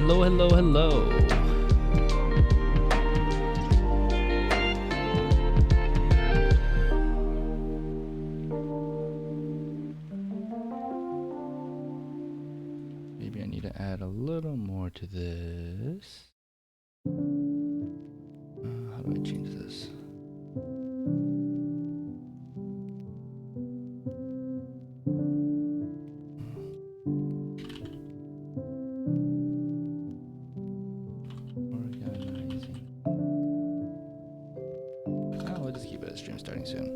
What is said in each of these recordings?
Hello, hello, hello. Maybe I need to add a little more to this. How do I change this? Organizing. Oh, we'll just keep it as stream starting soon.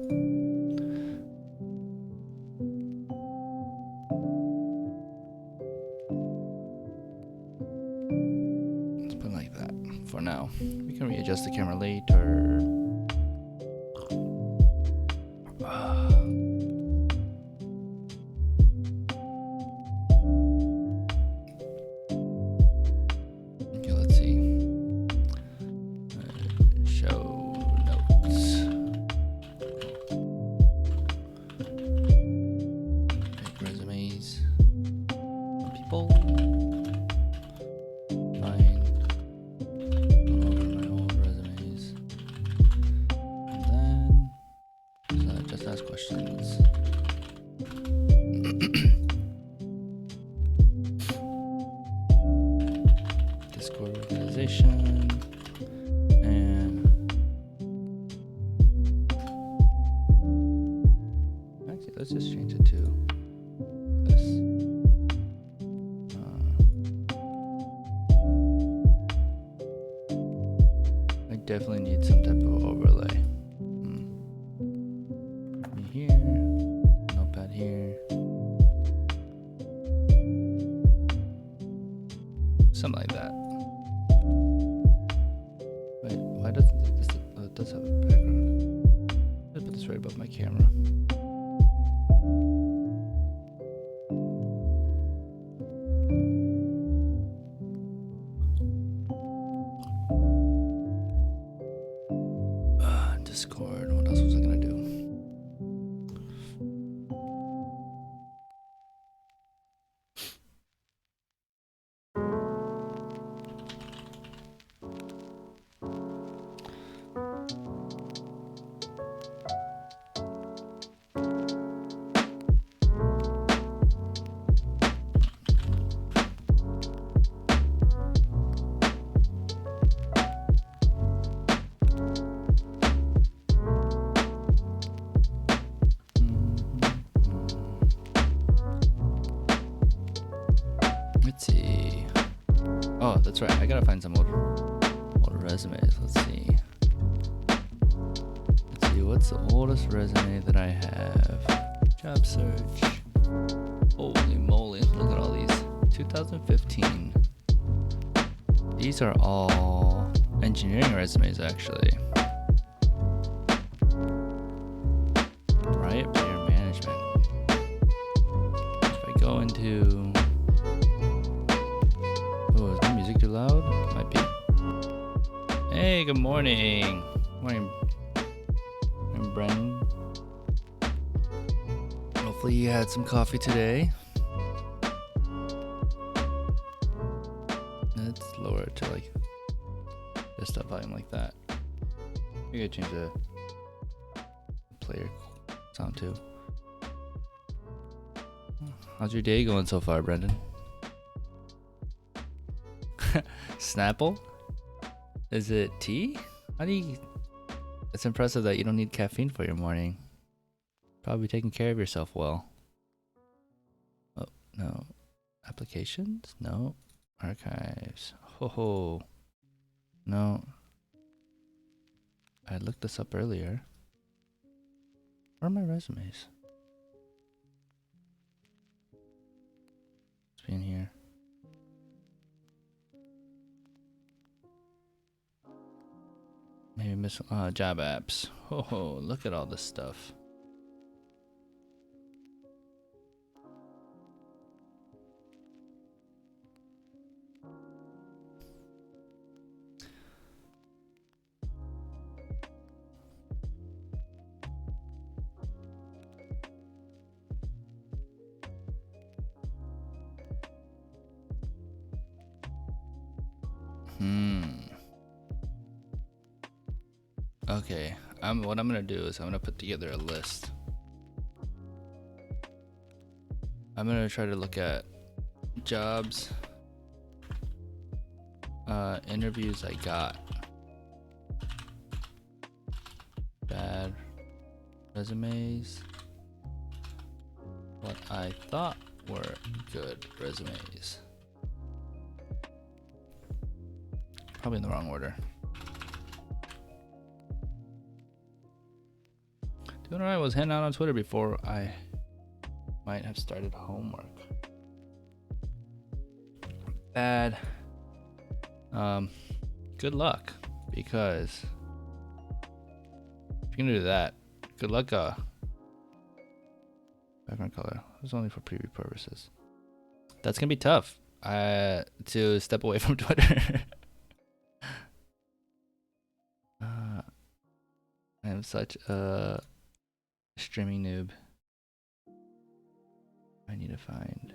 Let's put it like that for now. We can readjust the camera later. Okay, let's see. Show notes. Make resumes. People. Find all over my old resumes. And then just ask questions. Discord organization. And actually, let's just change it to this. I definitely need some type of overlay. Here, notepad here. Something like that. Wait, why doesn't this? Oh, it does have a background. Let's put this right above my camera. Discord. What else was I gonna do? Let's see. Oh, that's right. I gotta find some old resumes. Let's see. Let's see. What's the oldest resume that I have? Job search. Holy moly! Look at all these. 2015. These are all engineering resumes, actually. Riot Player Management. If I go into... Oh, is my music too loud? Might be. Hey, good morning. Morning. I'm Brennan. Hopefully you had some coffee today. Let's lower it to like just a volume like that. You gotta change the player sound too. How's your day going so far, Brendan? Snapple? Is it tea? How do you... It's impressive that you don't need caffeine for your morning. Probably taking care of yourself well. Oh, no. Applications? No. Archives. Ho. No. I looked this up earlier. Where are my resumes? It's been here. Maybe miss job apps. Oh, look at all this stuff. Okay, what I'm gonna do is I'm gonna put together a list. I'm gonna try to look at jobs, interviews I got, bad resumes, what I thought were good resumes. Probably in the wrong order. Doing alright, was hanging out on Twitter before I might have started homework. Bad. Good luck, because if you're gonna do that, good luck. Background color. It's only for preview purposes. That's gonna be tough. To step away from Twitter. I am such a streaming noob. I need to find.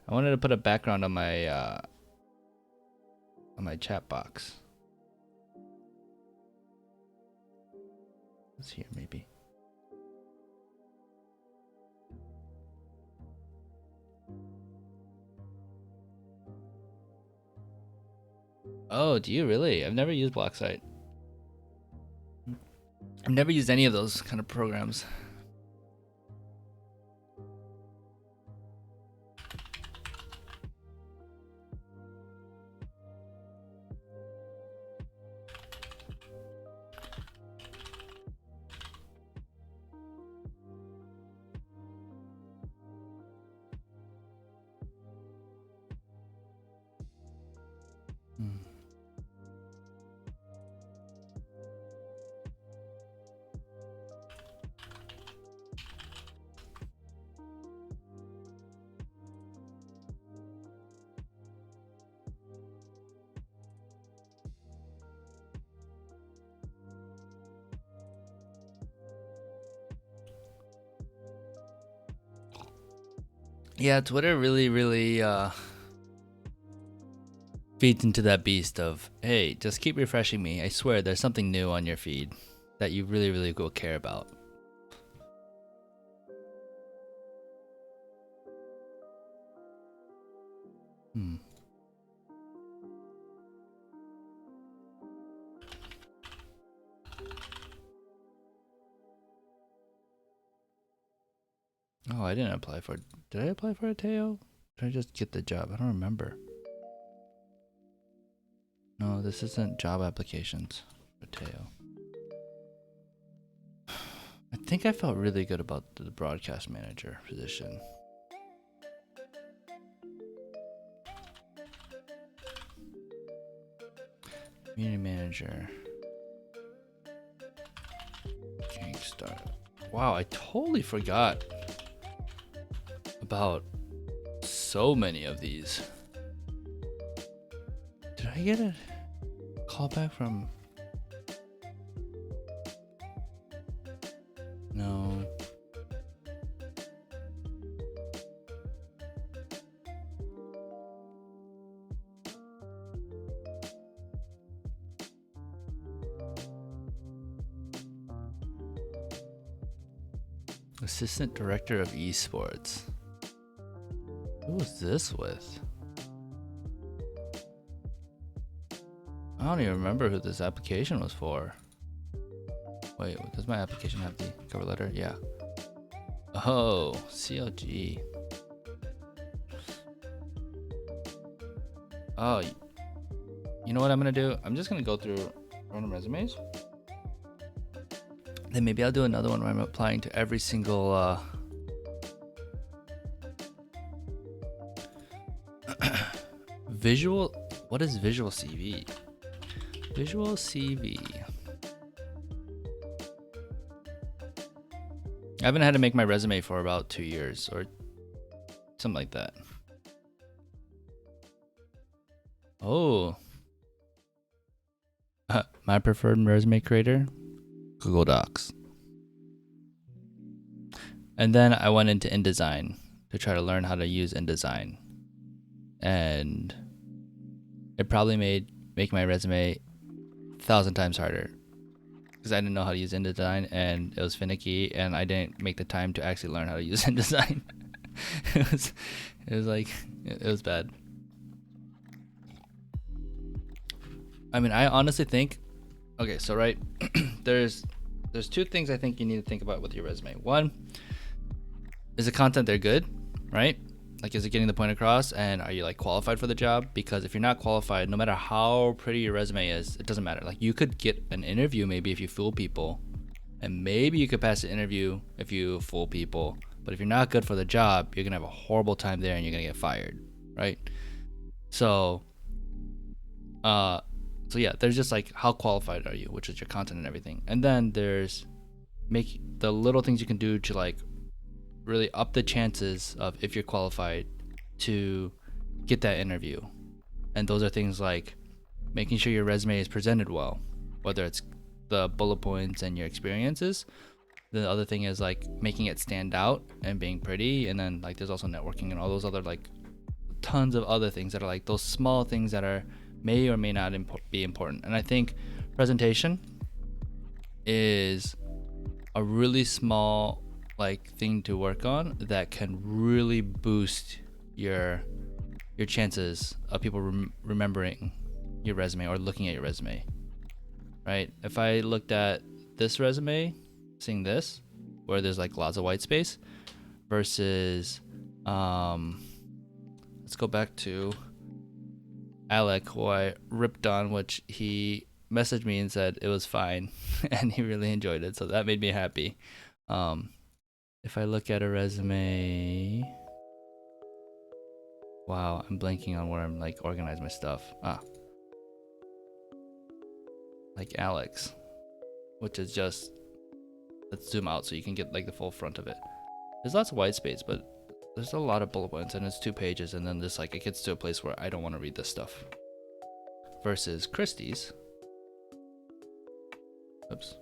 I wanted to put a background on my chat box. It's here, maybe. Oh, do you really? I've never used Blocksite. I've never used any of those kind of programs. Yeah, Twitter really feeds into that beast of, hey, just keep refreshing me. I swear there's something new on your feed that you really will care about. Oh, I didn't apply for. Did I apply for a Teo? Did I just get the job? I don't remember. No, this isn't job applications for Teo. I think I felt really good about the broadcast manager position. Community manager. Kickstart. Wow, I totally forgot about so many of these. Did I get a call back from? No. Assistant Director of Esports. Who was this with? I don't even remember who this application was for. Wait, does my application have the cover letter? Yeah. Oh, CLG. Oh, you know what I'm gonna do? I'm just gonna go through random resumes. Then maybe I'll do another one where I'm applying to every single visual. What is visual CV? Visual CV. I haven't had to make my resume for about 2 years or something like that. Oh. My preferred resume creator, Google Docs. And then I went into InDesign to try to learn how to use InDesign. and it probably made making my resume 1,000 times harder because I didn't know how to use InDesign and it was finicky and I didn't make the time to actually learn how to use InDesign. it was it was bad. I mean, I honestly think, okay, so right, there's two things I think you need to think about with your resume. One, is the content there good, right? Like, is it getting the point across, and are you like qualified for the job? Because if you're not qualified, no matter how pretty your resume is, it doesn't matter. Like, you could get an interview maybe if you fool people, and maybe you could pass the interview if you fool people. But if you're not good for the job, you're gonna have a horrible time there, and you're gonna get fired, right? So, so yeah, there's just like how qualified are you, which is your content and everything, and then there's make the little things you can do to like really up the chances of if you're qualified to get that interview. And those are things like making sure your resume is presented well, whether it's the bullet points and your experiences. The other thing is like making it stand out and being pretty, and then like there's also networking and all those other like tons of other things that are like those small things that are may or may not be important. And I think presentation is a really small like thing to work on that can really boost your chances of people remembering your resume or looking at your resume, right? If I looked at this resume, seeing this where there's like lots of white space versus let's go back to Alec, who I ripped on, which he messaged me and said it was fine and he really enjoyed it, so that made me happy. If I look at a resume, wow, I'm blanking on where I'm like organize my stuff. Like Alex, which is just, let's zoom out so you can get like the full front of it. There's lots of white space, but there's a lot of bullet points and it's 2 pages, and then this like it gets to a place where I don't want to read this stuff. Versus Christie's, oops,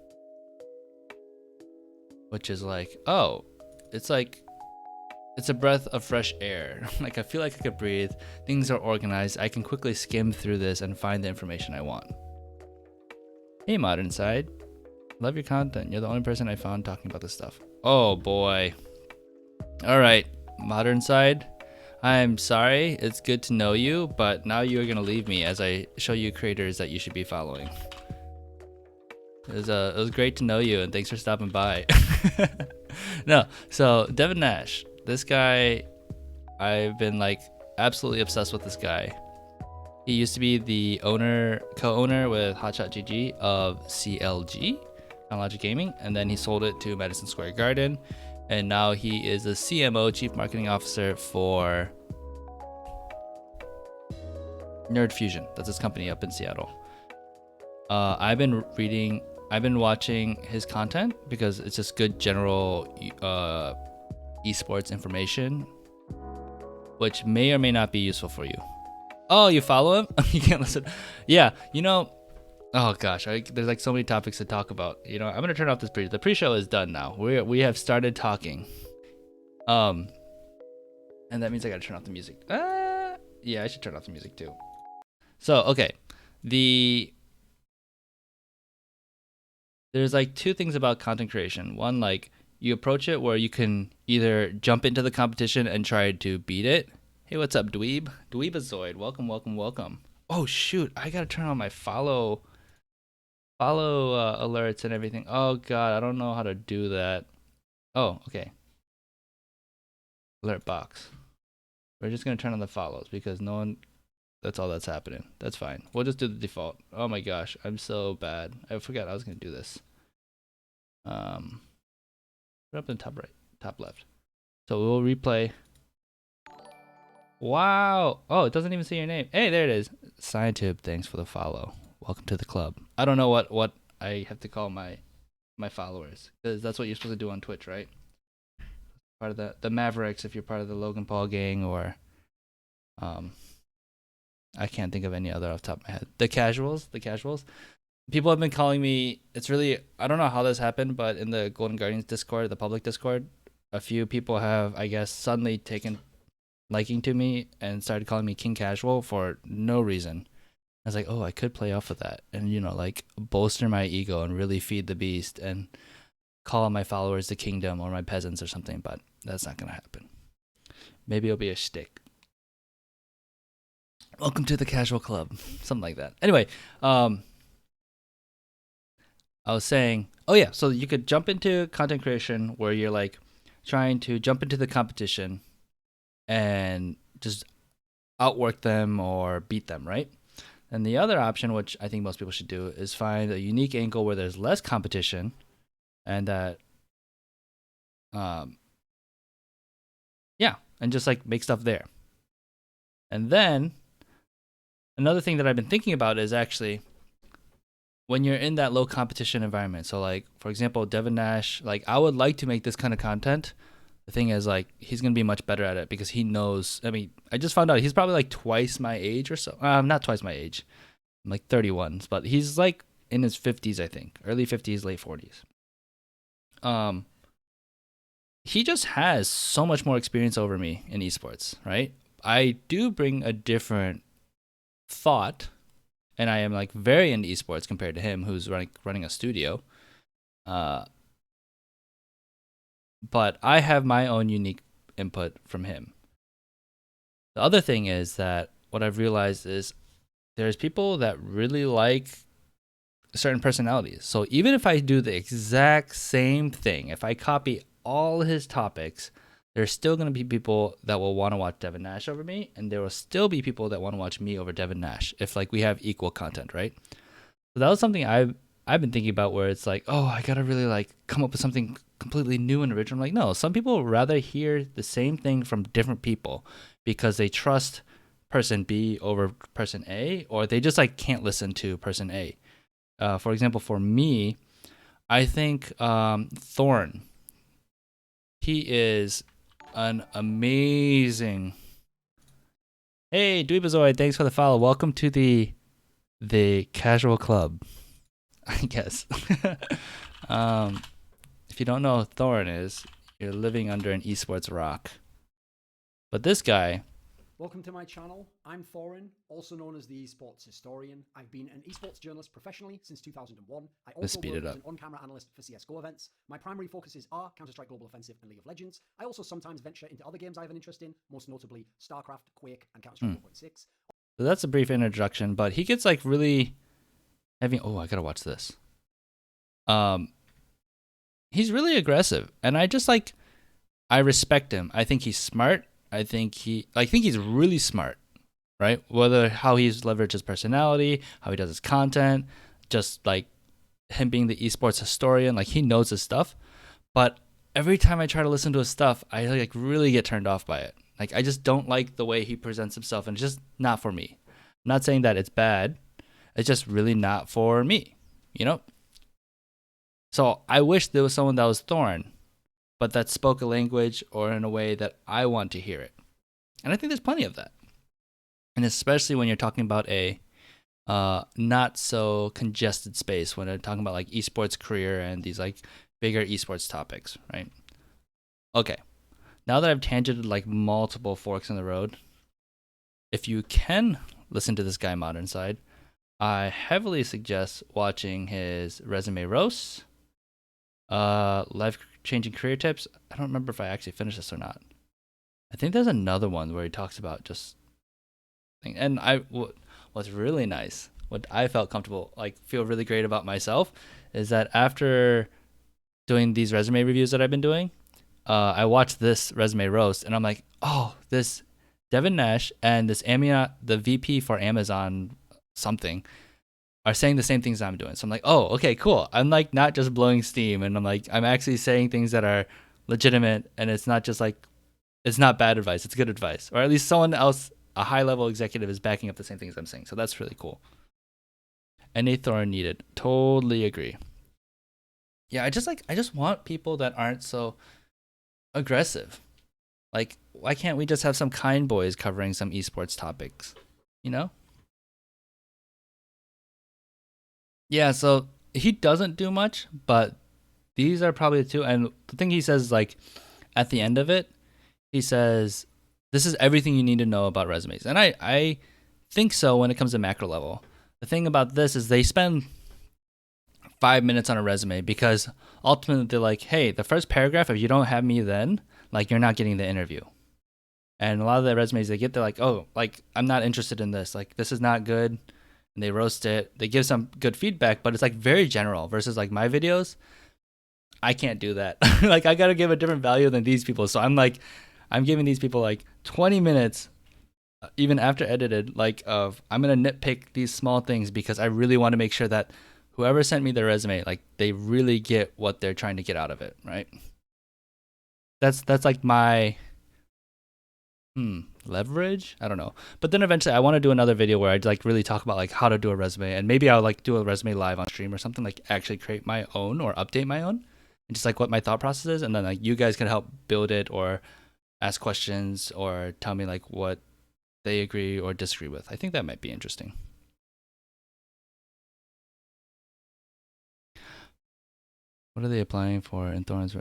which is like, oh, it's a breath of fresh air. Like, I feel like I could breathe. Things are organized. I can quickly skim through this and find the information I want. Hey, Modern Side. Love your content. You're the only person I found talking about this stuff. Oh, boy. All right, Modern Side. I'm sorry. It's good to know you, but now you're going to leave me as I show you creators that you should be following. It was great to know you, and thanks for stopping by. No, so Devin Nash, this guy, I've been like absolutely obsessed with this guy. He used to be the co-owner with Hotshot GG of CLG, Logic Gaming, and then he sold it to Madison Square Garden, and now he is a CMO, Chief Marketing Officer for Nerd Fusion. That's his company up in Seattle. I've been watching his content because it's just good general esports information, which may or may not be useful for you. Oh, you follow him? You can't listen. Yeah, oh gosh, there's like so many topics to talk about. I'm gonna turn off this pre. The pre-show is done now. We have started talking. And that means I gotta turn off the music. Yeah, I should turn off the music too. So okay, there's like 2 things about content creation. One, like you approach it where you can either jump into the competition and try to beat it. Hey, what's up, Dweeb? Dweebazoid, welcome, welcome, welcome. Oh shoot, I gotta turn on my follow alerts and everything. Oh god, I don't know how to do that. Oh, okay. Alert box. We're just gonna turn on the follows because no one. That's all that's happening. That's fine. We'll just do the default. Oh my gosh, I'm so bad. I forgot I was gonna do this. Put up in the top right, top left. So we'll replay. Wow. Oh, it doesn't even say your name. Hey, there it is. Scientube, thanks for the follow. Welcome to the club. I don't know what I have to call my followers, because that's what you're supposed to do on Twitch, right? Part of the Mavericks if you're part of the Logan Paul gang, or I can't think of any other off the top of my head. The casuals. People have been calling me, it's really, I don't know how this happened, but in the Golden Guardians Discord, the public Discord, a few people have, I guess, suddenly taken liking to me and started calling me King Casual for no reason. I was like, oh, I could play off of that and, like bolster my ego and really feed the beast and call my followers the kingdom or my peasants or something, but that's not going to happen. Maybe it'll be a shtick. Welcome to the casual club. Something like that. Anyway, I was saying, oh yeah, so you could jump into content creation where you're like trying to jump into the competition and just outwork them or beat them, right? And the other option, which I think most people should do, is find a unique angle where there's less competition and that, and just like make stuff there. And then another thing that I've been thinking about is actually when you're in that low competition environment. So like, for example, Devin Nash, like I would like to make this kind of content. The thing is like, he's going to be much better at it because he knows, I just found out he's probably like twice my age or so. Not twice my age. I'm like 31, but he's like in his 50s, I think, early 50s, late 40s. He just has so much more experience over me in esports, right? I do bring a different thought, and I am like very into esports compared to him, who's running a studio. But I have my own unique input from him. The other thing is that what I've realized is there's people that really like certain personalities. So even if I do the exact same thing, if I copy all his topics, there's still going to be people that will want to watch Devin Nash over me, and there will still be people that want to watch me over Devin Nash if like we have equal content, right? So that was something I've been thinking about where it's like, oh, I got to really like come up with something completely new and original. I'm like, no, some people would rather hear the same thing from different people because they trust person B over person A, or they just like can't listen to person A. For example, for me, I think Thorn, he is an amazing. Hey, Dweebazoid, thanks for the follow. Welcome to the casual club, I guess. If you don't know who Thorn is, you're living under an esports rock. But this guy. Welcome to my channel. I'm Thorin, also known as the esports historian. I've been an esports journalist professionally since 2001. I also work as an on-camera analyst for CSGO events. My primary focuses are Counter-Strike Global Offensive and League of Legends. I also sometimes venture into other games I have an interest in, most notably StarCraft, Quake, and Counter-Strike 1.6. So that's a brief introduction, but he gets like really heavy. Oh, I gotta watch this. He's really aggressive, and I respect him. I think he's smart. I think he's really smart, right? Whether how he's leveraged his personality, how he does his content, just like him being the esports historian, like he knows his stuff. But every time I try to listen to his stuff, I like really get turned off by it. Like I just don't like the way he presents himself, and it's just not for me. I'm not saying that it's bad. It's just really not for me, you know? So I wish there was someone that was Thorn, but that spoke a language or in a way that I want to hear it. And I think there's plenty of that. And especially when you're talking about a not so congested space, when they're talking about like esports career and these like bigger esports topics, right? Okay. Now that I've tangented like multiple forks in the road, if you can listen to this guy Modern Side, I heavily suggest watching his resume roasts, life changing career tips. I don't remember if I actually finished this or not. I think there's another one where he talks about just and what's really nice, what I felt comfortable, like feel really great about myself, is that after doing these resume reviews that I've been doing, I watched this resume roast and I'm like, oh, this Devin Nash and this the VP for Amazon something are saying the same things I'm doing. So I'm like, oh, okay, cool. I'm like not just blowing steam, and I'm like, I'm actually saying things that are legitimate, and it's not just like, it's not bad advice, it's good advice. Or at least someone else, a high level executive, is backing up the same things I'm saying. So that's really cool. NA Thorn needed. Totally agree. Yeah, I just want people that aren't so aggressive. Like, why can't we just have some kind boys covering some esports topics? You know? Yeah, so he doesn't do much, but these are probably the two. And the thing he says is like, at the end of it, he says, This is everything you need to know about resumes. And I think so when it comes to macro level. The thing about this is they spend 5 minutes on a resume because ultimately they're like, hey, the first paragraph, if you don't have me then, like, you're not getting the interview. And a lot of the resumes they get, they're like, oh, like, I'm not interested in this. Like, this is not good. And they roast it. They give some good feedback, but it's like very general versus like my videos. I can't do that. Like, I got to give a different value than these people. So I'm giving these people like 20 minutes, even after edited, like I'm going to nitpick these small things because I really want to make sure that whoever sent me their resume, like, they really get what they're trying to get out of it, right? That's like my leverage. I don't know. But then eventually I want to do another video where I'd like really talk about like how to do a resume, and maybe I'll like do a resume live on stream or something, like actually create my own or update my own, and just like what my thought process is, and then like you guys can help build it or ask questions or tell me like what they agree or disagree with. I think that might be interesting. What are they applying for in Thorn's?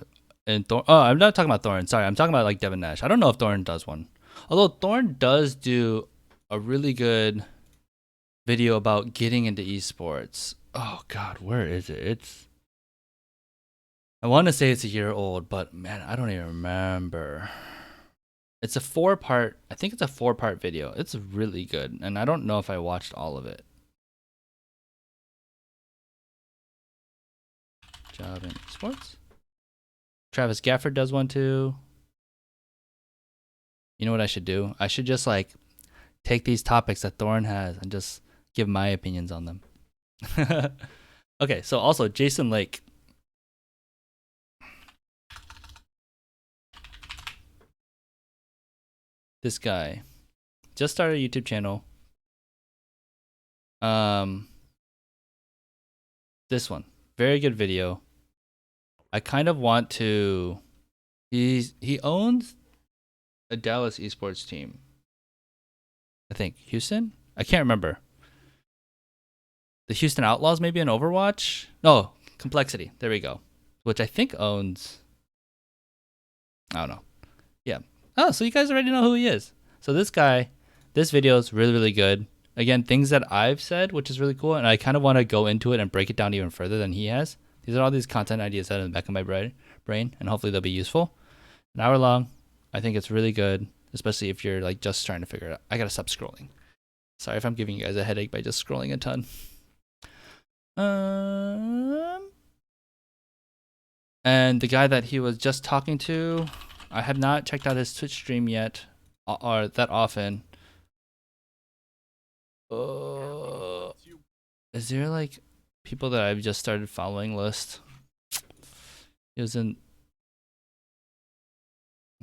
Oh, I'm not talking about Thorn. Sorry, I'm talking about like Devin Nash. I don't know if Thorn does one. Although Thorn does do a really good video about getting into esports. Oh God, where is it? I want to say it's a year old, but man, I don't even remember. It's a 4-part. I think it's a 4-part video. It's really good, and I don't know if I watched all of it. Job in esports. Travis Gafford does one too. You know what I should do? I should just like take these topics that Thorn has and just give my opinions on them. Okay, so also Jason Lake. This guy just started a YouTube channel. This one, very good video. I kind of want to. He owns a Dallas esports team. I think Houston. I can't remember. The Houston Outlaws, maybe in Overwatch. No, Complexity. There we go. Which I think owns. I don't know. Yeah. Oh, so you guys already know who he is. So this guy, this video is really, really good. Again, things that I've said, which is really cool, and I kind of want to go into it and break it down even further than he has. These are all these content ideas that are in the back of my brain, and hopefully they'll be useful. An hour long. I think it's really good, especially if you're like just trying to figure it out. I gotta stop scrolling. Sorry if I'm giving you guys a headache by just scrolling a ton. And the guy that he was just talking to, I have not checked out his Twitch stream yet, or that often. Is there like people that I've just started following list? It was in.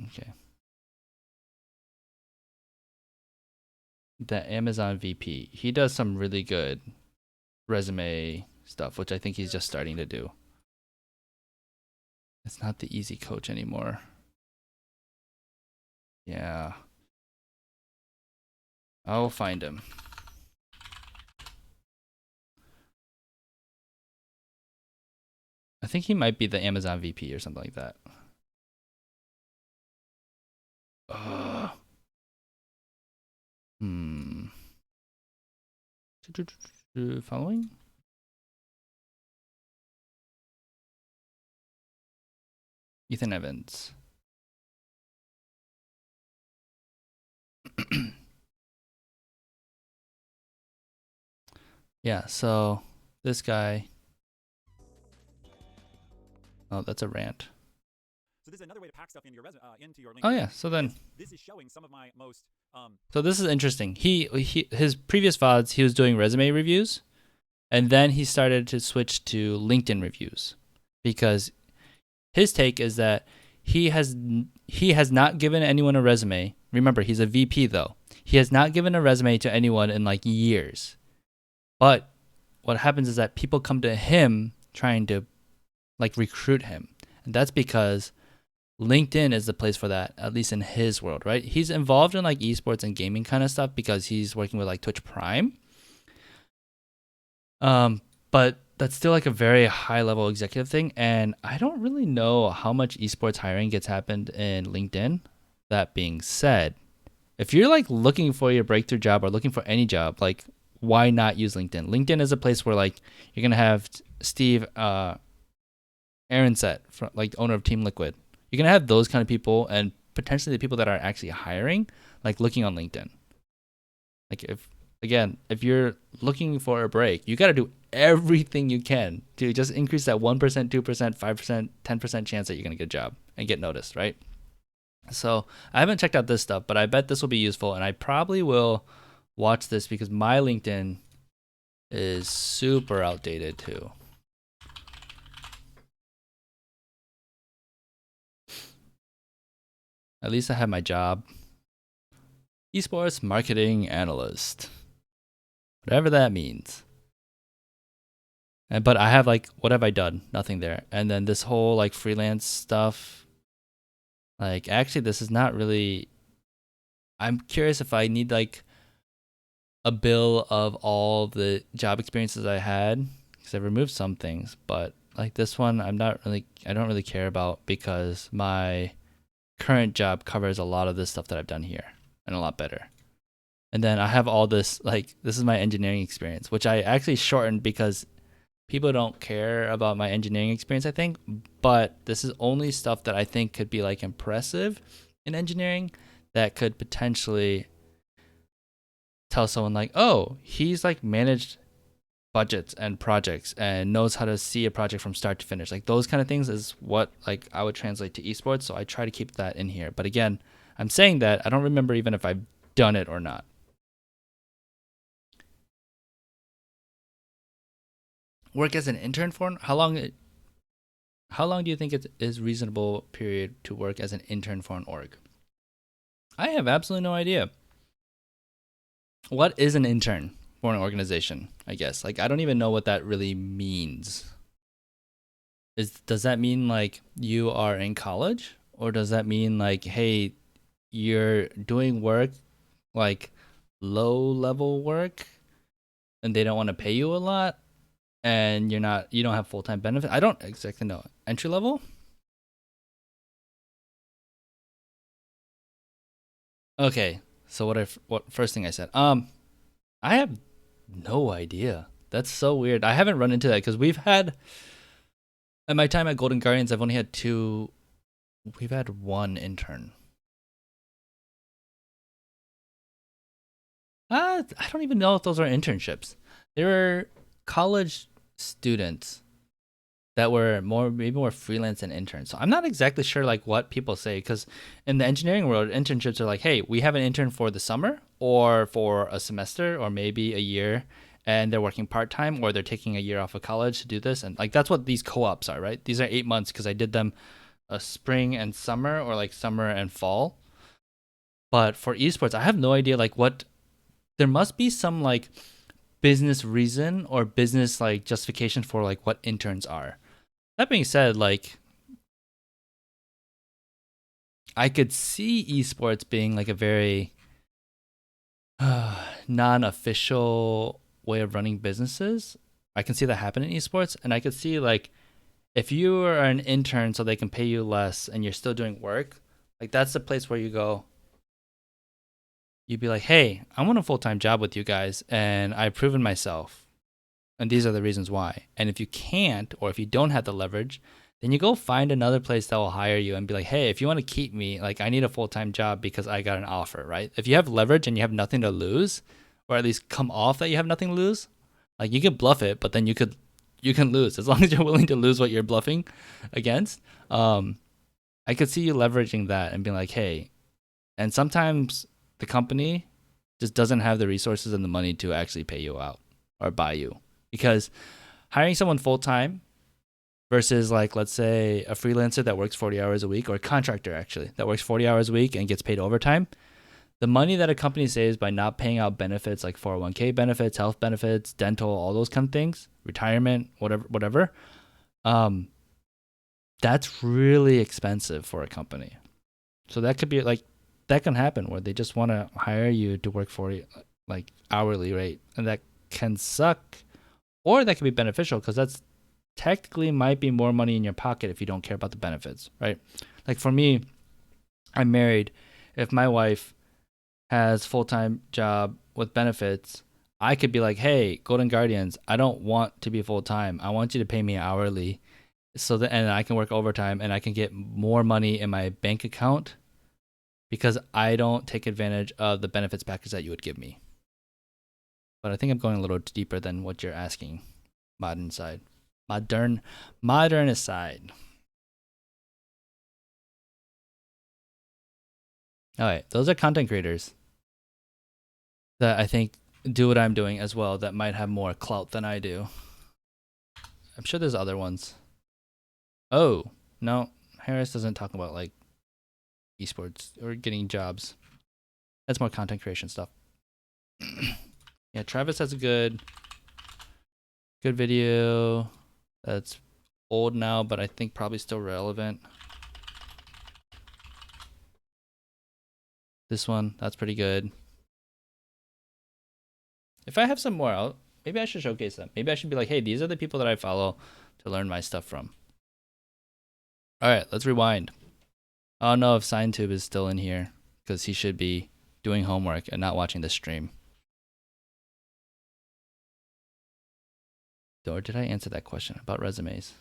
Okay. The Amazon VP. He does some really good resume stuff, which I think he's just starting to do. It's not the easy coach anymore. Yeah. I'll find him. I think he might be the Amazon VP or something like that. Following? Ethan Evans. Yeah, so this guy. Oh, that's a rant. So this is another way to pack stuff into your into your LinkedIn. Oh yeah, so then this is showing some of my most So this is interesting. He his previous VODs he was doing resume reviews, and then he started to switch to LinkedIn reviews because his take is that he has not given anyone a resume. Remember, he's a VP though. He has not given a resume to anyone in like years. But what happens is that people come to him trying to like recruit him. And that's because LinkedIn is the place for that, at least in his world, right? He's involved in like esports and gaming kind of stuff because he's working with like Twitch Prime. But that's still like a very high level executive thing. And I don't really know how much esports hiring gets happened in LinkedIn. That being said, if you're like looking for your breakthrough job or looking for any job, like why not use LinkedIn? LinkedIn is a place where like you're gonna have Steve Aronset, like owner of Team Liquid. You're gonna have those kind of people, and potentially the people that are actually hiring, like looking on LinkedIn. Like if you're looking for a break, you got to do everything you can to just increase that 1%, 2%, 5%, 10% chance that you're gonna get a job and get noticed, right? So I haven't checked out this stuff, but I bet this will be useful, and I probably will watch this because my LinkedIn is super outdated too. At least I have my job. Esports marketing analyst. Whatever that means. But I have like, what have I done? Nothing there. And then this whole like freelance stuff. Like actually this is not really, I'm curious if I need like a bill of all the job experiences I had, because I removed some things, but like this one I don't really care about because my current job covers a lot of this stuff that I've done here and a lot better. And then I have all this, like this is my engineering experience, which I actually shortened because people don't care about my engineering experience, I think, but this is only stuff that I think could be like impressive in engineering that could potentially tell someone like, oh, he's like managed budgets and projects and knows how to see a project from start to finish. Like those kind of things is what like I would translate to esports. So I try to keep that in here. But again, I'm saying that I don't remember even if I've done it or not. Work as an intern for how long do you think it is reasonable period to work as an intern for an org? I have absolutely no idea. What is an intern for an organization? I guess like I don't even know what that really means. Does that mean like you are in college, or does that mean like, hey, you're doing work like low level work and they don't want to pay you a lot and you don't have full-time benefits? I don't exactly know. Entry level? Okay. So what first thing I said? I have no idea. That's so weird. I haven't run into that because we've had, at my time at Golden Guardians, I've only had we've had one intern. I don't even know if those are internships. They were college students that were maybe more freelance than interns. So I'm not exactly sure like what people say, because in the engineering world, internships are like, hey, we have an intern for the summer or for a semester or maybe a year, and they're working part-time or they're taking a year off of college to do this. And like that's what these co-ops are, right? These are 8 months because I did them a spring and summer, or like summer and fall. But for esports, I have no idea like what, there must be some like business reason or business like justification for like what interns are. That being said, like I could see esports being like a very non-official way of running businesses. I can see that happen in esports, and I could see like if you are an intern so they can pay you less and you're still doing work, like that's the place where you go. You'd be like, hey, I want a full-time job with you guys and I've proven myself. And these are the reasons why. And if you can't, or if you don't have the leverage, then you go find another place that will hire you and be like, hey, if you want to keep me, like I need a full-time job because I got an offer, right? If you have leverage and you have nothing to lose, or at least come off that you have nothing to lose, like you could bluff it, but then you can lose as long as you're willing to lose what you're bluffing against. I could see you leveraging that and being like, hey, and sometimes the company just doesn't have the resources and the money to actually pay you out or buy you. Because hiring someone full-time versus like, let's say a freelancer that works 40 hours a week, or a contractor actually that works 40 hours a week and gets paid overtime, the money that a company saves by not paying out benefits like 401k benefits, health benefits, dental, all those kind of things, retirement, whatever, that's really expensive for a company. So that could be like, that can happen where they just want to hire you to work for like hourly rate, and that can suck, or that can be beneficial because that's technically might be more money in your pocket if you don't care about the benefits, right? Like for me, I'm married. If my wife has full-time job with benefits, I could be like, hey, Golden Guardians, I don't want to be full-time. I want you to pay me hourly so that, and I can work overtime and I can get more money in my bank account because I don't take advantage of the benefits package that you would give me. But I think I'm going a little deeper than what you're asking. Modern side. Modern side. All right, those are content creators that I think do what I'm doing as well that might have more clout than I do. I'm sure there's other ones. Oh, no. Harris doesn't talk about like esports or getting jobs. That's more content creation stuff. Yeah, Travis has a good video that's old now, but I think probably still relevant. This one, that's pretty good. If I have some more, maybe I should showcase them. Maybe I should be like, hey, these are the people that I follow to learn my stuff from. All right, let's rewind. I don't know if SignTube is still in here because he should be doing homework and not watching the stream. Or did I answer that question about resumes?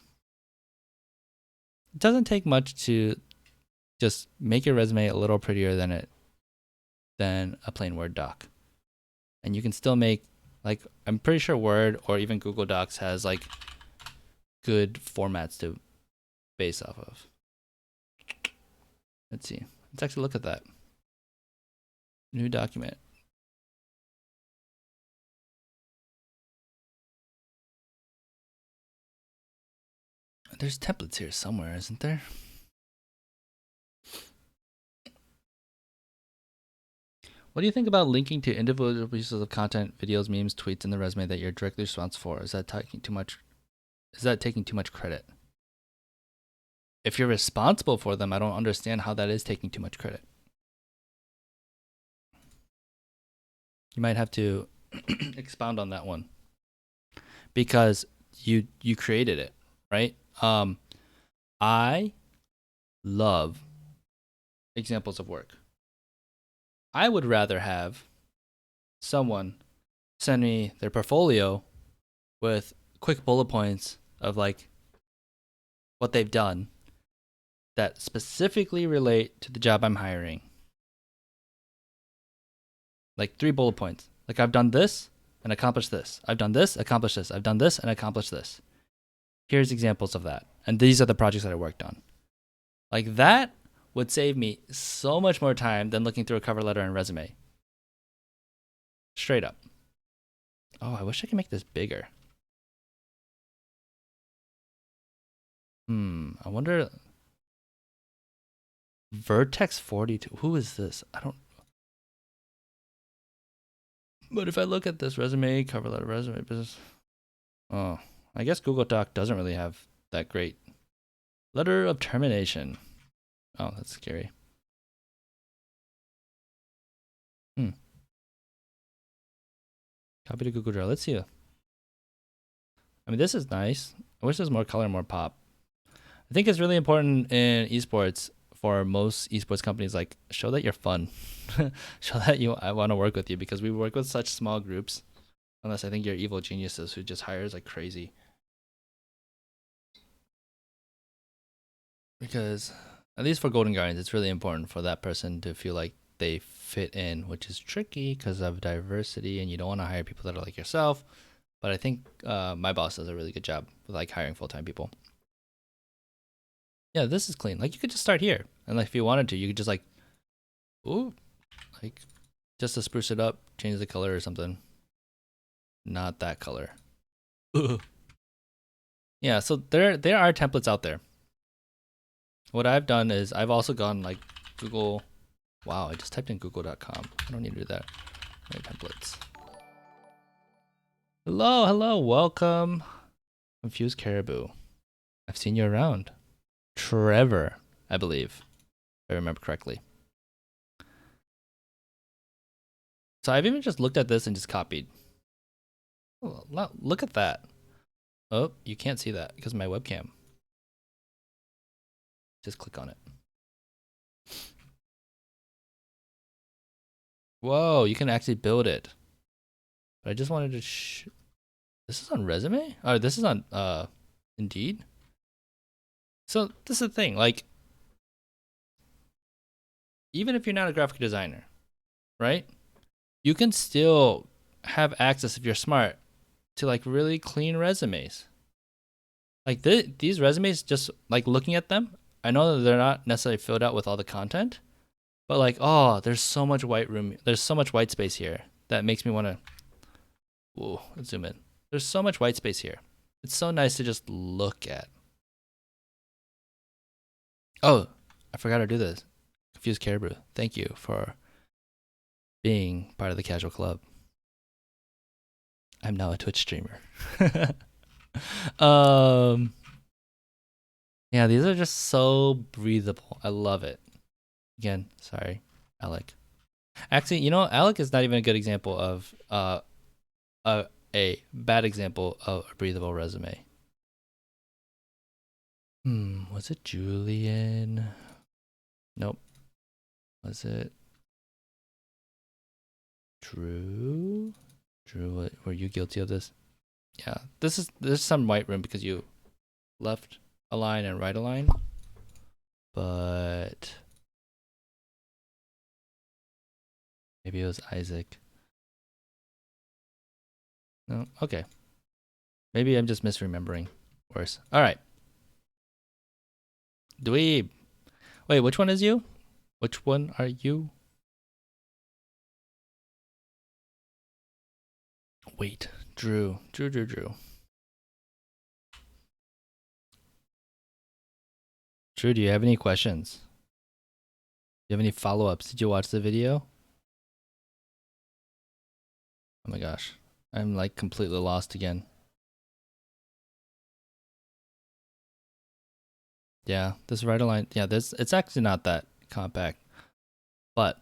It doesn't take much to just make your resume a little prettier than a plain Word doc. And you can still make, like, I'm pretty sure Word or even Google Docs has like good formats to base off of. Let's see. Let's actually look at that. New document. There's templates here somewhere, isn't there? What do you think about linking to individual pieces of content, videos, memes, tweets in the resume that you're directly responsible for? Is that taking too much credit? If you're responsible for them, I don't understand how that is taking too much credit. You might have to expound on that one because you created it, right? I love examples of work. I would rather have someone send me their portfolio with quick bullet points of like what they've done that specifically relate to the job I'm hiring. Like 3 bullet points. Like, I've done this and accomplished this. I've done this, accomplished this. I've done this and accomplished this. Here's examples of that. And these are the projects that I worked on. Like, that would save me so much more time than looking through a cover letter and resume. Straight up. Oh, I wish I could make this bigger. I wonder. Vertex 42. Who is this? I don't. But if I look at this resume, cover letter, resume, business. Oh, I guess Google Doc doesn't really have that great. Letter of termination. Oh, that's scary. Copy to Google Drive. Let's see. I mean, this is nice. I wish there's more color, more pop. I think it's really important in esports for most esports companies, like, show that you're fun. Show that I want to work with you, because we work with such small groups. Unless I think you're evil geniuses who just hires like crazy. Because at least for Golden Guardians, it's really important for that person to feel like they fit in, which is tricky because of diversity, and you don't want to hire people that are like yourself. But I think my boss does a really good job with like hiring full-time people. Yeah, this is clean. Like, you could just start here, and like if you wanted to, you could just like, ooh, like just to spruce it up, change the color or something. Not that color. Yeah, so there are templates out there. What I've done is I've also gone like Google. Wow, I just typed in google.com. I don't need to do that. Right, templates. Hello, welcome. Confused Caribou. I've seen you around. Trevor, I believe, if I remember correctly. So I've even just looked at this and just copied. Oh, look at that. Oh, you can't see that because of my webcam. Just click on it. Whoa, you can actually build it. But I just wanted to this is on Resume? Oh, this is on Indeed. So this is the thing, like, even if you're not a graphic designer, right? You can still have access, if you're smart, to like really clean resumes. Like these resumes, just like looking at them, I know that they're not necessarily filled out with all the content, but like, oh, there's so much white room. There's so much white space here that makes me want to. Whoa, let's zoom in. There's so much white space here. It's so nice to just look at. Oh, I forgot to do this. Confused Caribou. Thank you for being part of the casual club. I'm now a Twitch streamer. Yeah, these are just so breathable. I love it. Again, sorry, Alec. Actually, you know, Alec is not even a good example of a bad example of a breathable resume. Was it Julian? Nope. Was it Drew? Drew, were you guilty of this? Yeah, there's some white room because you left a line and right a line, but maybe it was Isaac. No, okay. Maybe I'm just misremembering. Worse. All right. Dweeb. Wait, which one is you? Which one are you? Wait, Drew. Drew. Drew, do you have any questions? Do you have any follow-ups? Did you watch the video? Oh my gosh. I'm like completely lost again. Yeah, this right align. Yeah, it's actually not that compact, but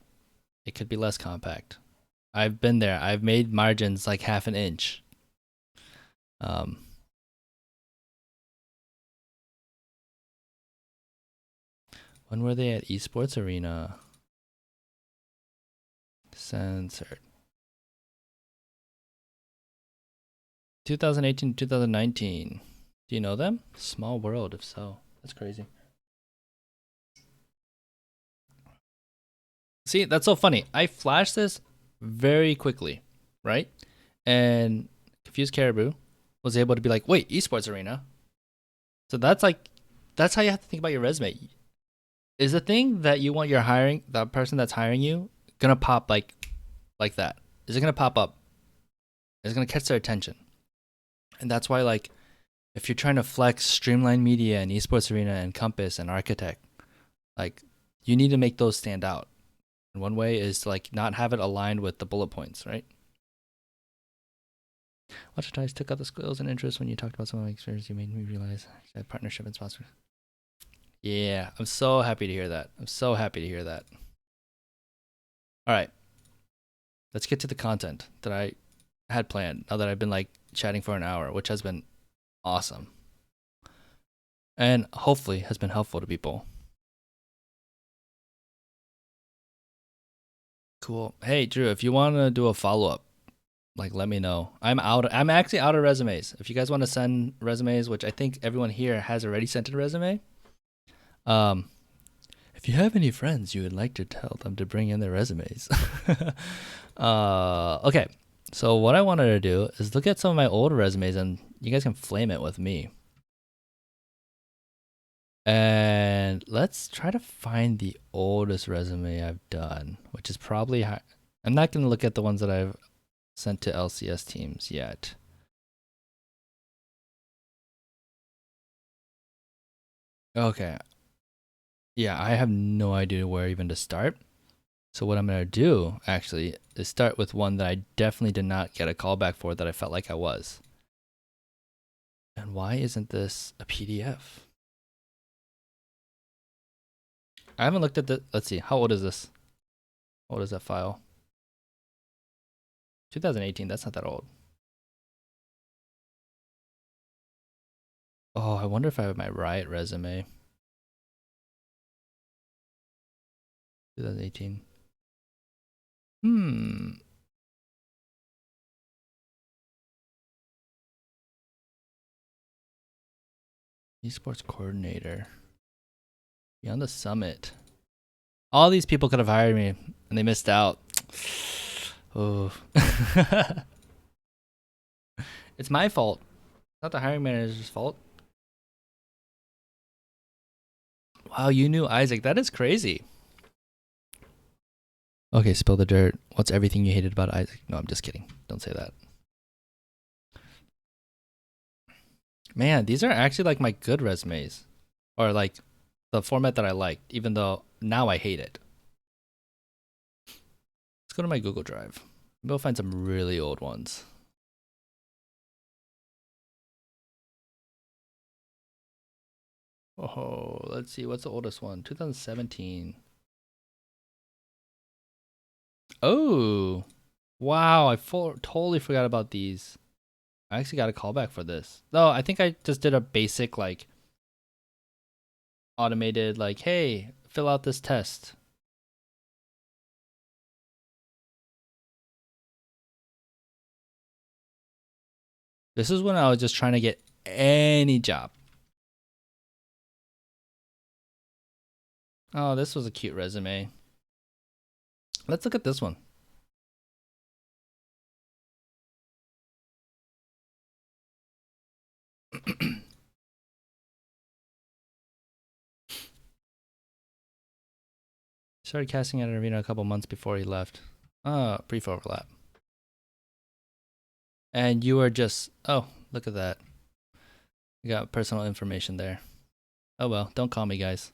it could be less compact. I've been there. I've made margins like half an inch. When were they at Esports Arena? Censored. 2018 to 2019. Do you know them? Small world, if so. That's crazy. See, that's so funny. I flashed this very quickly, right? And Confused Caribou was able to be like, wait, Esports Arena? So that's how you have to think about your resume. Is the thing that you want your hiring, the person that's hiring you, gonna pop like that? Is it gonna pop up? Is it gonna catch their attention? And that's why, like, if you're trying to flex Streamline Media and Esports Arena and Compass and Architect, like, you need to make those stand out. And one way is to like not have it aligned with the bullet points, right? Watch Ties took out the skills and interest when you talked about some of my experience. You made me realize I had partnership and sponsor. Yeah, I'm so happy to hear that. I'm so happy to hear that. All right, let's get to the content that I had planned. Now that I've been like chatting for an hour, which has been awesome, and hopefully has been helpful to people. Cool. Hey, Drew, if you want to do a follow up, like, let me know. I'm actually out of resumes. If you guys want to send resumes, which I think everyone here has already sent a resume, if you have any friends you would like to tell them to bring in their resumes. Okay. So what I wanted to do is look at some of my old resumes, and you guys can flame it with me. And let's try to find the oldest resume I've done, which is probably I'm not going to look at the ones that I've sent to LCS teams yet. Okay. Yeah, I have no idea where even to start. So what I'm going to do, actually, is start with one that I definitely did not get a callback for that I felt like I was. And why isn't this a PDF? I haven't looked at the... Let's see. How old is this? How old is that file? 2018. That's not that old. Oh, I wonder if I have my Riot resume. 2018. Esports coordinator. Beyond the Summit. All these people could have hired me, and they missed out. Oh. It's my fault. Not the hiring manager's fault. Wow, you knew Isaac. That is crazy. Okay, spill the dirt. What's everything you hated about Isaac? No, I'm just kidding. Don't say that. Man, these are actually like my good resumes. Or like the format that I liked, even though now I hate it. Let's go to my Google Drive. Maybe I'll find some really old ones. Oh, let's see. What's the oldest one? 2017. Oh, wow. I totally forgot about these. I actually got a callback for this. No, I think I just did a basic, like, automated, like, hey, fill out this test. This is when I was just trying to get any job. Oh, this was a cute resume. Let's look at this one. Started casting at Arena a couple months before he left. Brief overlap. And you were just, oh, look at that. You got personal information there. Oh well, don't call me, guys.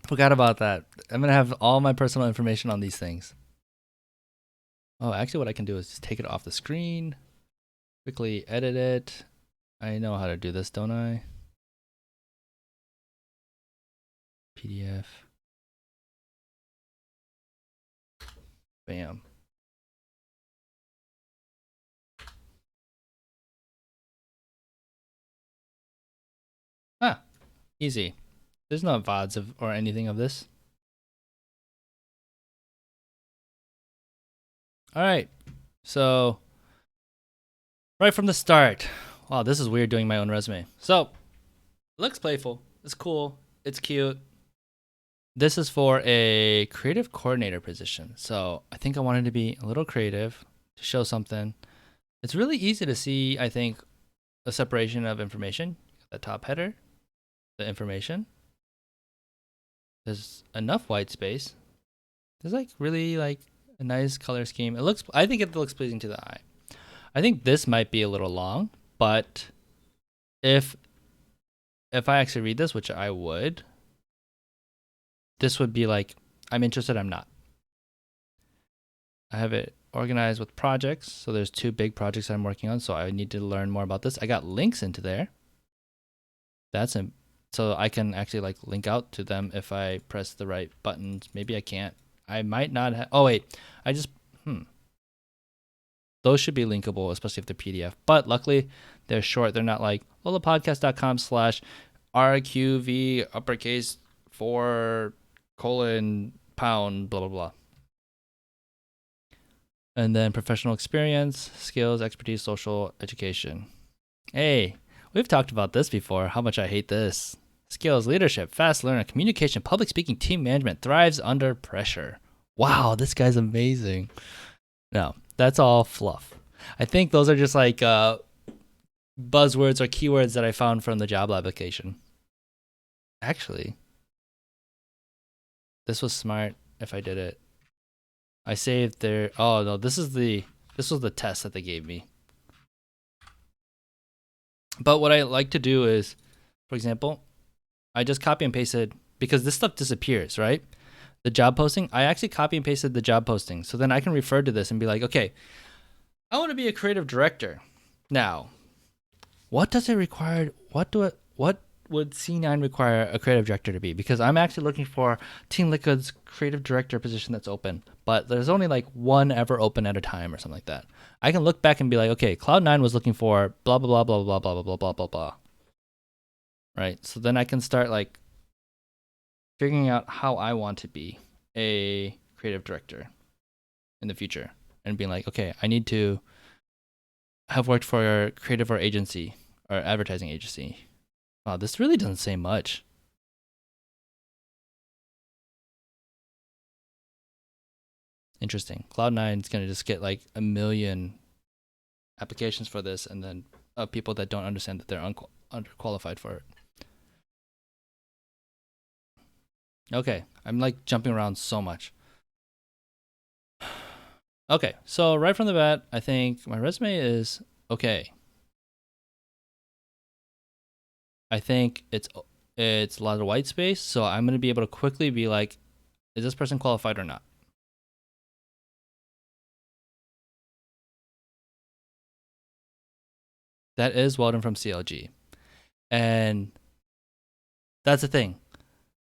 Forgot about that. I'm gonna have all my personal information on these things. Oh, actually what I can do is just take it off the screen, quickly edit it. I know how to do this, don't I? PDF. Bam. Ah, easy. There's no VODs or anything of this. All right. So, right from the start. Wow, this is weird doing my own resume. So, it looks playful. It's cool. It's cute. This is for a creative coordinator position. So, I think I wanted to be a little creative to show something. It's really easy to see, I think, a separation of information. The top header, the information. There's enough white space. There's like really like a nice color scheme. I think it looks pleasing to the eye. I think this might be a little long, but if I actually read this, which I would, this would be like, I'm interested, I'm not. I have it organized with projects. So there's 2 big projects I'm working on. So I need to learn more about this. I got links into there. So I can actually like link out to them if I press the right buttons. Maybe I can't. I might not have. Oh wait, Those should be linkable, especially if they're PDF. But luckily, they're short. They're not like lolapodcast.com/RQV uppercase 4 :pound blah blah blah. And then professional experience, skills, expertise, social, education. Hey, we've talked about this before, how much I hate this. Skills, leadership, fast learner, communication, public speaking, team management, thrives under pressure. Wow, this guy's amazing. No, that's all fluff. I think those are just like buzzwords or keywords that I found from the job application. Actually, this was smart if I did it. I saved their, oh no, this was the test that they gave me. But what I like to do is, for example, I just copy and pasted, because this stuff disappears, right? The job posting, I actually copy and pasted the job posting. So then I can refer to this and be like, okay, I want to be a creative director. Now, what does it require? What would C9 require a creative director to be? Because I'm actually looking for Team Liquid's creative director position that's open, but there's only like one ever open at a time or something like that. I can look back and be like, okay, Cloud9 was looking for blah, blah, blah, blah, blah, blah, blah, blah, blah, blah, blah. right? So then I can start like figuring out how I want to be a creative director in the future and being like, okay, I need to have worked for a creative or agency or advertising agency. Wow, this really doesn't say much. Interesting. Cloud9 is going to just get like 1 million applications for this, and then people that don't understand that they're underqualified for it. Okay, I'm like jumping around so much. Okay, so right from the bat, I think my resume is okay. I think it's a lot of white space, so I'm going to be able to quickly be like, is this person qualified or not? That is Weldon from CLG. And that's the thing.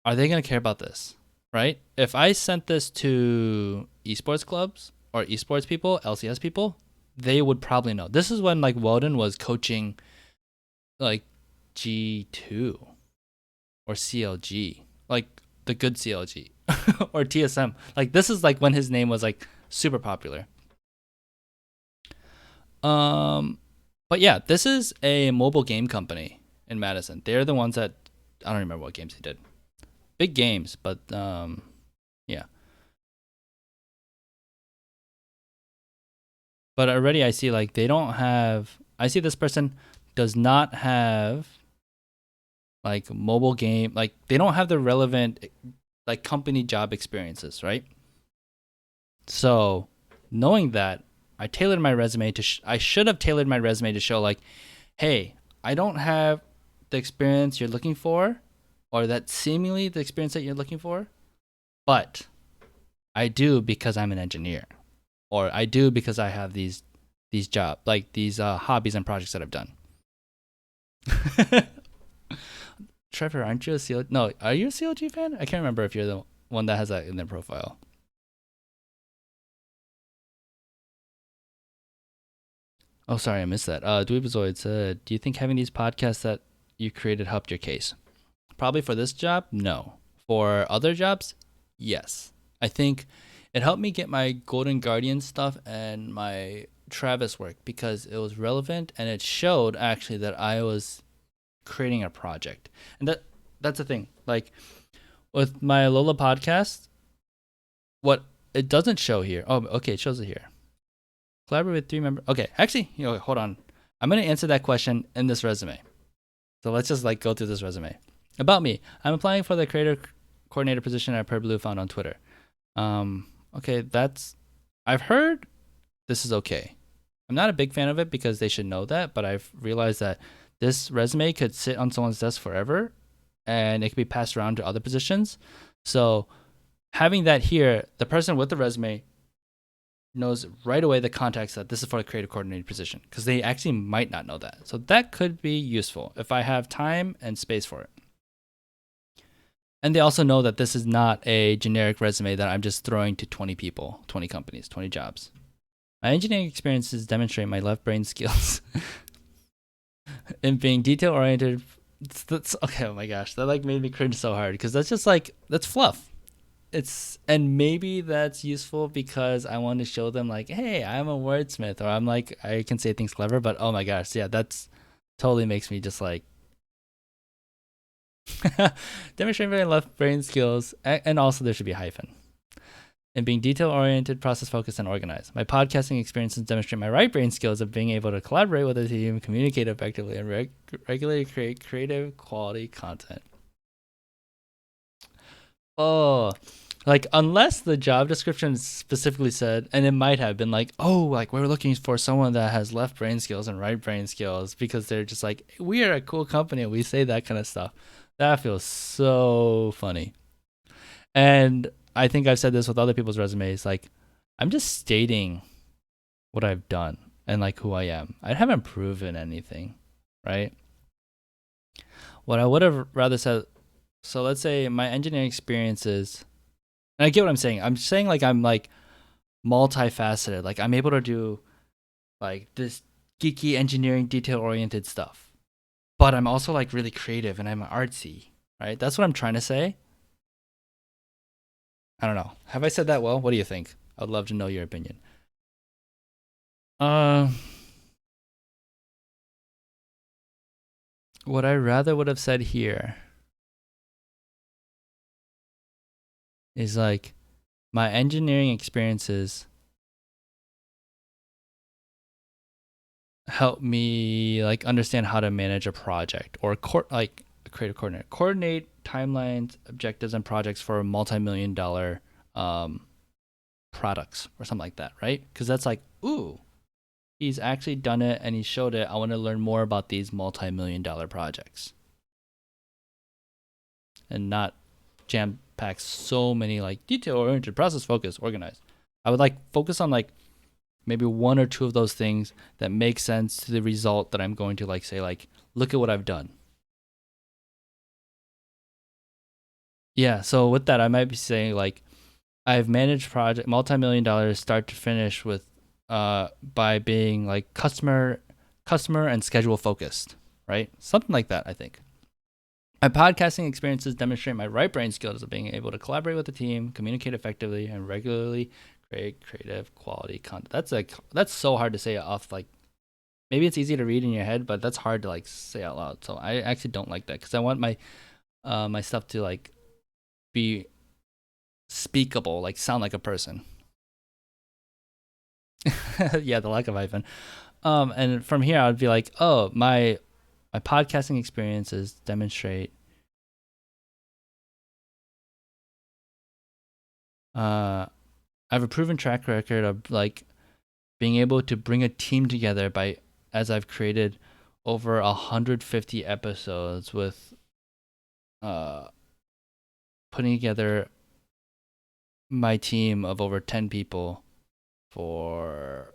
Are they going to care about this? Right? If I sent this to esports clubs or esports people, LCS people, they would probably know. This is when like Weldon was coaching like G2 or CLG, like the good CLG or TSM. Like this is like when his name was like super popular. But yeah, this is a mobile game company in Madison. They're the ones that I don't remember what games they did. Big games, but yeah. But already I see like they don't have. I see this person does not have like mobile game. Like they don't have the relevant like company job experiences, right? So knowing that, I tailored my resume to. I should have tailored my resume to show like, hey, I don't have the experience you're looking for, or that seemingly the experience that you're looking for, but I do because I'm an engineer, or I do because I have these jobs, like these hobbies and projects that I've done. Trevor, aren't you a CLG? No, are you a CLG fan? I can't remember if you're the one that has that in their profile. Oh, sorry, I missed that. Dweebazoid said, do you think having these podcasts that you created helped your case? Probably for this job, no. For other jobs, yes. I think it helped me get my Golden Guardian stuff and my Travis work because it was relevant and it showed actually that I was creating a project. And that's the thing. Like with my Lola podcast, what it doesn't show here. Oh, okay, it shows it here. Collaborate with 3 members. Okay, actually, hold on. I'm going to answer that question in this resume. So let's just like go through this resume. About me, I'm applying for the creator coordinator position at PurBlue found on Twitter. Okay, I've heard this is okay. I'm not a big fan of it because they should know that, but I've realized that this resume could sit on someone's desk forever and it could be passed around to other positions. So having that here, the person with the resume knows right away the context that this is for a creative coordinator position because they actually might not know that. So that could be useful if I have time and space for it. And they also know that this is not a generic resume that I'm just throwing to 20 people, 20 companies, 20 jobs. My engineering experiences demonstrate my left brain skills in being detail oriented. Okay, oh my gosh, that like made me cringe so hard because that's just like, that's fluff. And maybe that's useful because I want to show them like, hey, I'm a wordsmith, or I'm like, I can say things clever, but oh my gosh, yeah, that's totally makes me just like demonstrate my left brain skills, and also there should be a hyphen. And being detail-oriented, process-focused, and organized. My podcasting experiences demonstrate my right brain skills of being able to collaborate with a team, communicate effectively, and regularly create creative, quality content. Oh, like unless the job description specifically said, and it might have been like, oh, like we're looking for someone that has left brain skills and right brain skills because they're just like, we are a cool company and we say that kind of stuff. That feels so funny. And I think I've said this with other people's resumes. Like, I'm just stating what I've done and like who I am. I haven't proven anything, right? What I would have rather said, so let's say my engineering experiences, and I get what I'm saying. I'm saying like I'm like multifaceted. Like I'm able to do like this geeky engineering detail oriented stuff. but I'm also like really creative and I'm artsy, right? That's what I'm trying to say. I don't know. Have I said that well? What do you think? I'd love to know your opinion. What I rather would have said here is like my engineering experiences help me like understand how to manage a project or like a creative coordinator, coordinate timelines, objectives, and projects for multi-million-dollar products or something like that, right? Because that's like, ooh, he's actually done it and he showed it. I want to learn more about these multi-million-dollar projects and not jam pack so many like detail-oriented, process-focused, organized. I would like focus on like maybe one or two of those things that make sense to the result that I'm going to like say like, look at what I've done. Yeah, so with that, I might be saying like, I've managed project multi-million-dollar start to finish with by being like customer and schedule focused, right? Something like that, I think. My podcasting experiences demonstrate my right brain skills of being able to collaborate with the team, communicate effectively, and regularly create creative quality content. That's so hard to say off like maybe it's easy to read in your head, but that's hard to like say out loud. So I actually don't like that because I want my my stuff to like be speakable, like sound like a person. Yeah, the lack of hyphen. And from here, I'd be like, oh, my podcasting experiences demonstrate I have a proven track record of like being able to bring a team together as I've created over 150 episodes with putting together my team of over 10 people for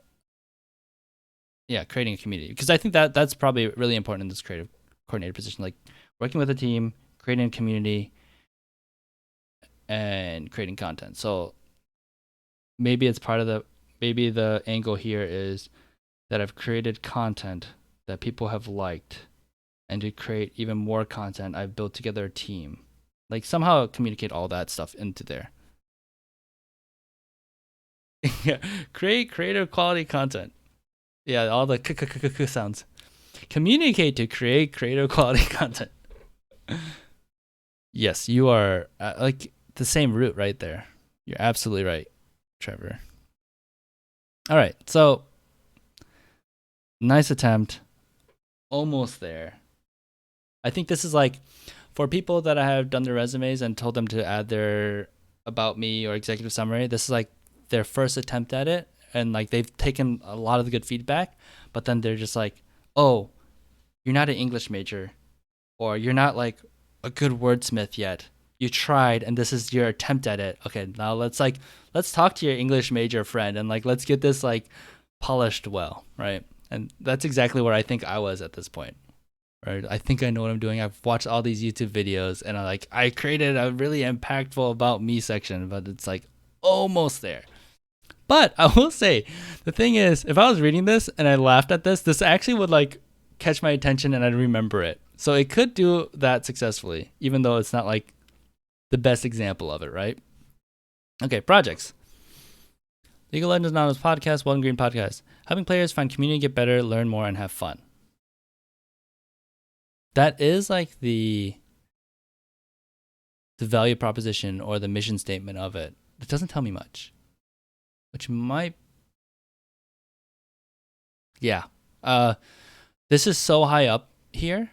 creating a community, because I think that's probably really important in this creative coordinator position, like working with a team, creating a community, and creating content. So maybe the angle here is that I've created content that people have liked, and to create even more content, I've built together a team, like somehow communicate all that stuff into there. Yeah, create creative quality content. Yeah, all the sounds. Communicate to create creative quality content. Yes, you are like the same root right there. You're absolutely right, Trevor. All right, so nice attempt. Almost there. I think this is like for people that I have done their resumes and told them to add their about me or executive summary. This is like their first attempt at it, and like they've taken a lot of the good feedback, but then they're just like, oh, you're not an English major, or you're not like a good wordsmith yet. You tried and this is your attempt at it. Okay, now let's talk to your English major friend and like let's get this like polished well, right? And that's exactly where I think I was at this point. Right? I think I know what I'm doing. I've watched all these YouTube videos and I created a really impactful about me section, but it's like almost there. But I will say, the thing is, if I was reading this and I laughed at this actually would like catch my attention and I'd remember it. So it could do that successfully, even though it's not like the best example of it, right? Okay, projects. League of Legends Anonymous podcast, One Green podcast. Helping players find community, get better, learn more, and have fun. That is like the value proposition or the mission statement of it. It doesn't tell me much. Which might... Yeah. This is so high up here.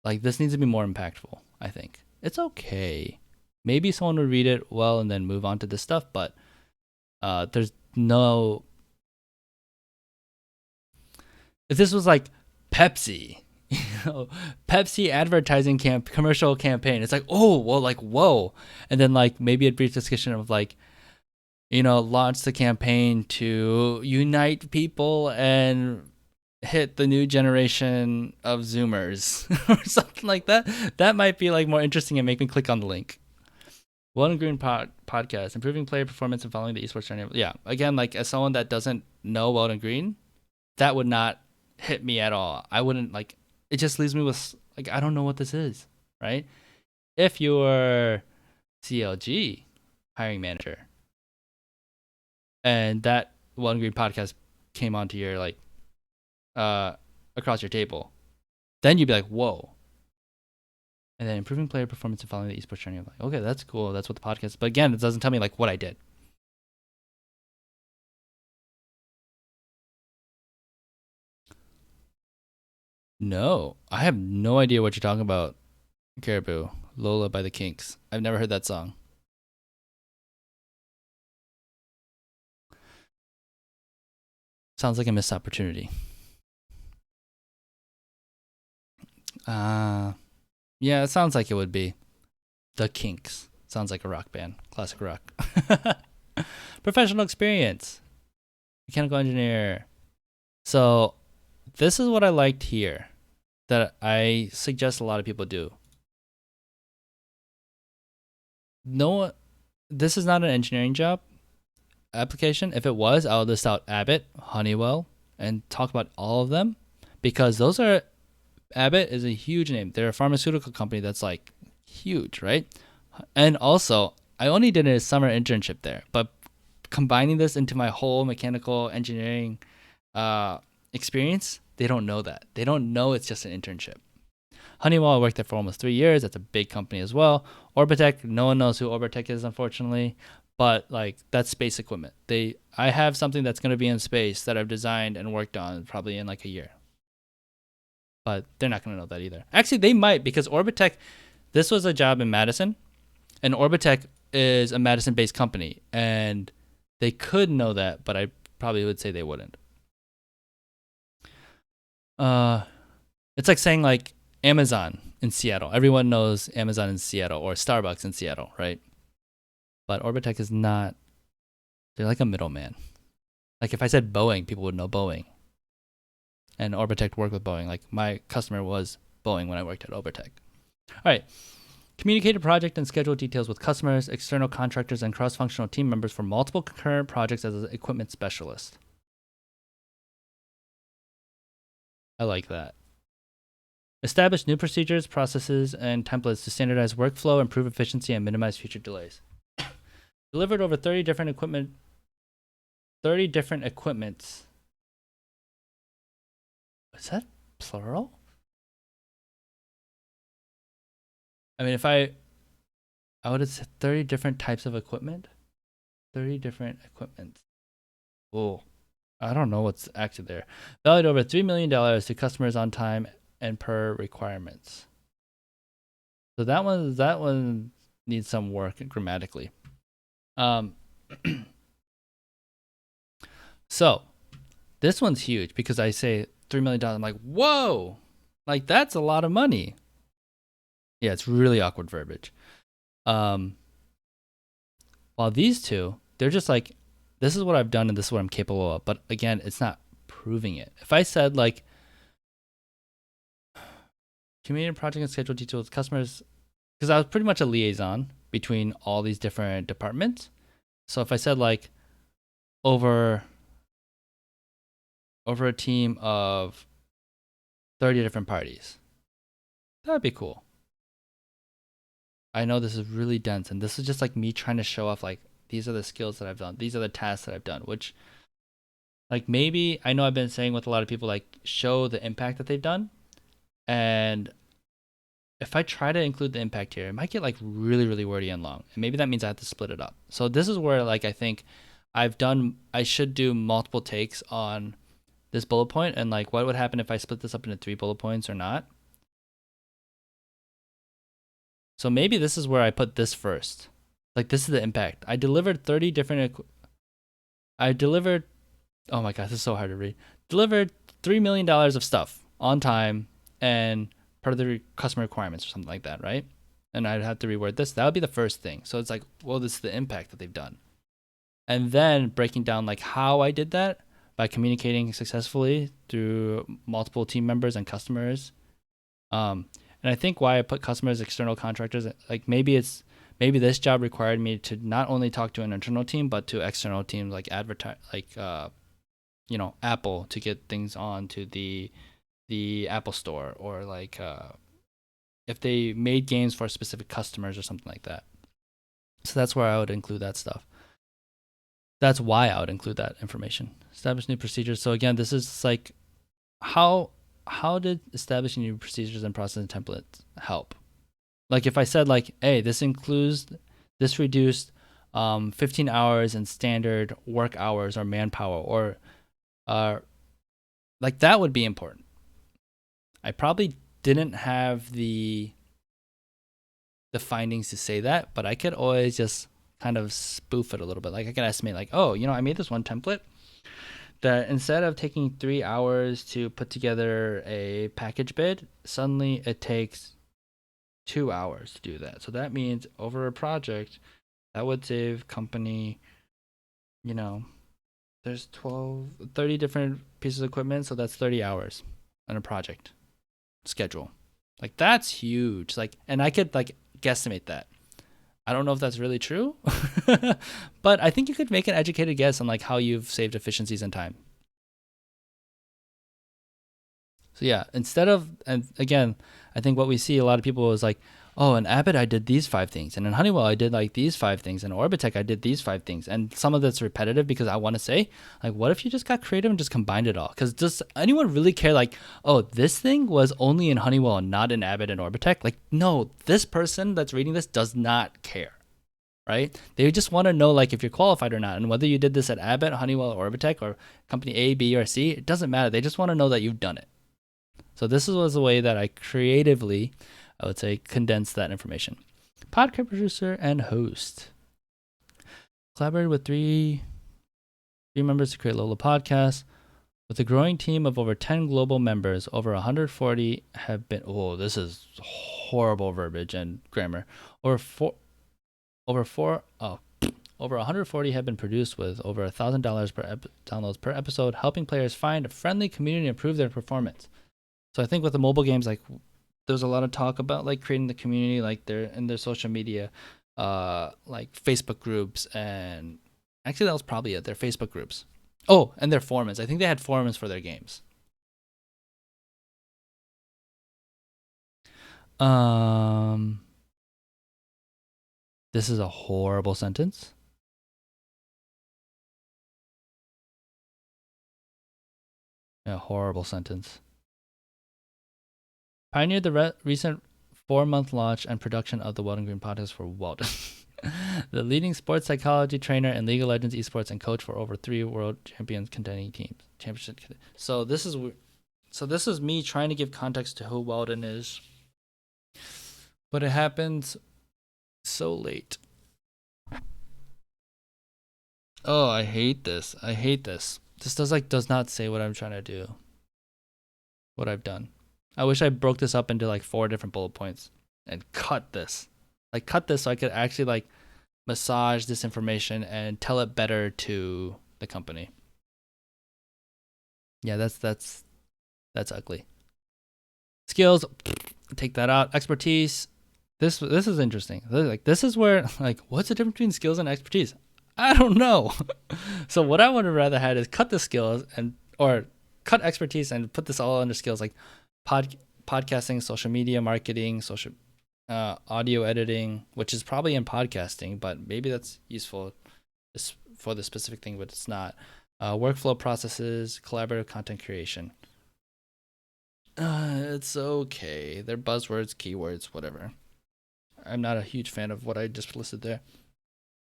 Like, this needs to be more impactful, I think. It's okay. Maybe someone would read it well and then move on to this stuff, but there's no... If this was like Pepsi, Pepsi advertising commercial campaign, it's like, oh, well, like, whoa. And then like maybe a brief discussion of like, launch the campaign to unite people and hit the new generation of Zoomers or something like that. That might be like more interesting and make me click on the link. One Green podcast, improving player performance and following the esports journey. Yeah, again, like as someone that doesn't know Wild and Green, that would not hit me at all. I wouldn't like it just leaves me with like, I don't know what this is, right? If you're CLG hiring manager and that One Green podcast came onto your like across your table, then you'd be like, whoa. And then improving player performance and following the esports journey. I'm like, okay, that's cool. That's what the podcast is. But again, it doesn't tell me like what I did. No, I have no idea what you're talking about, Caribou. Lola by the Kinks. I've never heard that song. Sounds like a missed opportunity. Yeah, it sounds like it would be. The Kinks. Sounds like a rock band. Classic rock. Professional experience. Mechanical engineer. So, this is what I liked here that I suggest a lot of people do. No, this is not an engineering job application. If it was, I'll list out Abbott, Honeywell, and talk about all of them because those are Abbott is a huge name. They're a pharmaceutical company that's like huge, right? And also, I only did a summer internship there, but combining this into my whole mechanical engineering experience, they don't know that. They don't know it's just an internship. Honeywell, I worked there for almost 3 years. That's a big company as well. Orbitech, no one knows who Orbitech is, unfortunately, but like that's space equipment. I have something that's going to be in space that I've designed and worked on probably in like a year. But they're not going to know that either. Actually, they might because Orbitech, this was a job in Madison, and Orbitech is a Madison-based company, and they could know that, but I probably would say they wouldn't. It's like saying like Amazon in Seattle. Everyone knows Amazon in Seattle or Starbucks in Seattle, right? But Orbitech is not. They're like a middleman. Like if I said Boeing, people would know Boeing. And Orbitech worked with Boeing. Like my customer was Boeing when I worked at Orbitech. All right. Communicated project and schedule details with customers, external contractors, and cross-functional team members for multiple concurrent projects as an equipment specialist. I like that. Establish new procedures, processes, and templates to standardize workflow, improve efficiency, and minimize future delays. Delivered over 30 different equipments. Is that plural? I mean, if I would have said 30 different types of equipment. 30 different equipment. Whoa. I don't know what's actually there. Valued over $3 million to customers on time and per requirements. So that one needs some work grammatically. So this one's huge because I say $3 million. I'm like, whoa, like that's a lot of money. Yeah, it's really awkward verbiage. While these two, they're just like, this is what I've done and this is what I'm capable of. But again, it's not proving it. If I said like, community project and schedule details with customers, because I was pretty much a liaison between all these different departments. So if I said like over a team of 30 different parties, that'd be cool. I know this is really dense, and this is just like me trying to show off like these are the skills that I've done. These are the tasks that I've done, which like maybe I know I've been saying with a lot of people like show the impact that they've done. And if I try to include the impact here, it might get like really, really wordy and long. And maybe that means I have to split it up. So this is where like I think I should do multiple takes on this bullet point and like what would happen if I split this up into 3 bullet points or not. So maybe this is where I put this first. Like this is the impact. I delivered 30 different oh my god, this is so hard to read. Delivered $3 million of stuff on time and part of the customer requirements or something like that, right? And I'd have to reword this. That would be the first thing. So it's like, well, this is the impact that they've done. And then breaking down like how I did that by communicating successfully through multiple team members and customers. And I think why I put customers, external contractors, like maybe this job required me to not only talk to an internal team, but to external teams like Apple to get things on to the the Apple Store, or like if they made games for specific customers or something like that. So that's where I would include that stuff. That's why I would include that information. Establish new procedures. So again, this is like how did establishing new procedures and process and templates help? Like if I said like, hey, this reduced 15 hours in standard work hours or manpower, or like that would be important. I probably didn't have the findings to say that, but I could always just kind of spoof it a little bit. Like I can estimate like, oh, I made this one template that instead of taking 3 hours to put together a package bid, suddenly it takes 2 hours to do that. So that means over a project, that would save company, there's 30 different pieces of equipment. So that's 30 hours on a project schedule. Like that's huge. Like, and I could like guesstimate that. I don't know if that's really true, but I think you could make an educated guess on like how you've saved efficiencies and time. So yeah, and again, I think what we see a lot of people is like, oh, in Abbott I did these 5 things, and in Honeywell I did like these 5 things, and Orbitech I did these 5 things, and some of that's repetitive because I want to say like, what if you just got creative and just combined it all? Because does anyone really care like, oh, this thing was only in Honeywell and not in Abbott and Orbitech? Like, no, this person that's reading this does not care, right? They just want to know like if you're qualified or not, and whether you did this at Abbott, Honeywell, or Orbitech, or company A, B, or C, it doesn't matter. They just want to know that you've done it. So this was a way that I creatively, I would say, condensed that information. Podcast producer and host. Collaborated with three members to create Lola Podcast. With a growing team of over 10 global members, over 140 have been. Oh, this is horrible verbiage and grammar. Over 140 have been produced with over $1,000 per downloads per episode, helping players find a friendly community and improve their performance. So I think with the mobile games, like there's a lot of talk about like creating the community, like in their social media, like Facebook groups, and actually that was probably it. Their Facebook groups. Oh, and their forums. I think they had forums for their games. This is a horrible sentence. A horrible sentence. Pioneered the recent 4-month launch and production of the Weldon Green podcast for Weldon. The leading sports psychology trainer in League of Legends esports and coach for over 3 world champions contending teams. So this is me trying to give context to who Weldon is. But it happens so late. Oh, I hate this. This does not say what I'm trying to do. What I've done. I wish I broke this up into like 4 different bullet points and cut this so I could actually like massage this information and tell it better to the company. Yeah, that's ugly. Skills, take that out. Expertise. This is interesting. Like this is where like what's the difference between skills and expertise? I don't know. So what I would have rather had is cut the skills or cut expertise and put this all under skills like podcasting, social media marketing, social audio editing, which is probably in podcasting, but maybe that's useful for the specific thing, but it's not. Workflow processes, collaborative content creation. It's okay. They're buzzwords, keywords, whatever. I'm not a huge fan of what I just listed there.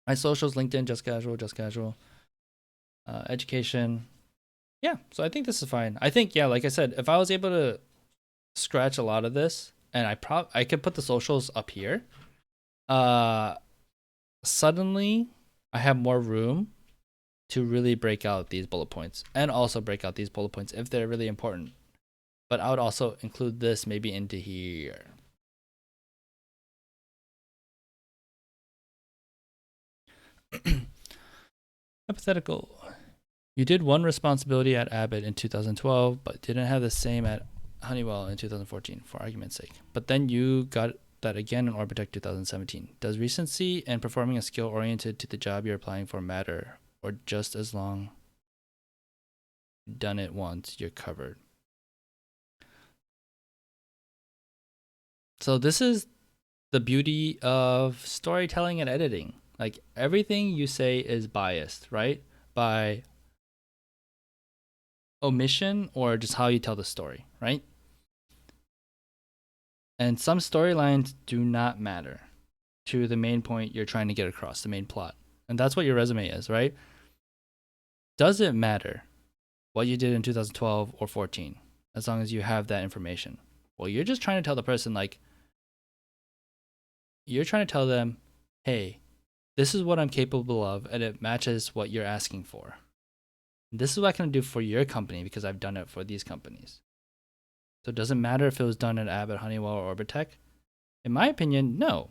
My socials, LinkedIn, just casual. Education. Yeah, so I think this is fine. I think, yeah, like I said, if I was able to scratch a lot of this, and I could put the socials up here, suddenly I have more room to really break out these bullet points, and also break out these bullet points if they're really important. But I would also include this maybe into here. Hypothetical. You did one responsibility at Abbott in 2012, but didn't have the same at Honeywell in 2014, for argument's sake. But then you got that again in Orbitech 2017. Does recency and performing a skill oriented to the job you're applying for matter, or just as long done it once, you're covered? So this is the beauty of storytelling and editing. Like everything you say is biased, right? By omission or just how you tell the story, right? And some storylines do not matter to the main point you're trying to get across, the main plot. And that's what your resume is, right? Does it matter what you did in 2012 or 14 as long as you have that information? Well, you're just trying to tell the person, like, you're trying to tell them, hey, this is what I'm capable of, and it matches what you're asking for. This is what I can do for your company because I've done it for these companies. So it doesn't matter if it was done at Abbott, Honeywell, or Orbitech. In my opinion, no.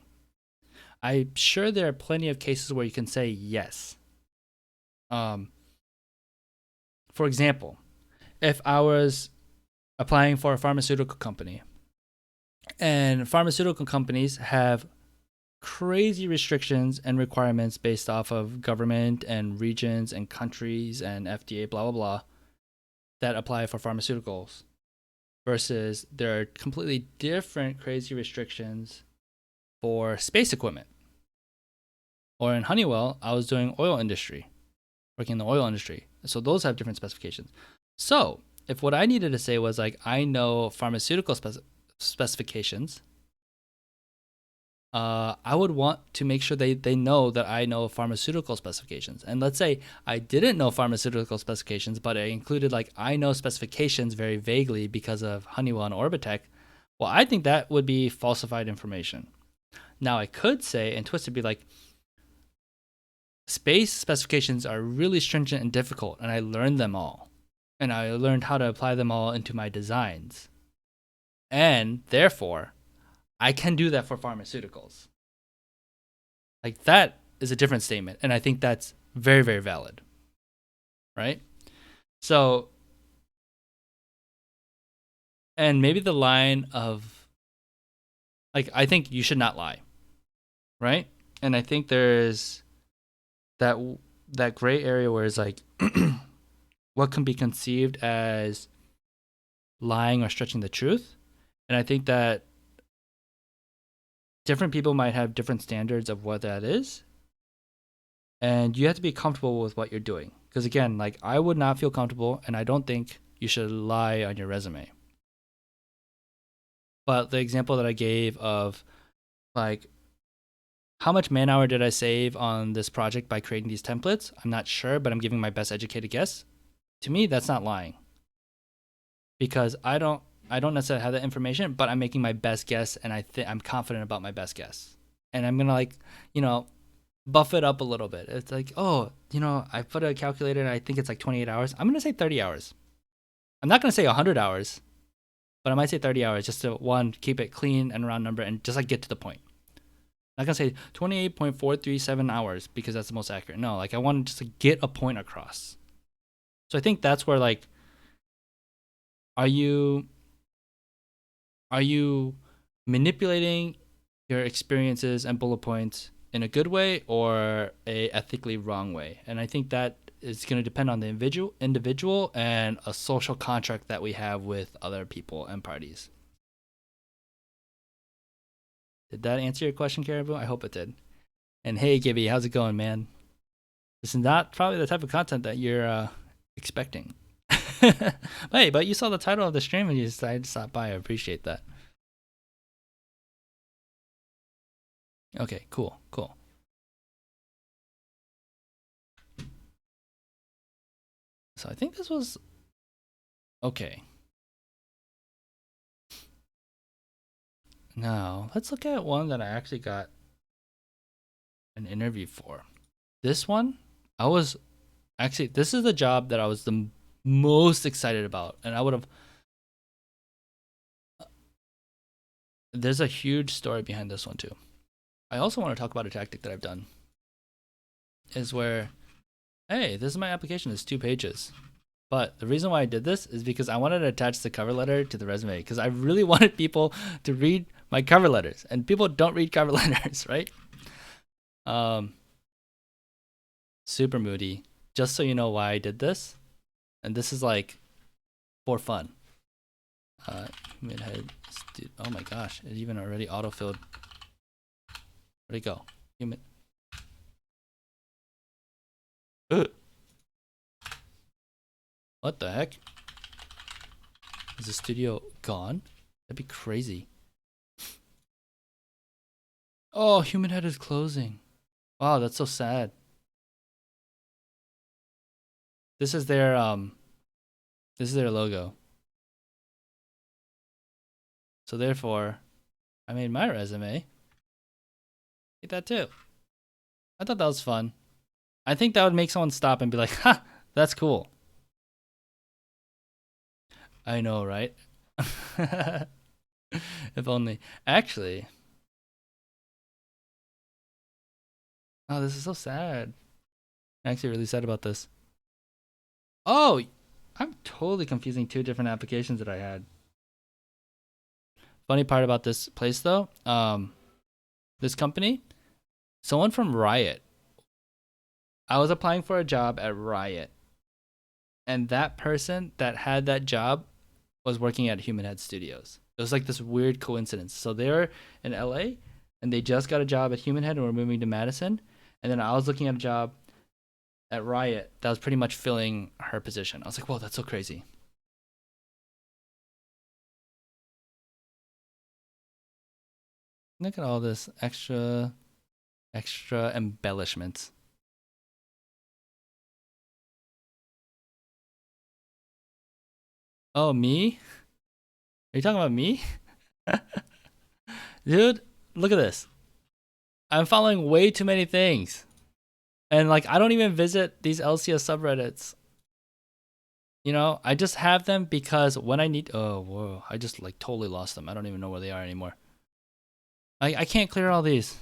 I'm sure there are plenty of cases where you can say yes. For example, if I was applying for a pharmaceutical company, and pharmaceutical companies have crazy restrictions and requirements based off of government and regions and countries and FDA, blah, blah, blah, that apply for pharmaceuticals, versus there are completely different crazy restrictions for space equipment. Or in Honeywell, I was doing oil industry, working in the oil industry. So those have different specifications. So if what I needed to say was like, I know pharmaceutical specifications, I would want to make sure they know that I know pharmaceutical specifications. And let's say I didn't know pharmaceutical specifications, but I included like, I know specifications very vaguely because of Honeywell and Orbitech. Well, I think that would be falsified information. Now I could say and twist it, be like, space specifications are really stringent and difficult, and I learned them all. And I learned how to apply them all into my designs. And therefore, I can do that for pharmaceuticals. Like that is a different statement. And I think that's very, very valid. Right? So, and maybe the line of, like, I think you should not lie. Right? And I think there's that gray area where it's like what can be conceived as lying or stretching the truth. And I think that different people might have different standards of what that is. And you have to be comfortable with what you're doing. Because again, like I would not feel comfortable, and I don't think you should lie on your resume. But the example that I gave of like, how much man hour did I save on this project by creating these templates? I'm not sure, but I'm giving my best educated guess. To me, that's not lying. Because I don't necessarily have that information, but I'm making my best guess, and I'm confident about my best guess. And I'm gonna like, buff it up a little bit. It's like, oh, I put a calculator and I think it's like 28 hours. I'm gonna say 30 hours. I'm not gonna say 100 hours, but I might say 30 hours just to keep it clean and round number and just like get to the point. I'm not gonna say 28.437 hours because that's the most accurate. No, like I want just to get a point across. So I think that's where like, are you manipulating your experiences and bullet points in a good way or a ethically wrong way? And I think that is going to depend on the individual and a social contract that we have with other people and parties. Did that answer your question, Caribou? I hope it did. And hey, Gibby, how's it going, man? This is not probably the type of content that you're expecting. But you saw the title of the stream and you decided to stop by. I appreciate that. Okay, cool. So I think this was okay. Now, let's look at one that I actually got an interview for. This one, this is the job that I was the most excited about. And there's a huge story behind this one too. I also want to talk about a tactic that I've done. Is where, hey, this is my application, it's 2 pages. But the reason why I did this is because I wanted to attach the cover letter to the resume because I really wanted people to read my cover letters, and people don't read cover letters, right? Super moody. Just so you know why I did this, and this is like for fun. Human head. Oh my gosh! It even already autofilled. Where'd it go? Human. What the heck? Is the studio gone? That'd be crazy. Oh, Human Head is closing. Wow, that's so sad. This is their logo. So therefore, I made my resume. Get that too. I thought that was fun. I think that would make someone stop and be like, "Ha, that's cool." I know, right? If only. Actually. Oh, this is so sad. I'm actually really sad about this. Oh, I'm totally confusing two different applications that I had. Funny part about this place though, this company, someone from Riot. I was applying for a job at Riot. And that person that had that job was working at Human Head Studios. It was like this weird coincidence. So they're in LA and they just got a job at Human Head and were moving to Madison. And then I was looking at a job at Riot that was pretty much filling her position. I was like, whoa, that's so crazy. Look at all this extra embellishments. Oh, me? Are you talking about me? Dude, look at this. I'm following way too many things. And like I don't even visit these LCS subreddits. You know, I just have them because when I need whoa, I just like totally lost them. I don't even know where they are anymore. I can't clear all these.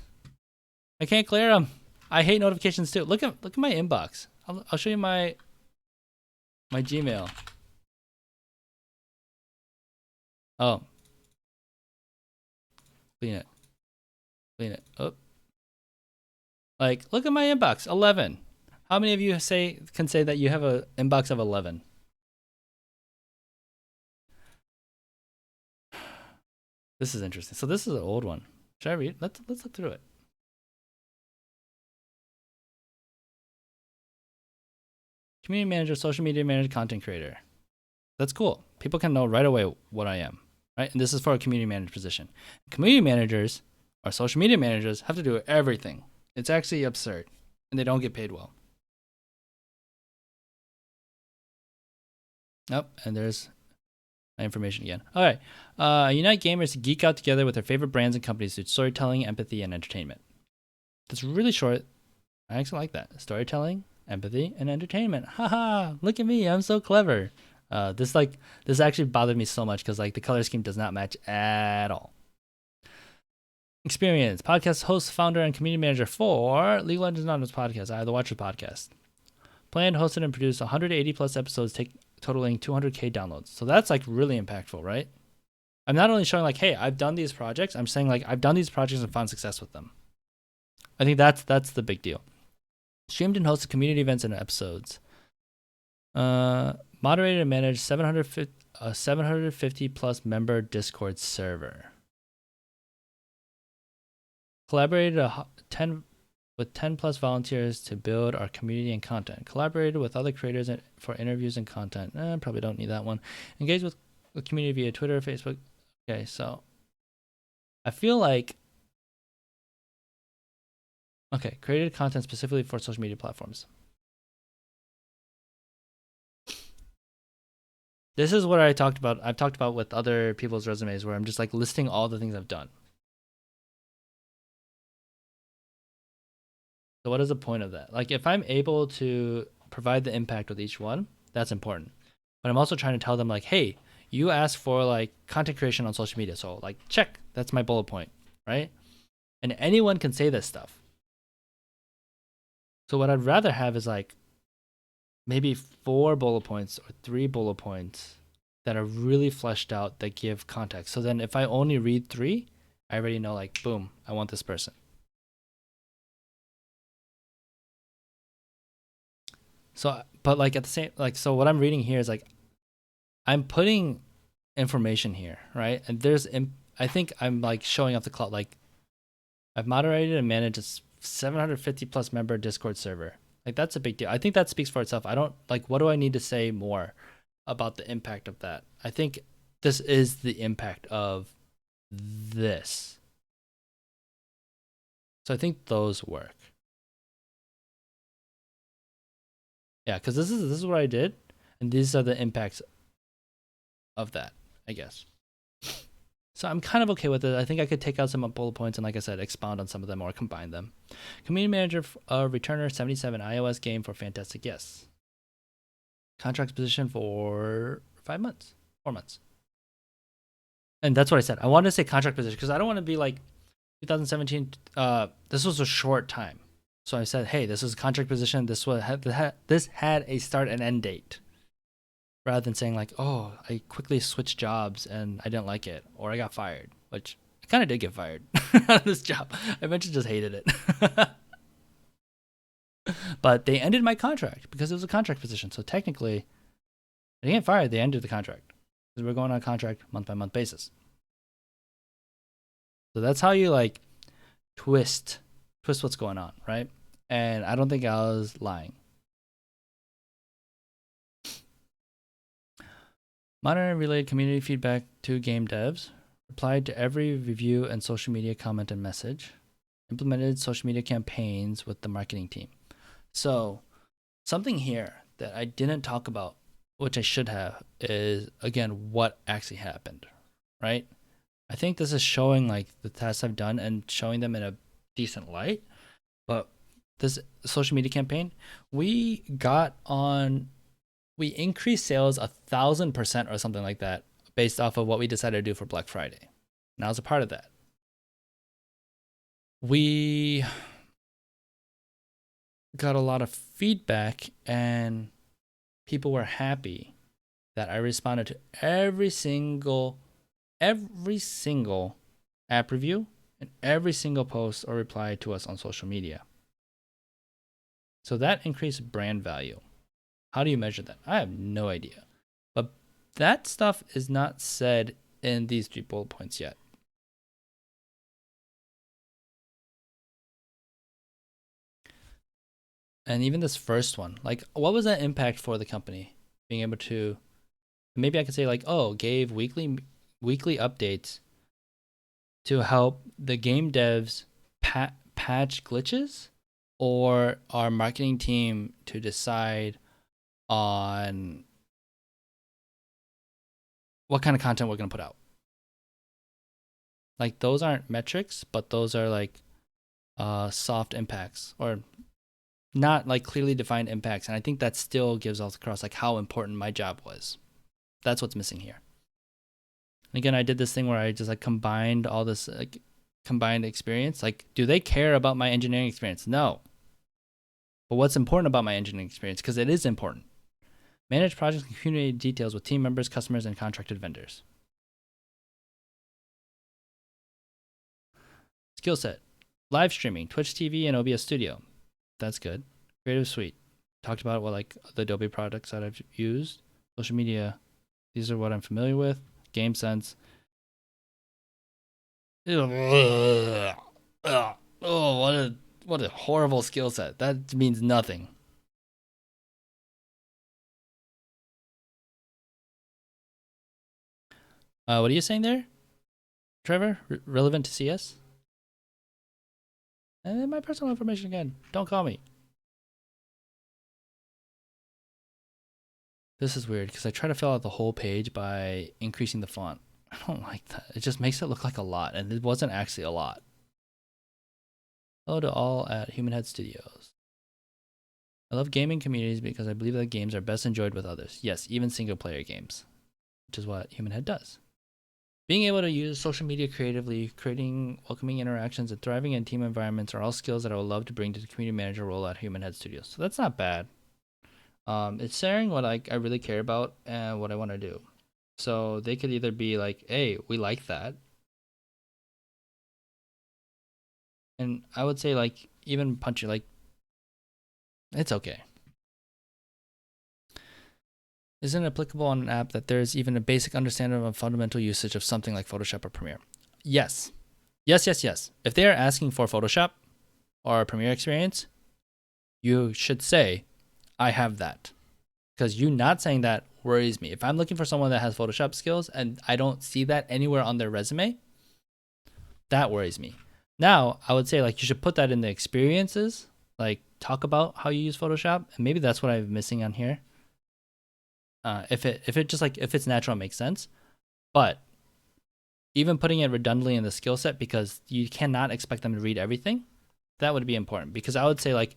I can't clear them. I hate notifications too. Look at my inbox. I'll show you my Gmail. Oh. Clean it. Clean it. Oh. Like, look at my inbox. 11. How many of you can say that you have an inbox of 11? This is interesting. So this is an old one. Should I read? Let's look through it. Community manager, social media manager, content creator. That's cool. People can know right away what I am, right? And this is for a community manager position. Community managers or social media managers have to do everything. It's actually absurd, and they don't get paid well. Nope, and there's my information again. All right. Unite gamers to geek out together with their favorite brands and companies through storytelling, empathy, and entertainment. That's really short. I actually like that. Storytelling, empathy, and entertainment. Haha, look at me. I'm so clever. This actually bothered me so much because like the color scheme does not match at all. Experience. Podcast host, founder, and community manager for League of Legends Anonymous Podcast. I have the Watchers Podcast. Planned, hosted, and produced 180 plus episodes, totaling 200K downloads. So that's like really impactful, right? I'm not only showing like, hey, I've done these projects. I'm saying like I've done these projects and found success with them. I think that's the big deal. Streamed and hosted community events and episodes. Moderated and managed 750 plus member Discord server. Collaborated with 10 plus volunteers to build our community and content. Collaborated with other creators for interviews and content. Probably don't need that one. Engage with the community via Twitter, Facebook. Okay, so I feel like created content specifically for social media platforms. This is what I've talked about with other people's resumes where I'm just like listing all the things I've done. So what is the point of that? Like if I'm able to provide the impact with each one, that's important. But I'm also trying to tell them like, hey, you asked for like content creation on social media. So like check, that's my bullet point, right? And anyone can say this stuff. So what I'd rather have is like maybe 4 bullet points or 3 bullet points that are really fleshed out that give context. So then if I only read 3, I already know like, boom, I want this person. So, but like at the same, like, so what I'm reading here is like, I'm putting information here, right? And I think I'm like showing off the cloud. Like I've moderated and managed a 750 plus member Discord server. Like that's a big deal. I think that speaks for itself. I don't like, what do I need to say more about the impact of that? I think this is the impact of this. So I think those work. Yeah, because this is what I did, and these are the impacts of that, I guess. So I'm kind of okay with it. I think I could take out some bullet points and, like I said, expound on some of them or combine them. Community manager, returner 77 iOS game for Fantastic Yes. Contracts position for 5 months, 4 months. And that's what I said. I wanted to say contract position because I don't want to be like 2017. This was a short time. So I said, hey, this is a contract position. This had a start and end date. Rather than saying like, oh, I quickly switched jobs and I didn't like it, or I got fired, which I kind of did get fired out of this job. I eventually just hated it. But they ended my contract because it was a contract position. So technically, I didn't get fired. They ended the contract because we're going on a contract month by month basis. So that's how you like twist what's going on, right? And I don't think I was lying. Monitor and relayed community feedback to game devs. Replied to every review and social media comment and message. Implemented social media campaigns with the marketing team. So something here that I didn't talk about, which I should have, is again what actually happened, right? I think this is showing like the tasks I've done and showing them in a decent light. But this social media campaign, we increased sales 1,000% or something like that based off of what we decided to do for Black Friday. And I was a part of that. We got a lot of feedback and people were happy that I responded to every single app review and every single post or reply to us on social media. So that increased brand value. How do you measure that? I have no idea. But that stuff is not said in these 3 bullet points yet. And even this first one, like what was that impact for the company? Being able to, maybe I could say like, oh, gave weekly updates to help the game devs patch glitches, or our marketing team to decide on what kind of content we're going to put out. Like those aren't metrics, but those are like soft impacts, or not like clearly defined impacts. And I think that still gives us across like how important my job was. That's what's missing here. And again, I did this thing where I just like combined all this like combined experience. Like, do they care about my engineering experience? No. But what's important about my engineering experience? Because it is important. Manage projects and community details with team members, customers, and contracted vendors. Skill set. Live streaming, Twitch TV, and OBS Studio. That's good. Creative Suite. Talked about what like the Adobe products that I've used. Social media. These are what I'm familiar with. Game Sense. Oh, what a horrible skill set. That means nothing. What are you saying there, Trevor? Relevant to CS? And my personal information again. Don't call me. This is weird because I try to fill out the whole page by increasing the font. I don't like that. It just makes it look like a lot, and it wasn't actually a lot. Hello to all at Human Head Studios. I love gaming communities because I believe that games are best enjoyed with others. Yes, even single-player games, which is what Human Head does. Being able to use social media creatively, creating welcoming interactions, and thriving in team environments are all skills that I would love to bring to the community manager role at Human Head Studios. So that's not bad. It's sharing what I really care about and what I want to do. So they could either be like, hey, we like that. And I would say like, even punch it, like, it's okay. isn't it applicable on an app that there's even a basic understanding of a fundamental usage of something like Photoshop or Premiere? Yes. Yes. If they are asking for Photoshop or Premiere experience, you should say, I have that. Because you not saying that worries me. If I'm looking for someone that has Photoshop skills and I don't see that anywhere on their resume, that worries me. Now, I would say like you should put that in the experiences, like talk about how you use Photoshop, and maybe that's what I'm missing on here. If it's natural, it makes sense. But even putting it redundantly in the skill set, because you cannot expect them to read everything, that would be important. Because I would say like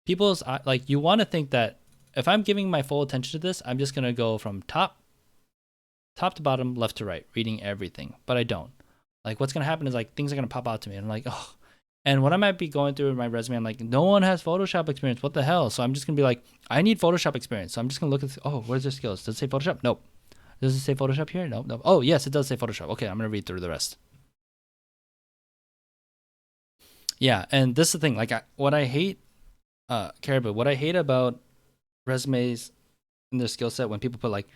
people's like you want to think that if I'm giving my full attention to this, I'm just gonna go from top to bottom, left to right, reading everything. But I don't. Like what's gonna happen is like things are gonna pop out to me, and I'm like, oh. And what I might be going through in my resume, I'm like, no one has Photoshop experience. What the hell? So I'm just gonna be like, I need Photoshop experience. So I'm just gonna look at, oh, where's their skills? Does it say Photoshop? Nope. Does it say Photoshop here? Nope. Oh, yes, it does say Photoshop. Okay, I'm gonna read through the rest. Yeah, and this is the thing. Like, what I hate, Caribou, what I hate about resumes and their skill set when people put like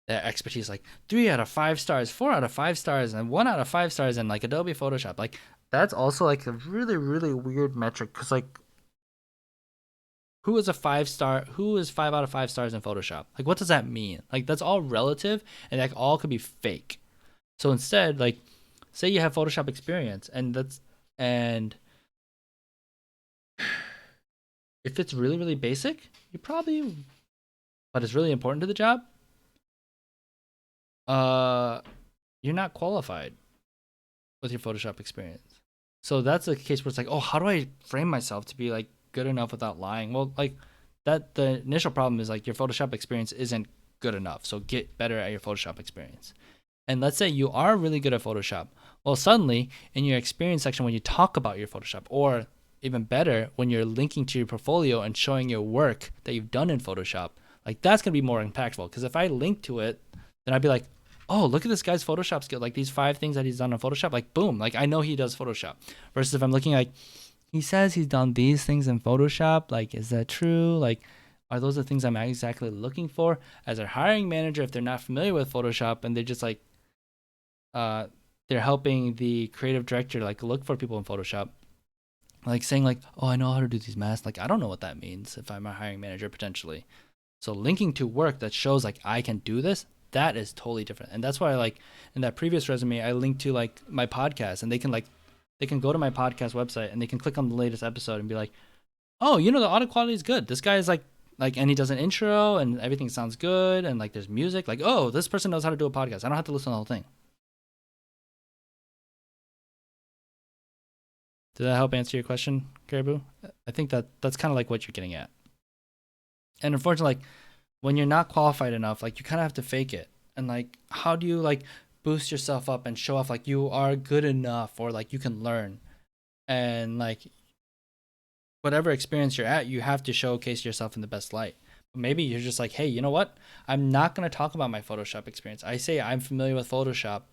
their expertise, like 3 out of 5 stars, 4 out of 5 stars, and 1 out of 5 stars, and like Adobe Photoshop, like. That's also like a really, really weird metric because like who is 5 out of 5 stars in Photoshop? Like what does that mean? Like that's all relative and like all could be fake. So instead, like say you have Photoshop experience and if it's really, really basic, but it's really important to the job, you're not qualified with your Photoshop experience. So that's a case where it's like, oh, how do I frame myself to be like good enough without lying? Well, like that the initial problem is like your Photoshop experience isn't good enough. So get better at your Photoshop experience. And let's say you are really good at Photoshop. Well, suddenly in your experience section, when you talk about your Photoshop, or even better, when you're linking to your portfolio and showing your work that you've done in Photoshop, like that's gonna be more impactful. Because if I link to it, then I'd be like, oh, look at this guy's Photoshop skill. Like these 5 things that he's done on Photoshop, like boom, like I know he does Photoshop. Versus if I'm looking like, he says he's done these things in Photoshop, like is that true? Like are those the things I'm exactly looking for? As a hiring manager, if they're not familiar with Photoshop and they're just like, they're helping the creative director like look for people in Photoshop, like saying like, oh, I know how to do these masks. Like I don't know what that means if I'm a hiring manager potentially. So linking to work that shows like I can do this, that is totally different. And that's why like in that previous resume, I linked to like my podcast, and they can go to my podcast website and they can click on the latest episode and be like, oh, you know, the audio quality is good. This guy is like, and he does an intro and everything sounds good. And like, there's music, like, oh, this person knows how to do a podcast. I don't have to listen to the whole thing. Did that help answer your question, Caribou? I think that's kind of like what you're getting at. And unfortunately, like, when you're not qualified enough, like you kind of have to fake it. And like, how do you like boost yourself up and show off like you are good enough or like you can learn? And like whatever experience you're at, you have to showcase yourself in the best light. Maybe you're just like, hey, you know what? I'm not going to talk about my Photoshop experience. I say I'm familiar with Photoshop,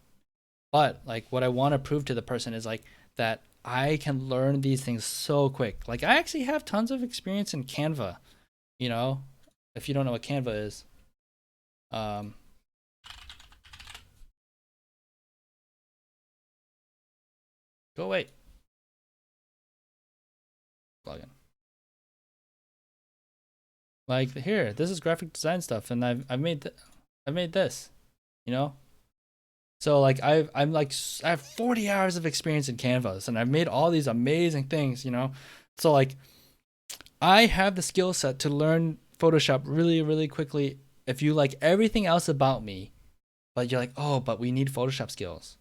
but like what I want to prove to the person is like that I can learn these things so quick. Like I actually have tons of experience in Canva, you know? If you don't know what Canva is, go away. Plugin. Like here, this is graphic design stuff, and I've made this, you know. So like I have 40 hours of experience in Canvas, and I've made all these amazing things, you know. So like I have the skill set to learn Photoshop really, really quickly. If you like everything else about me, but you're like, oh, but we need Photoshop skills.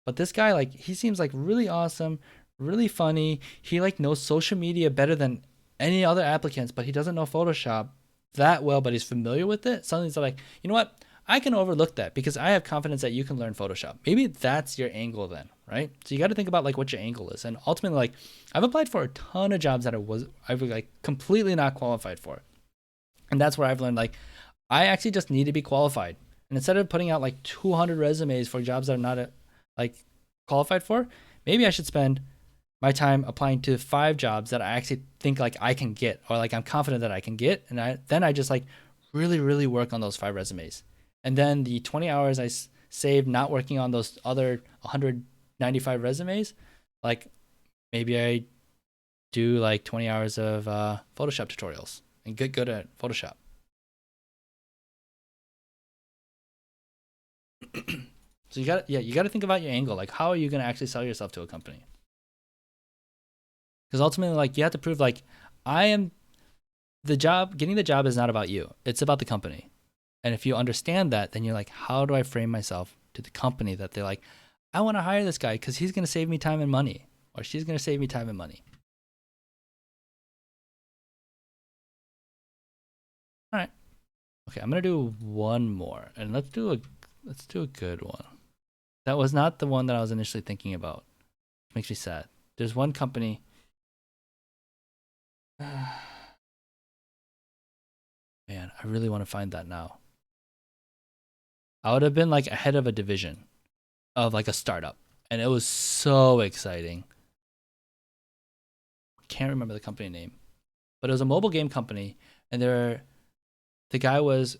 But this guy, like, he seems like really awesome, really funny. He like knows social media better than any other applicants, but he doesn't know Photoshop that well, but he's familiar with it. Suddenly it's like, you know what? I can overlook that because I have confidence that you can learn Photoshop. Maybe that's your angle then, right? So you got to think about like what your angle is. And ultimately, like I've applied for a ton of jobs that I was like completely not qualified for. And that's where I've learned like I actually just need to be qualified. And instead of putting out like 200 resumes for jobs that I'm not like qualified for, maybe I should spend my time applying to 5 jobs that I actually think like I can get, or like I'm confident that I can get. And then I just like really, really work on those 5 resumes. And then the 20 hours I saved not working on those other 195 resumes, like maybe I do like 20 hours of Photoshop tutorials and get good at Photoshop. So you got to think about your angle. Like, how are you going to actually sell yourself to a company? Because ultimately, like, you have to prove like getting the job is not about you. It's about the company. And if you understand that, then you're like, how do I frame myself to the company that they're like, I want to hire this guy because he's going to save me time and money, or she's going to save me time and money. All right. Okay, I'm going to do one more, and let's do a good one. That was not the one that I was initially thinking about. It makes me sad. There's one company. Man, I really want to find that now. I would have been like ahead of a division of like a startup, and it was so exciting. Can't remember the company name, but it was a mobile game company, and the guy was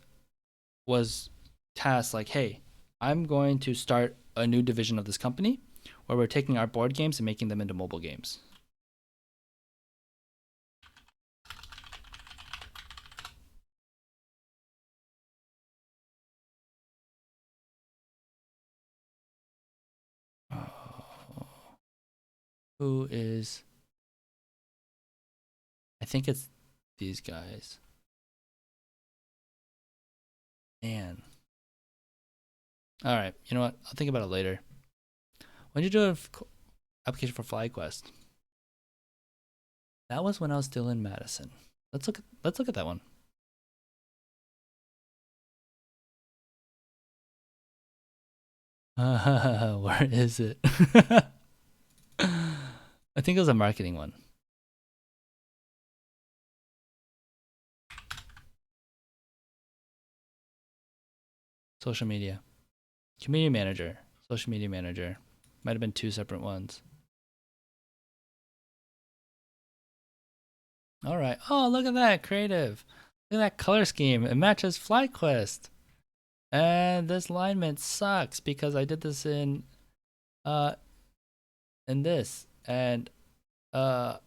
tasked like, hey, I'm going to start a new division of this company where we're taking our board games and making them into mobile games. Who is? I think it's these guys. Man. All right. You know what? I'll think about it later. When did you do an application for FlyQuest? That was when I was still in Madison. Let's look at that one. Where is it? I think it was a marketing one. Social media. Community manager. Social media manager. Might have been 2 separate ones. All right. Oh, look at that. Creative. Look at that color scheme. It matches FlyQuest. And this alignment sucks because I did this in this. And I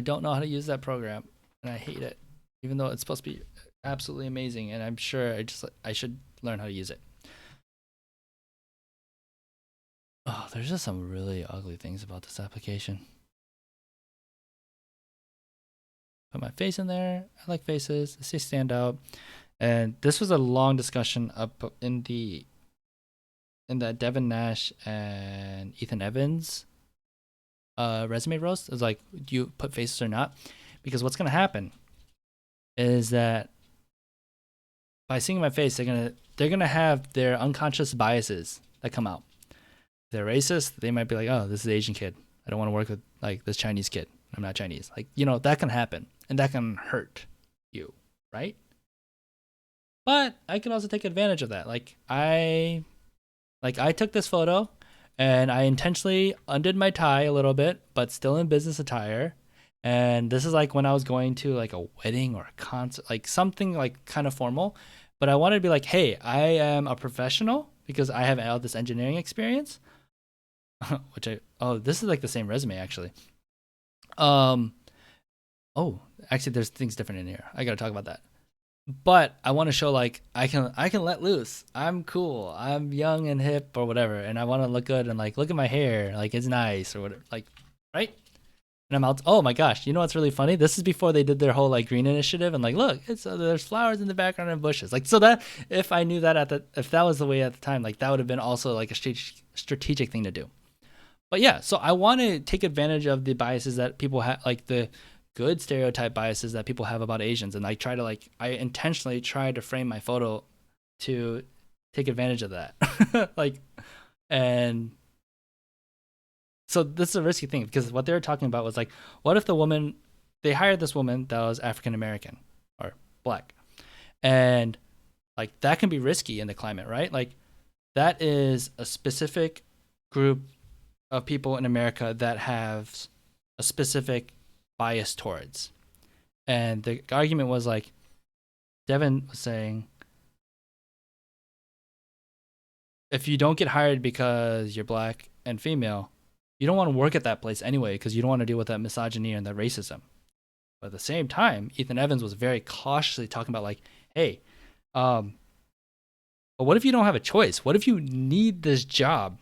don't know how to use that program. And I hate it. Even though it's supposed to be absolutely amazing. And I'm sure I should learn how to use it. Oh, there's just some really ugly things about this application. Put my face in there. I like faces. They stand out. And this was a long discussion up in that Devin Nash and Ethan Evans resume roast. It's like, do you put faces or not? Because what's gonna happen is that by seeing my face, they're gonna have their unconscious biases that come out. If they're racist, they might be like, oh, this is an Asian kid. I don't want to work with like this Chinese kid. I'm not Chinese. Like, that can happen. And that can hurt you, right? But I can also take advantage of that. Like I took this photo and I intentionally undid my tie a little bit, but still in business attire. And this is like when I was going to like a wedding or a concert, like something like kind of formal. But I wanted to be like, hey, I am a professional because I have all this engineering experience. This is like the same resume actually. Actually, there's things different in here. I gotta talk about that. But I want to show like I can let loose. I'm cool. I'm young and hip or whatever, and I want to look good and like look at my hair, like it's nice or whatever, like right. And I'm out. Oh my gosh, you know what's really funny? This is before they did their whole like green initiative and like look, there's flowers in the background and bushes. Like so that if I knew that if that was the way at the time, like that would have been also like a strategic thing to do. But yeah, so I want to take advantage of the biases that people have, like the good stereotype biases that people have about Asians, and I intentionally try to frame my photo to take advantage of that. And so this is a risky thing because what they were talking about was like, what if they hired this woman that was African American or black, and like that can be risky in the climate, right? Like that is a specific group of people in America that have a specific bias towards. And the argument was like, Devin was saying, if you don't get hired because you're black and female, you don't want to work at that place anyway because you don't want to deal with that misogyny and that racism. But at the same time, Ethan Evans was very cautiously talking about like, hey, but what if you don't have a choice? What if you need this job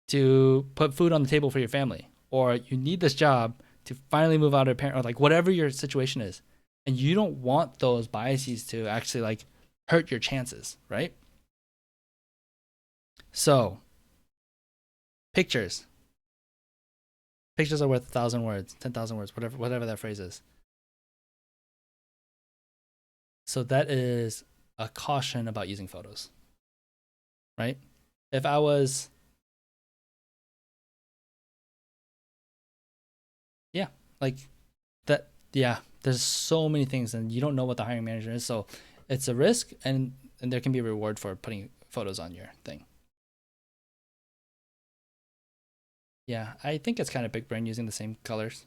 to put food on the table for your family? Or you need this job to finally move out of parent, or like whatever your situation is. And you don't want those biases to actually like hurt your chances, right? So, pictures. Pictures are worth 1,000 words, 10,000 words, whatever that phrase is. So that is a caution about using photos, right? If I was, like that, there's so many things and you don't know what the hiring manager is. So it's a risk and there can be a reward for putting photos on your thing. Yeah, I think it's kind of big brain using the same colors.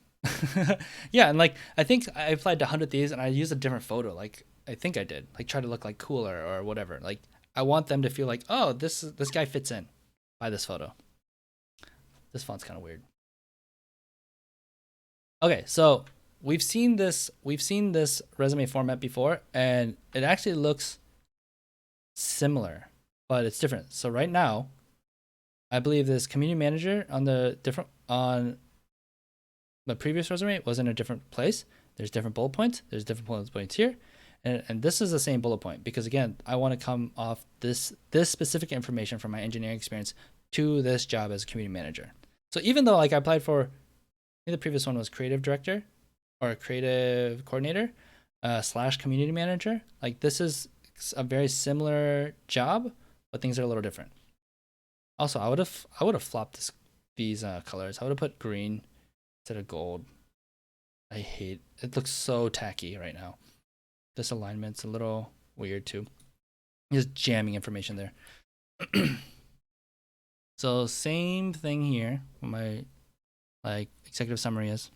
Yeah, and like I think I applied to 100 of these and I used a different photo. Like I think I did. Like try to look like cooler or whatever. Like I want them to feel like, oh, this guy fits in by this photo. This font's kind of weird. Okay, so we've seen this resume format before and it actually looks similar, but it's different. So right now, I believe this community manager on the previous resume was in a different place. There's different bullet points. There's different bullet points here. And this is the same bullet point because again, I want to come off this specific information from my engineering experience to this job as a community manager. So even though like I applied for, I think the previous one was creative director or creative coordinator / community manager. Like this is a very similar job, but things are a little different. Also, I would have flopped these colors. I would have put green instead of gold. I hate it. Looks so tacky right now. This alignment's a little weird too. Just jamming information there. So same thing here. My like executive summary is.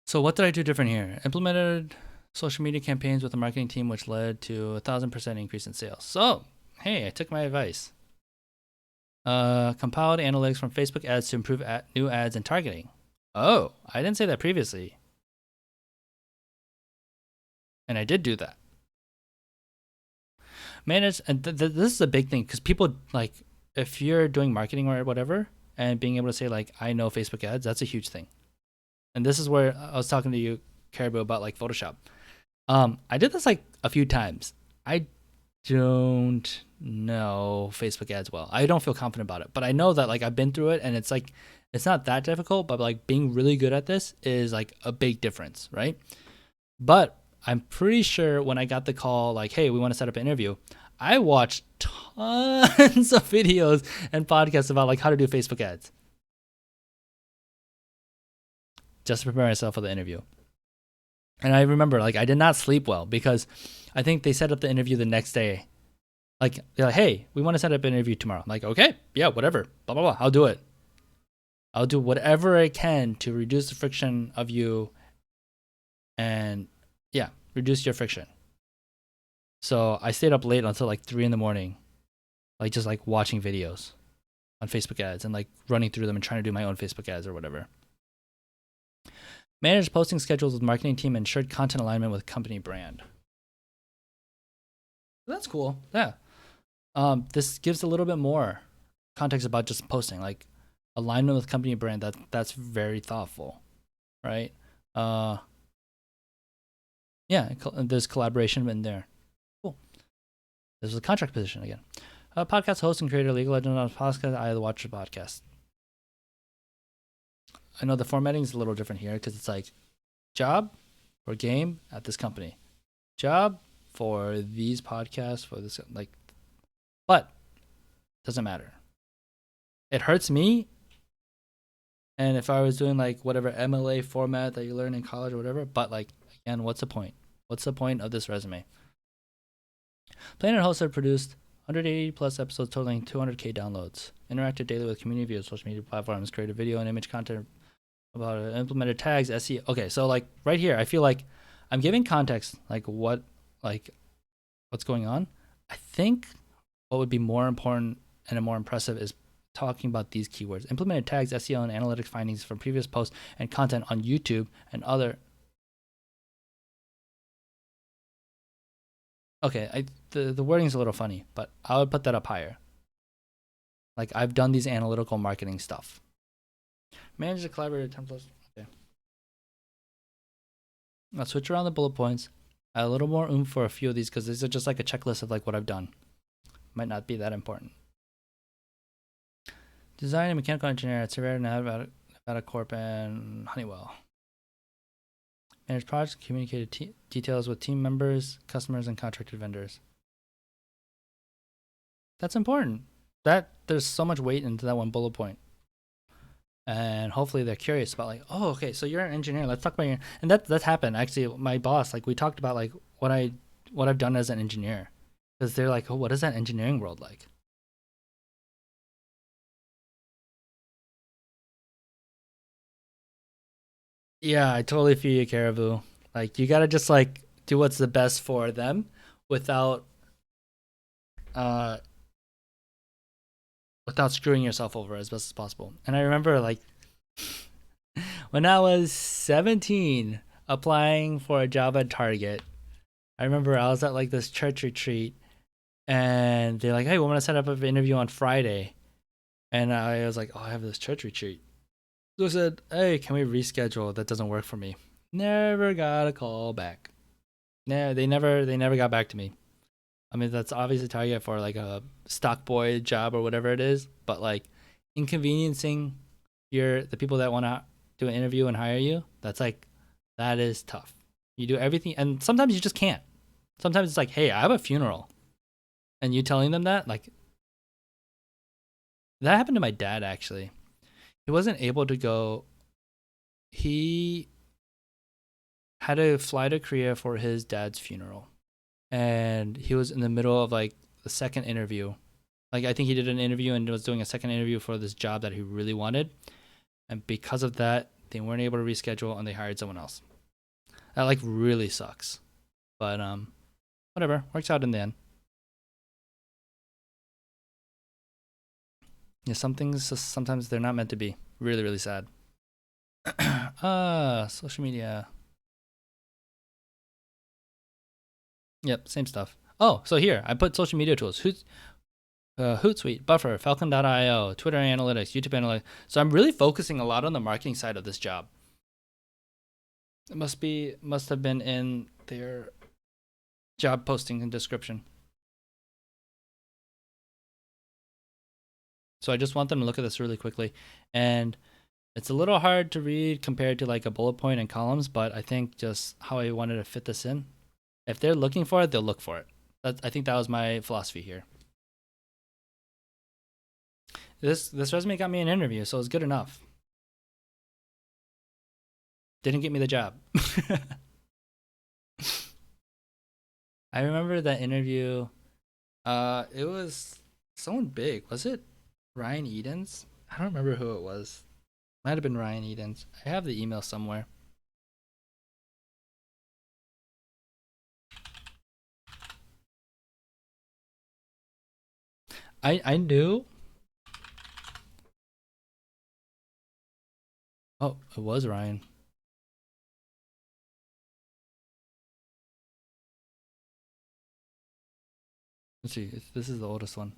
So what did I do different here? Implemented social media campaigns with the marketing team, which led to 1,000% increase in sales. So hey, I took my advice. Compiled analytics from Facebook ads to improve new ads and targeting. Oh, I didn't say that previously. And I did do that. Manage, and this is a big thing because people like, if you're doing marketing or whatever, and being able to say like, I know Facebook ads, that's a huge thing. And this is where I was talking to you, Caribou, about like Photoshop. I did this like a few times. I don't know Facebook ads well. I don't feel confident about it, but I know that like I've been through it and it's like, it's not that difficult, but like being really good at this is like a big difference, right? But I'm pretty sure when I got the call, like, hey, we want to set up an interview, I watched tons of videos and podcasts about like how to do Facebook ads just to prepare myself for the interview. And I remember like I did not sleep well because I think they set up the interview the next day. Like they're like, hey, we want to set up an interview tomorrow. I'm like, okay, yeah, whatever, blah, blah, blah. I'll do it. I'll do whatever I can to reduce the friction of you and reduce your friction. So I stayed up late until like 3 a.m, like just like watching videos on Facebook ads and like running through them and trying to do my own Facebook ads or whatever. Managed posting schedules with marketing team and ensured content alignment with company brand. That's cool. Yeah. This gives a little bit more context about just posting, like alignment with company brand. That's very thoughtful, right? There's collaboration in there. Cool. This is a contract position again. Podcast host and creator, legal legend on podcast. I watch the podcast. I know the formatting is a little different here because it's like job or game at this company, job for these podcasts for this like, but doesn't matter. It hurts me. And if I was doing like whatever MLA format that you learn in college or whatever, but like again, what's the point? What's the point of this resume? Planet hosted produced 180 plus episodes totaling 200K downloads. Interacted daily with community views, social media platforms, created video and image content about it, implemented tags, SEO. Okay, so like right here, I feel like I'm giving context, like what's going on. I think what would be more important and more impressive is talking about these keywords. Implemented tags, SEO, and analytics findings from previous posts and content on YouTube and other. Okay, the wording is a little funny, but I would put that up higher. Like, I've done these analytical marketing stuff. Manage the collaborative templates. Okay. I'll switch around the bullet points. Add a little more oomph for a few of these because these are just like a checklist of like what I've done. Might not be that important. Design and mechanical engineer at Severe, Nevada Corp, and Honeywell. Manage projects, communicated details with team members, customers, and contracted vendors. That's important. There's so much weight into that one bullet point. And hopefully they're curious about like, oh, okay, so you're an engineer. Let's talk about your, and that's happened. Actually, my boss, like we talked about like what I've done as an engineer. Because they're like, oh, what is that engineering world like? Yeah, I totally feel you, Caribou. Like you gotta just like do what's the best for them without uh without screwing yourself over as best as possible. And I remember like when I was 17 applying for a job at Target, I remember I was at like this church retreat and they're like, hey, we want to set up an interview on Friday. And I was like, oh, I have this church retreat. So I said, hey, can we reschedule? That doesn't work for me. Never got a call back. No, they never got back to me. I mean, that's obviously Target for like a stock boy job or whatever it is, but like inconveniencing the people that want to do an interview and hire you, that is tough. You do everything, and sometimes you just can't. Sometimes it's like, hey, I have a funeral, and you telling them that, like, that happened to my dad actually. He wasn't able to go. He had to fly to Korea for his dad's funeral, and he was in the middle of like the second interview. Like I think he did an interview and was doing a second interview for this job that he really wanted, and because of that, they weren't able to reschedule and they hired someone else. That like really sucks, but whatever, works out in the end. Yeah, some things sometimes they're not meant to be. Really, really sad. Social media. Yep, same stuff. Oh, so here I put social media tools. Hootsuite, Buffer, Falcon.io, Twitter Analytics, YouTube Analytics. So I'm really focusing a lot on the marketing side of this job. It must have been in their job posting and description. So I just want them to look at this really quickly. And it's a little hard to read compared to like a bullet point and columns, but I think just how I wanted to fit this in. If they're looking for it, they'll look for it. I think that was my philosophy here. This resume got me an interview, so it's good enough. Didn't get me the job. I remember that interview. It was someone big. Was it Ryan Edens? I don't remember who it was. Might have been Ryan Edens. I have the email somewhere. I knew. Oh, it was Ryan. Let's see. This is the oldest one.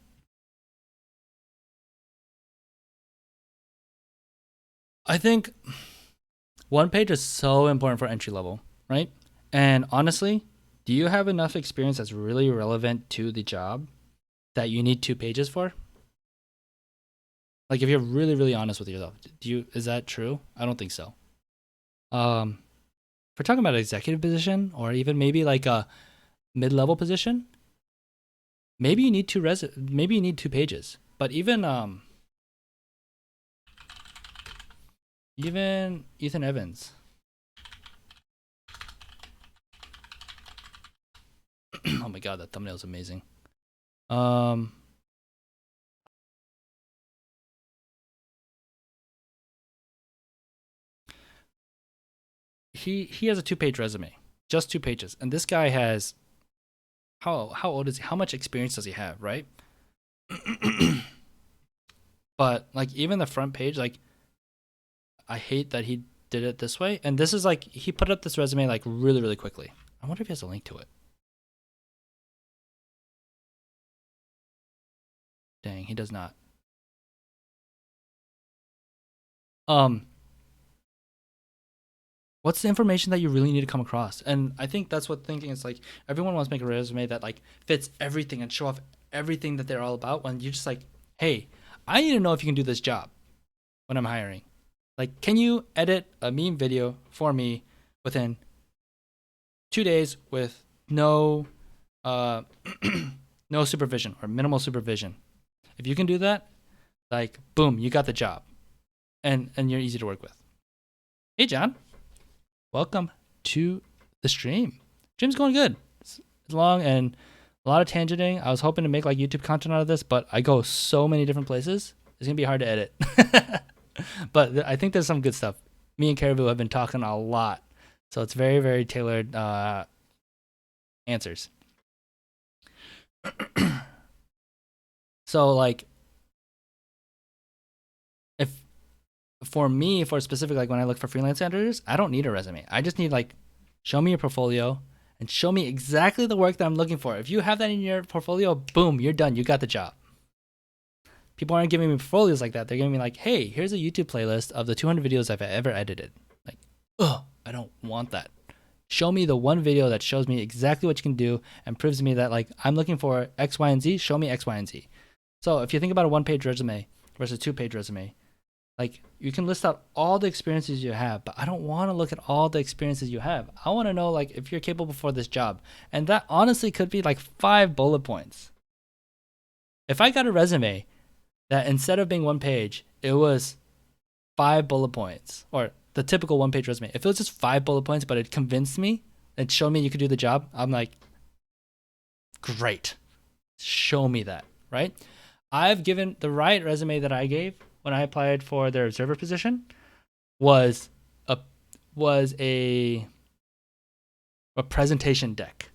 I think one page is so important for entry level, right? And honestly, do you have enough experience that's really relevant to the job that you need 2 pages for? Like if you're really, really honest with yourself, is that true? I don't think so. If we're talking about an executive position or even maybe like a mid-level position, maybe you need maybe you need 2 pages. But even Ethan Evans. Oh my god, that thumbnail is amazing. He has a 2-page resume. just 2 pages. And this guy has how old is he? How much experience does he have, right? But like even the front page, like I hate that he did it this way. And this is like he put up this resume like really, really quickly. I wonder if he has a link to it. Dang, he does not. What's the information that you really need to come across? And I think that's what thinking is like. Everyone wants to make a resume that like fits everything and show off everything that they're all about. When you're just like, hey, I need to know if you can do this job when I'm hiring. Like, can you edit a meme video for me within 2 days with no no supervision or minimal supervision? If you can do that, like boom, you got the job. And you're easy to work with. Hey John. Welcome to the stream. Stream's going good. It's long and a lot of tangenting. I was hoping to make like YouTube content out of this, but I go so many different places. It's gonna be hard to edit. But I think there's some good stuff. Me and Caribou have been talking a lot, so it's very, very tailored answers. So like, if for me, for specific, like when I look for freelance editors, I don't need a resume. I just need like, show me your portfolio and show me exactly the work that I'm looking for. If you have that in your portfolio, boom, you're done. You got the job. People aren't giving me portfolios like that. They're giving me like, hey, here's a YouTube playlist of the 200 videos I've ever edited. Like, oh, I don't want that. Show me the one video that shows me exactly what you can do and proves to me that like I'm looking for X, Y, and Z. Show me X, Y, and Z. So if you think about a 1-page resume versus 2-page resume, like you can list out all the experiences you have, but I don't want to look at all the experiences you have. I want to know like if you're capable for this job. And that honestly could be like 5 bullet points. If I got a resume that instead of being 1 page, it was 5 bullet points, or the typical 1-page resume. If it was just 5 bullet points, but it convinced me, it showed me you could do the job, I'm like, great. Show me that, right? I've given the right resume that I gave when I applied for their observer position was a presentation deck.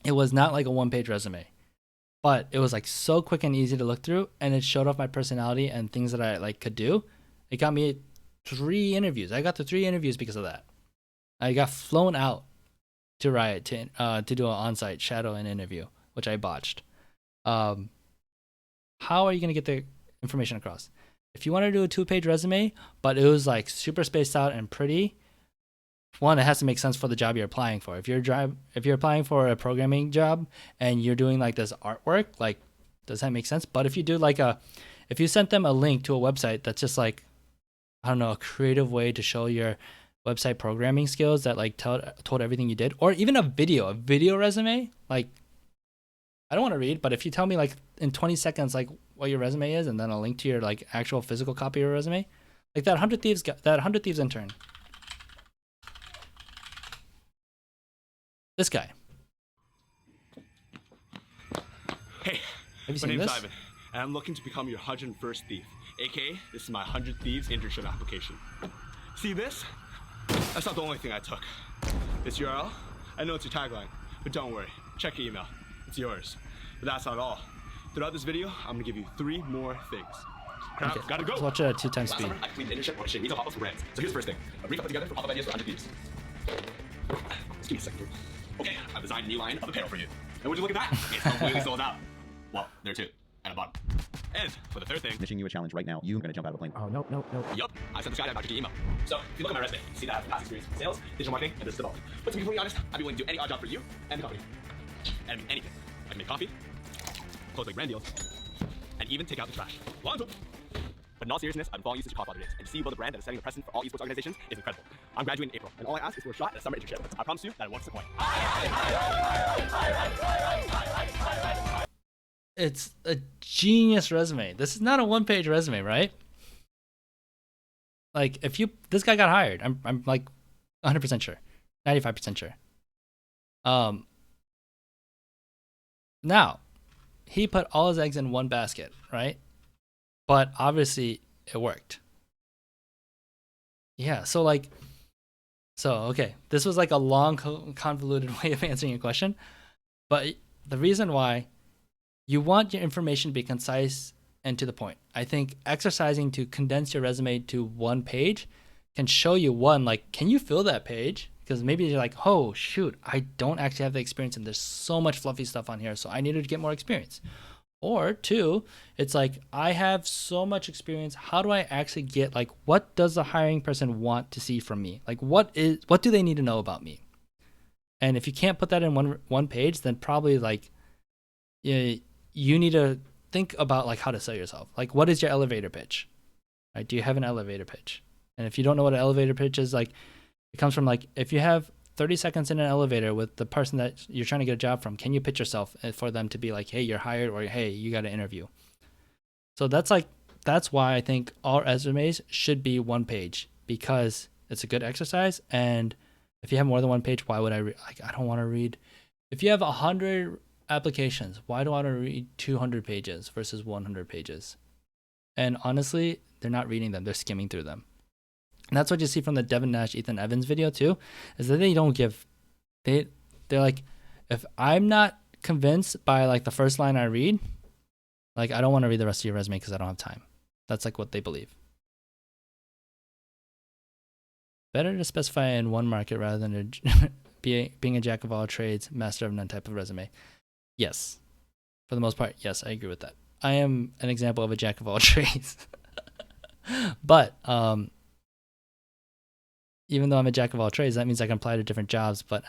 It was not like a 1-page resume, but it was like so quick and easy to look through, and it showed off my personality and things that I like could do. It got me 3 interviews. I got the 3 interviews because of that. I got flown out to Riot to do an on-site shadow and interview, which I botched. How are you going to get the information across? If you want to do a 2-page resume, but it was like super spaced out and pretty, one, it has to make sense for the job you're applying for. If you're applying for a programming job and you're doing like this artwork, like, does that make sense? But if you do like if you sent them a link to a website that's just like, I don't know, a creative way to show your website programming skills that like told everything you did, or even a video resume, like, I don't want to read, but if you tell me like in 20 seconds like what your resume is and then a link to your like actual physical copy of your resume, like that 100 Thieves intern. This guy. Hey, have you my seen name's this? Ivan, and I'm looking to become your 101st thief. AKA, this is my 100 Thieves internship application. See this? That's not the only thing I took. This URL, I know it's your tagline, but don't worry, check your email. It's yours. But that's not all. Throughout this video, I'm gonna give you 3 more things. Crap, Okay, gotta go. let's watch it at 2 times Last speed. summer, I completed an internship on retail pop-ups for brands. So here's the first thing. A brief I put together for pop-up ideas for 100 Thieves. Just give me a second here. Okay, I've designed a new line of apparel for you. And would you look at that? It's completely sold out. Well, there too. And a bottom. And for the third thing, Wishing you a challenge right now. You're gonna jump out of a plane. Oh, no. yup, I sent the skydive doctor to your email. So if you look at my resume, you see that I have past experience in sales, digital marketing, and business development. But to be completely honest, I'd be willing to do any odd job for you and the company. And I mean anything. I can make coffee, close like brand deals, and even take out the trash. Lonzo! But in all seriousness, I've been following you since your pop days, and to see you build a brand that is setting the precedent for all esports organizations is incredible. I'm graduating in April, and all I ask is for a shot at a summer internship. I promise you that it won't disappoint. It's a genius resume. This is not a 1-page resume, right? Like this guy got hired. I'm like 100% sure, 95% sure. Now, he put all his eggs in one basket, right? But obviously it worked. Yeah, so like So, okay, this was like a long, convoluted way of answering your question. But the reason why you want your information to be concise and to the point. I think exercising to condense your resume to one page can show you, one, like, can you fill that page? Because maybe you're like, oh, shoot, I don't actually have the experience and there's so much fluffy stuff on here, so I needed to get more experience. Or two, it's like, I have so much experience. How do I actually get, like, what does the hiring person want to see from me? Like, what do they need to know about me? And if you can't put that in one page, then probably like you need to think about like how to sell yourself. Like, what is your elevator pitch? Right? Do you have an elevator pitch? And if you don't know what an elevator pitch is, like, it comes from like, if you have 30 seconds in an elevator with the person that you're trying to get a job from, can you pitch yourself for them to be like, hey, you're hired, or hey, you got an interview? So that's why I think all resumes should be one page, because it's a good exercise. And if you have more than one page, why would I I don't want to read. If you have 100 applications, why do I want to read 200 pages versus 100 pages? And honestly, they're not reading them, they're skimming through them. And that's what you see from the Devin Nash, Ethan Evans video too, is that they don't give, they're like, if I'm not convinced by like the first line I read, like, I don't want to read the rest of your resume because I don't have time. That's like what they believe. Better to specify in one market rather than being a jack of all trades, master of none type of resume. Yes. For the most part, yes, I agree with that. I am an example of a jack of all trades. But even though I'm a jack of all trades, that means I can apply to different jobs, but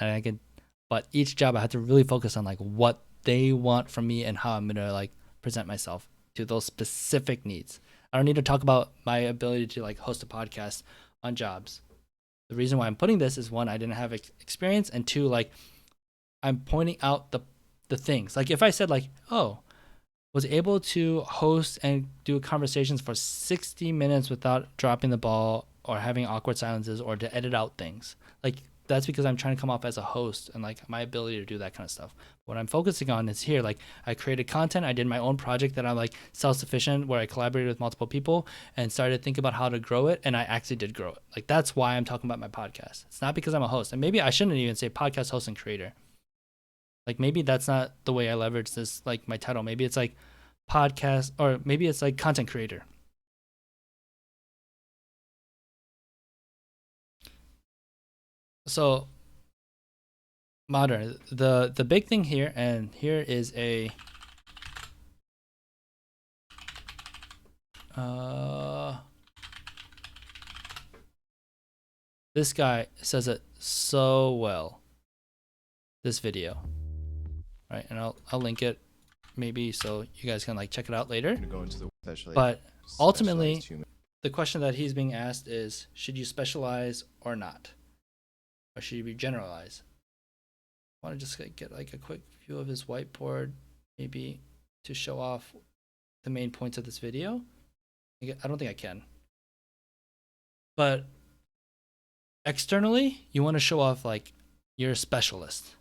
each job I have to really focus on like what they want from me and how I'm going to like present myself to those specific needs. I don't need to talk about my ability to like host a podcast on jobs. The reason why I'm putting this is, one, I didn't have experience, and two, like, I'm pointing out the things. Like, if I said like, oh, was able to host and do conversations for 60 minutes without dropping the ball or having awkward silences or to edit out things, like, that's because I'm trying to come off as a host and like my ability to do that kind of stuff. What I'm focusing on is here, like, I created content, I did my own project that I'm like self-sufficient, where I collaborated with multiple people and started to think about how to grow it, and I actually did grow it. Like, that's why I'm talking about my podcast. It's not because I'm a host. And maybe I shouldn't even say podcast host and creator. Like, maybe that's not the way I leverage this, like my title. Maybe it's like podcast, or maybe it's like content creator. So modern, the big thing here, and here is a this guy says it so well, this video, right? And I'll link it maybe so you guys can like check it out later. But ultimately, the question that he's being asked is, should you specialize or not? Or should you be generalized? I want to just get like a quick view of his whiteboard, maybe to show off the main points of this video. I don't think I can. But externally, you want to show off like you're a specialist.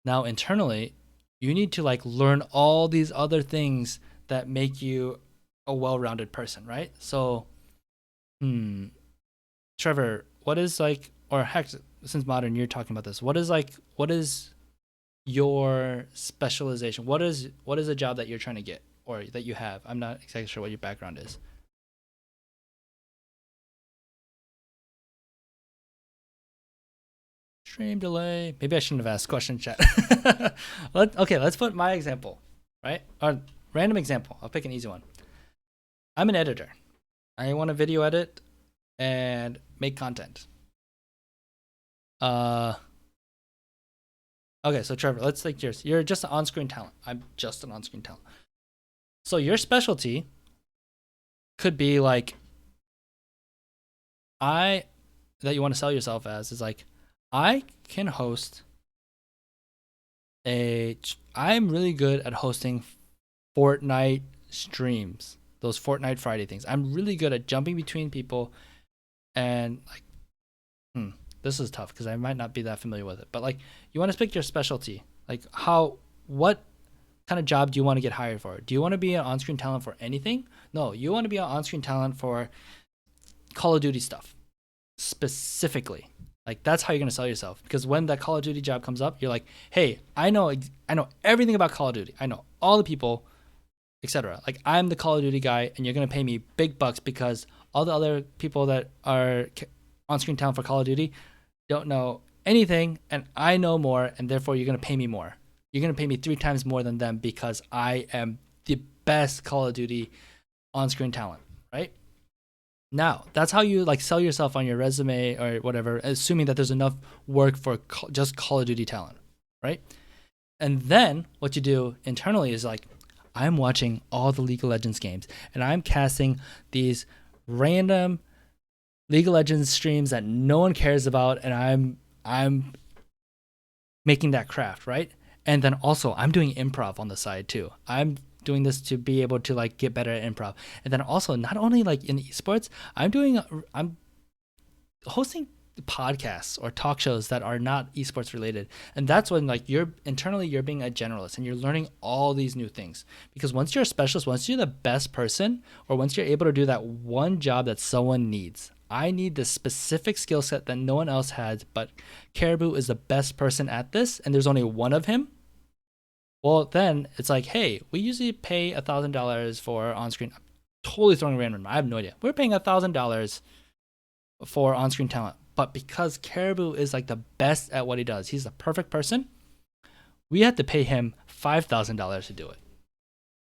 Now internally, you need to like learn all these other things that make you a well-rounded person, right? So, Trevor, what is like, or heck, since modern, you're talking about this. What is your specialization? What is a job that you're trying to get or that you have? I'm not exactly sure what your background is. Stream delay. Maybe I shouldn't have asked question chat. Let's put my example, right? Or random example. I'll pick an easy one. I'm an editor. I want to video edit and make content. Okay, so Trevor, let's take yours. You're just an on-screen talent. I'm just an on-screen talent. So your specialty could be like, that you want to sell yourself as is like, I can host I'm really good at hosting Fortnite streams, those Fortnite Friday things. I'm really good at jumping between people and like, this is tough because I might not be that familiar with it, but like, you want to pick your specialty. Like, what kind of job do you want to get hired for? Do you want to be an on-screen talent for anything? No, you want to be an on-screen talent for Call of Duty stuff specifically. Like that's how you're gonna sell yourself. Because when that Call of Duty job comes up, you're like, hey, I know everything about Call of Duty. I know all the people, etc. Like I'm the Call of Duty guy, and you're gonna pay me big bucks because all the other people that are on-screen talent for Call of Duty don't know anything, and I know more, and therefore you're gonna pay me more. You're gonna pay me 3 times more than them because I am the best Call of Duty on-screen talent, right? Now, that's how you like sell yourself on your resume or whatever, assuming that there's enough work for just Call of Duty talent, right? And then what you do internally is like, I'm watching all the League of Legends games, and I'm casting these random League of Legends streams that no one cares about, and I'm making that craft, right? And then also I'm doing improv on the side too. I'm doing this to be able to like get better at improv. And then also not only like in esports, I'm hosting podcasts or talk shows that are not esports related. And that's when like you're being a generalist and you're learning all these new things. Because once you're a specialist, once you're the best person, or once you're able to do that one job that someone needs, I need this specific skill set that no one else has, but Caribou is the best person at this, and there's only one of him. Well, then it's like, hey, we usually pay $1,000 for on-screen. I'm totally throwing a random. I have no idea. We're paying $1,000 for on-screen talent, but because Caribou is like the best at what he does, he's the perfect person. We have to pay him $5,000 to do it.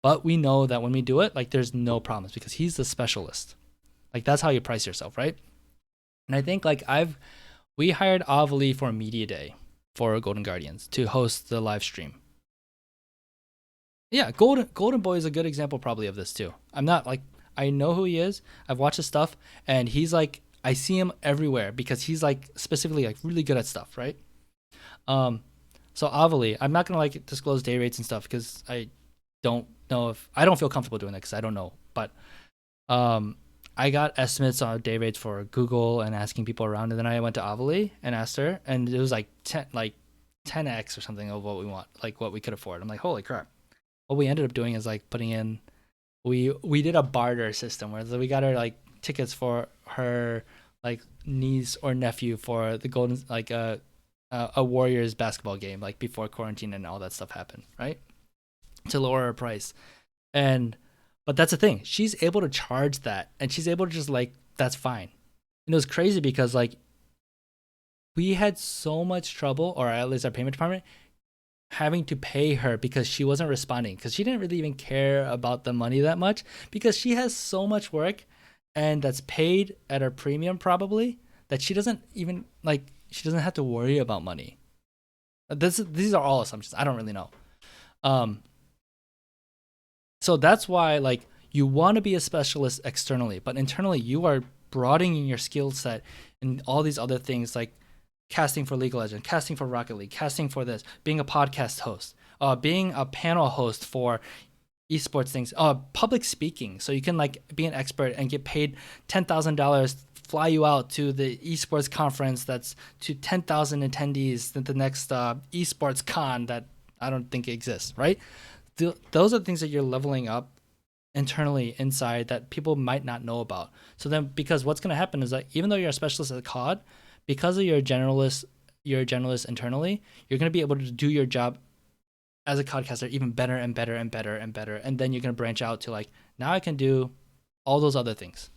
But we know that when we do it, like there's no problems because he's the specialist. Like that's how you price yourself, right? And I think like we hired Avali for Media Day for Golden Guardians to host the live stream. Yeah, Golden Boy is a good example probably of this too. I'm not like, I know who he is. I've watched his stuff, and he's like, I see him everywhere because he's like specifically like really good at stuff, right? So Avali, I'm not gonna like disclose day rates and stuff because I don't feel comfortable doing that because I don't know. But I got estimates on day rates for Google and asking people around, and then I went to Avali and asked her, and it was like 10x or something of what we want, like what we could afford. I'm like, holy crap. What we ended up doing is like putting in, we did a barter system where we got her like tickets for her like niece or nephew for the golden like a Warriors basketball game like before quarantine and all that stuff happened, right? To lower her price. But that's the thing, she's able to charge that, and she's able to just like, that's fine. And it was crazy because like we had so much trouble, or at least our payment department, having to pay her because she wasn't responding, because she didn't really even care about the money that much, because she has so much work and that's paid at her premium probably, that she doesn't even like, she doesn't have to worry about money. These are all assumptions. I don't really know. So that's why like you want to be a specialist externally, but internally you are broadening your skill set and all these other things like casting for League of Legends, casting for Rocket League, casting for this, being a podcast host, being a panel host for esports things, public speaking. So you can like be an expert and get paid $10,000, fly you out to the esports conference that's to 10,000 attendees at the next esports con that I don't think exists, right? Those are things that you're leveling up internally inside that people might not know about. So then, because what's going to happen is that even though you're a specialist at COD, because of you're a generalist internally, you're going to be able to do your job as a codcaster even better and better and better and better. And then you're going to branch out to like, now I can do all those other things.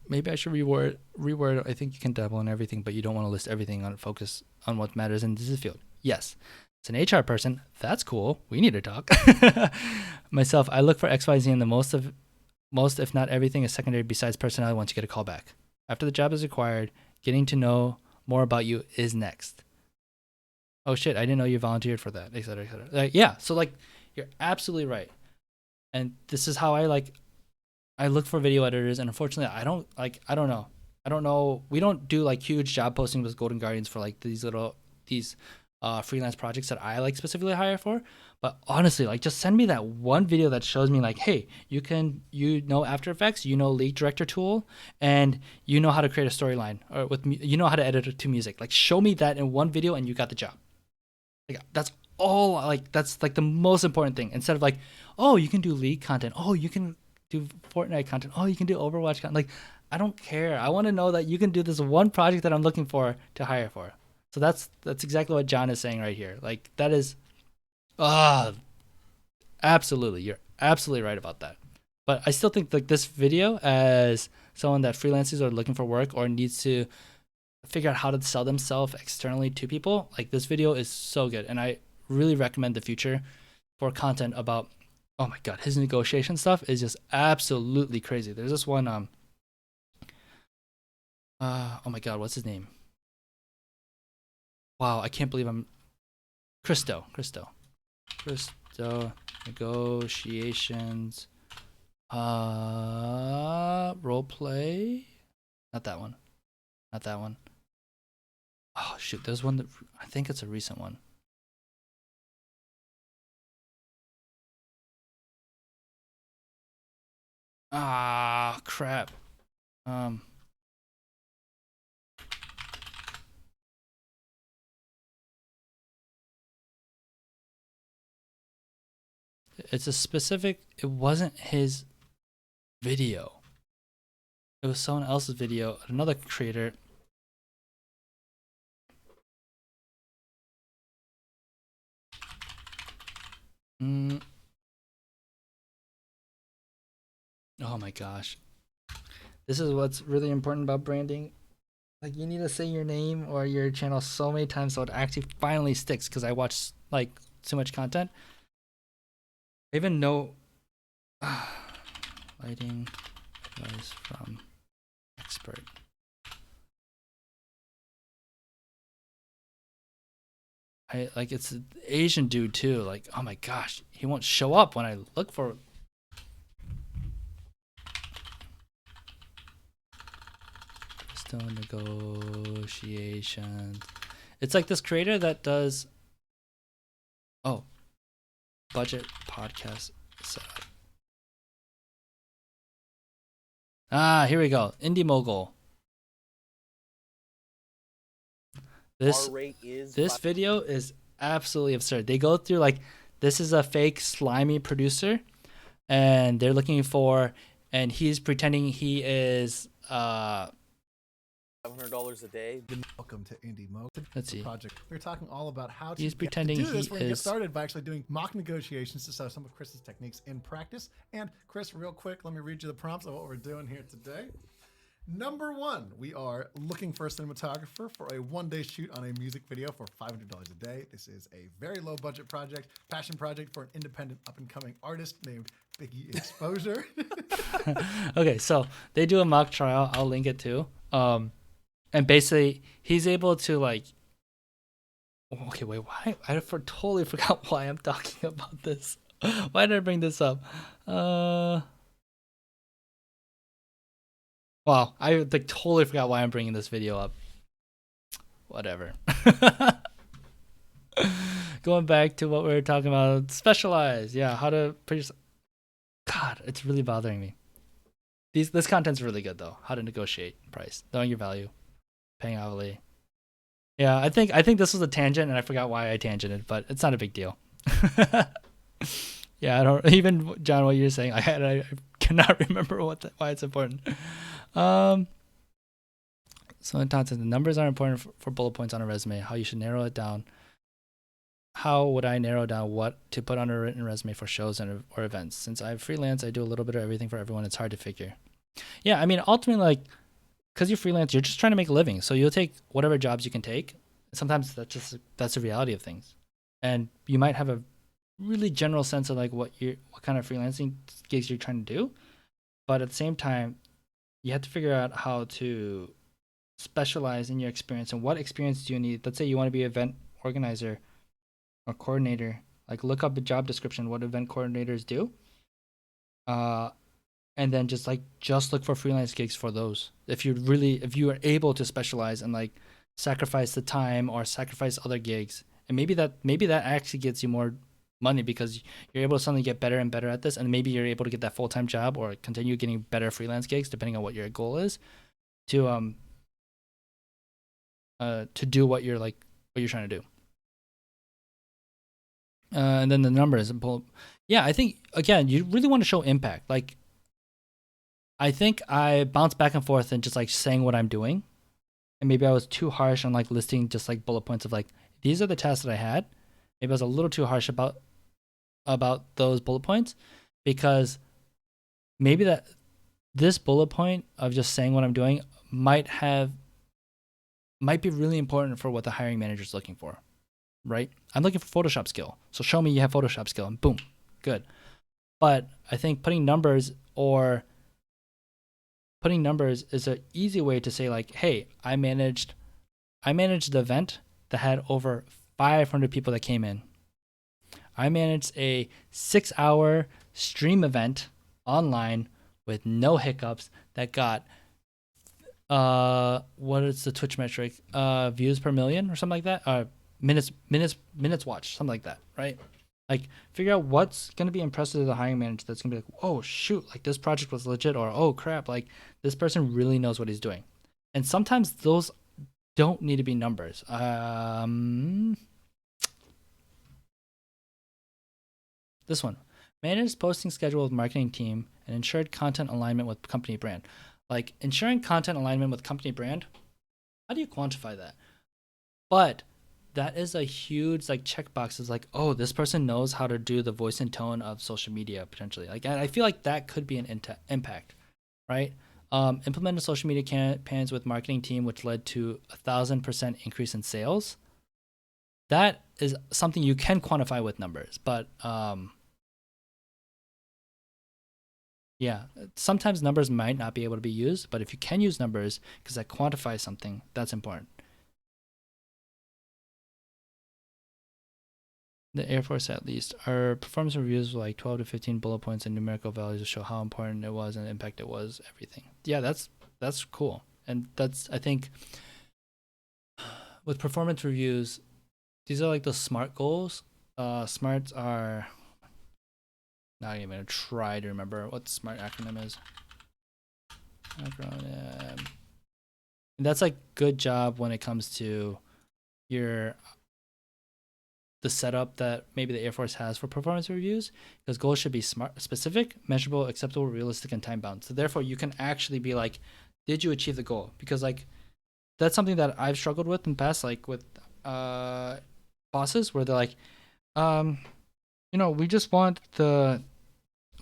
Maybe I should reword. I think you can dabble in everything, but you don't want to list everything on focus on what matters in this field. Yes. It's an HR person. That's cool. We need to talk. Myself, I look for XYZ, and the most, if not everything, is secondary besides personality once you get a call back. After the job is acquired, getting to know more about you is next. Oh shit, I didn't know you volunteered for that, et cetera, et cetera. Like, yeah, so like, you're absolutely right. And this is how I look for video editors, and unfortunately, I don't know. We don't do like huge job postings with Golden Guardians for like these freelance projects that I like specifically hire for. But honestly, like just send me that one video that shows me like, hey, you know After Effects, you know League Director tool, and you know how to create a storyline, or you know how to edit it to music. Like show me that in one video and you got the job. Like that's all, like that's like the most important thing. Instead of like, oh, you can do League content. Oh, you can do Fortnite content. Oh, you can do Overwatch content. Like, I don't care. I want to know that you can do this one project that I'm looking for to hire for. So that's exactly what John is saying right here. Like, that is, absolutely. You're absolutely right about that. But I still think like this video, as someone that freelances or looking for work or needs to figure out how to sell themselves externally to people, like this video is so good. And I really recommend the future for content about, oh my God, his negotiation stuff is just absolutely crazy. There's this one, oh my God, what's his name? Wow, I can't believe I'm Christo negotiations, role play. Not that one. Oh shoot, there's one that I think it's a recent one. Ah, crap. It's a specific, it wasn't his video. It was someone else's video, another creator. Oh my gosh. This is what's really important about branding. Like, you need to say your name or your channel so many times so it actually finally sticks, because I watch like so much content. I even know lighting advice from expert. I like, it's an Asian dude too. Like, oh my gosh, he won't show up when I look for. Still negotiations. It's like this creator that does. Oh, budget podcast setup. Ah, here we go. Indie Mogul. This video is absolutely absurd. They go through like, this is a fake slimy producer, and they're looking for, and he's pretending he is $500 a day. Welcome to Indie Mogul. Let's see. Project. We're talking all about how to, he's pretending to do this. he We're going to get is started by actually doing mock negotiations to show some of Chris's techniques in practice. And Chris, real quick, let me read you the prompts of what we're doing here today. Number one, we are looking for a cinematographer for a one-day shoot on a music video for $500 a day. This is a very low budget project, passion project for an independent up-and-coming artist named Biggie Exposure. Okay, so they do a mock trial. I'll link it too. And basically, he's able to like. Okay, wait. Why? Totally forgot why I'm talking about this. Why did I bring this up? Wow, I like totally forgot why I'm bringing this video up. Whatever. Going back to what we were talking about, specialize. Yeah, how to produce. God, it's really bothering me. This content's really good though. How to negotiate price, knowing your value, paying hourly. Yeah, I think this was a tangent, and I forgot why I tangented, but it's not a big deal. Yeah, I don't even, John, what you're saying. I cannot remember why it's important. So in content, the numbers are important for bullet points on a resume. How you should narrow it down. How would I narrow down what to put on a written resume for shows or events? Since I freelance, I do a little bit of everything for everyone. It's hard to figure. Yeah, I mean, ultimately, like, because you're freelance, you're just trying to make a living. So you'll take whatever jobs you can take. Sometimes that's the reality of things. And you might have a really general sense of like what kind of freelancing gigs you're trying to do. But at the same time, you have to figure out how to specialize in your experience and what experience do you need. Let's say you want to be an event organizer or coordinator. Like, look up the job description, what event coordinators do. And then just look for freelance gigs for those. If you are able to specialize and like sacrifice the time or sacrifice other gigs, and maybe that actually gets you more money because you're able to suddenly get better and better at this, and maybe you're able to get that full-time job or continue getting better freelance gigs depending on what your goal is to do what you're trying to do. And then the numbers. Yeah, I think again, you really want to show impact. Like, I think I bounced back and forth and just like saying what I'm doing. And maybe I was too harsh on like listing just like bullet points of like, these are the tasks that I had. Maybe I was a little too harsh about those bullet points, because maybe that this bullet point of just saying what I'm doing might be really important for what the hiring manager is looking for, right? I'm looking for Photoshop skill. So show me you have Photoshop skill and boom, good. But I think putting numbers is an easy way to say like, hey, I managed the event that had over 500 people that came in. I managed a 6-hour stream event online with no hiccups that got what is the Twitch metric? Views per million or something like that. Minutes watched, something like that, right? Like figure out what's gonna be impressive to the hiring manager that's gonna be like, oh shoot, like this project was legit, or oh crap, like this person really knows what he's doing. And sometimes those don't need to be numbers. This one. Manage posting schedule with marketing team and ensured content alignment with company brand. Like ensuring content alignment with company brand, how do you quantify that? But that is a huge like checkbox. Is like, oh, this person knows how to do the voice and tone of social media potentially. Like, and I feel like that could be an impact, right? Implemented social media campaigns with marketing team, which led to 1,000% increase in sales. That is something you can quantify with numbers, but yeah, sometimes numbers might not be able to be used, but if you can use numbers because that quantifies something, that's important. The Air Force, at least, our performance reviews were like 12 to 15 bullet points and numerical values to show how important it was and the impact it was, everything. Yeah, that's cool. And that's, I think, with performance reviews, these are like the SMART goals. SMARTs are, not even gonna try to remember what the SMART acronym is. Acronym. And that's like good job when it comes to the setup that maybe the Air Force has for performance reviews, because goals should be smart, specific, measurable, acceptable, realistic, and time bound. So therefore you can actually be like, did you achieve the goal? Because like that's something that I've struggled with in the past, like with bosses where they're like,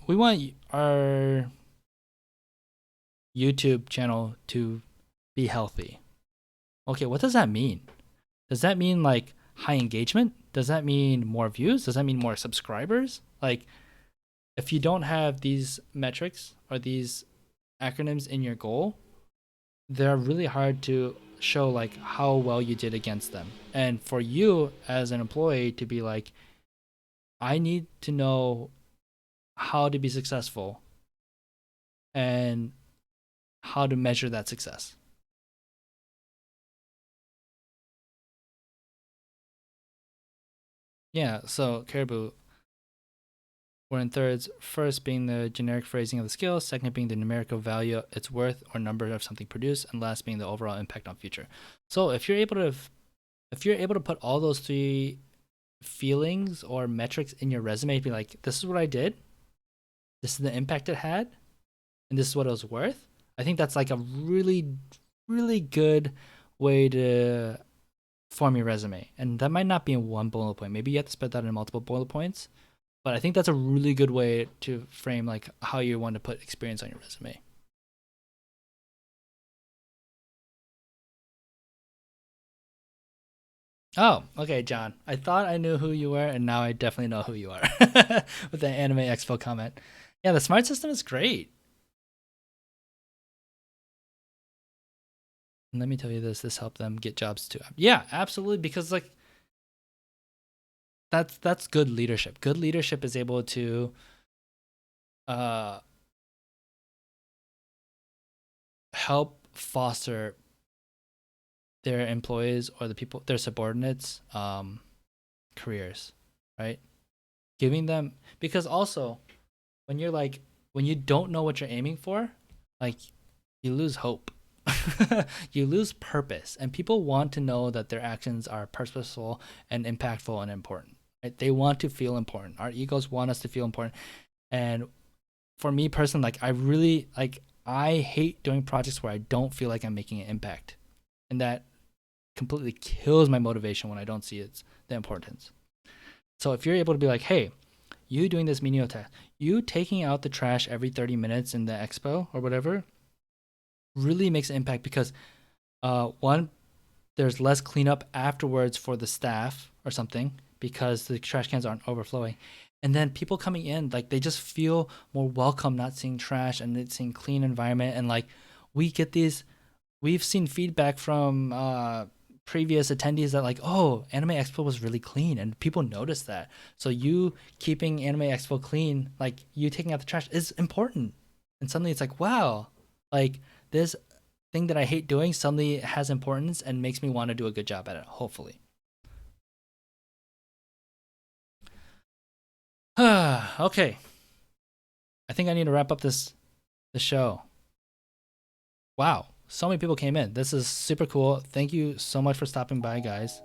we want our YouTube channel to be healthy. Okay, what does that mean? Does that mean like high engagement? Does that mean more views? Does that mean more subscribers? Like, if you don't have these metrics or these acronyms in your goal, they're really hard to show like how well you did against them. And for you as an employee to be like, I need to know how to be successful and how to measure that success. Yeah, so Caribou, we're in thirds. First being the generic phrasing of the skill, second being the numerical value it's worth or number of something produced, and last being the overall impact on future. So if you're able to put all those three feelings or metrics in your resume, be like, this is what I did, this is the impact it had, and this is what it was worth. I think that's like a really, really good way to form your resume. And that might not be in one bullet point. Maybe you have to spread that in multiple bullet points. But I think that's a really good way to frame like how you want to put experience on your resume. Oh, okay, John. I thought I knew who you were, and now I definitely know who you are with the Anime Expo comment. Yeah, the smart system is great. And let me tell you this helped them get jobs too. Yeah, absolutely, because like that's good leadership. Good leadership is able to help foster their employees or the people, their subordinates, careers, right? Giving them, because also when you don't know what you're aiming for, like you lose hope. You lose purpose, and people want to know that their actions are purposeful and impactful and important. Right? They want to feel important. Our egos want us to feel important. And for me personally, like I hate doing projects where I don't feel like I'm making an impact. And that completely kills my motivation when I don't see the importance. So if you're able to be like, hey, you doing this menial task, you taking out the trash every 30 minutes in the expo or whatever, really makes an impact because one, there's less cleanup afterwards for the staff or something because the trash cans aren't overflowing. And then people coming in, like they just feel more welcome not seeing trash and seeing clean environment. And like we've seen feedback from previous attendees that like, oh, Anime Expo was really clean and people noticed that. So you keeping Anime Expo clean, like you taking out the trash is important. And suddenly it's like, wow, like this thing that I hate doing suddenly has importance and makes me want to do a good job at it, hopefully. Okay. I think I need to wrap up the show. Wow. So many people came in. This is super cool. Thank you so much for stopping by, guys.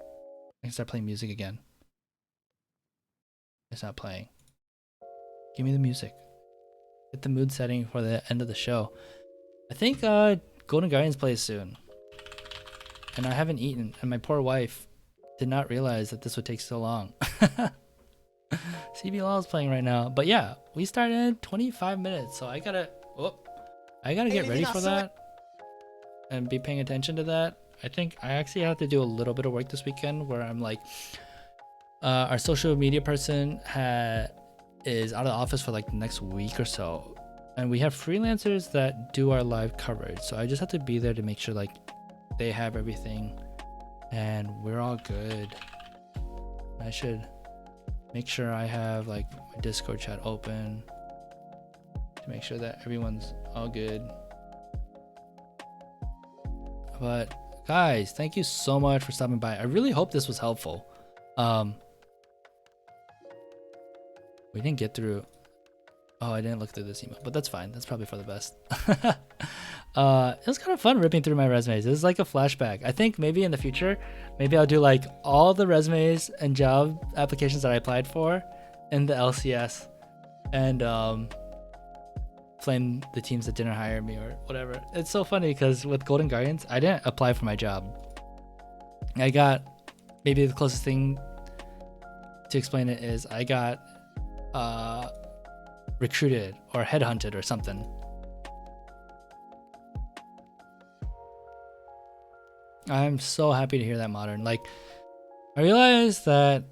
I can start playing music again. It's not playing. Give me the music. Get the mood setting for the end of the show. I think Golden Guardians plays soon. And I haven't eaten. And my poor wife did not realize that this would take so long. CBLOL is playing right now. But yeah, we started in 25 minutes. So I gotta get ready for that. And be paying attention to that. I think I actually have to do a little bit of work this weekend where I'm like, our social media person is out of the office for like the next week or so. And we have freelancers that do our live coverage. So I just have to be there to make sure like they have everything and we're all good. I should make sure I have like my Discord chat open to make sure that everyone's all good. But guys, thank you so much for stopping by. I really hope this was helpful. We didn't get through. Oh, I didn't look through this email, but that's fine. That's probably for the best. It was kind of fun ripping through my resumes. It was like a flashback. I think maybe in the future, maybe I'll do like all the resumes and job applications that I applied for in the LCS and flame the teams that didn't hire me or whatever. It's so funny because with Golden Guardians, I didn't apply for my job. I got, maybe the closest thing to explain it is I got recruited or headhunted or something. I'm so happy to hear that, Modern. Like, I realized that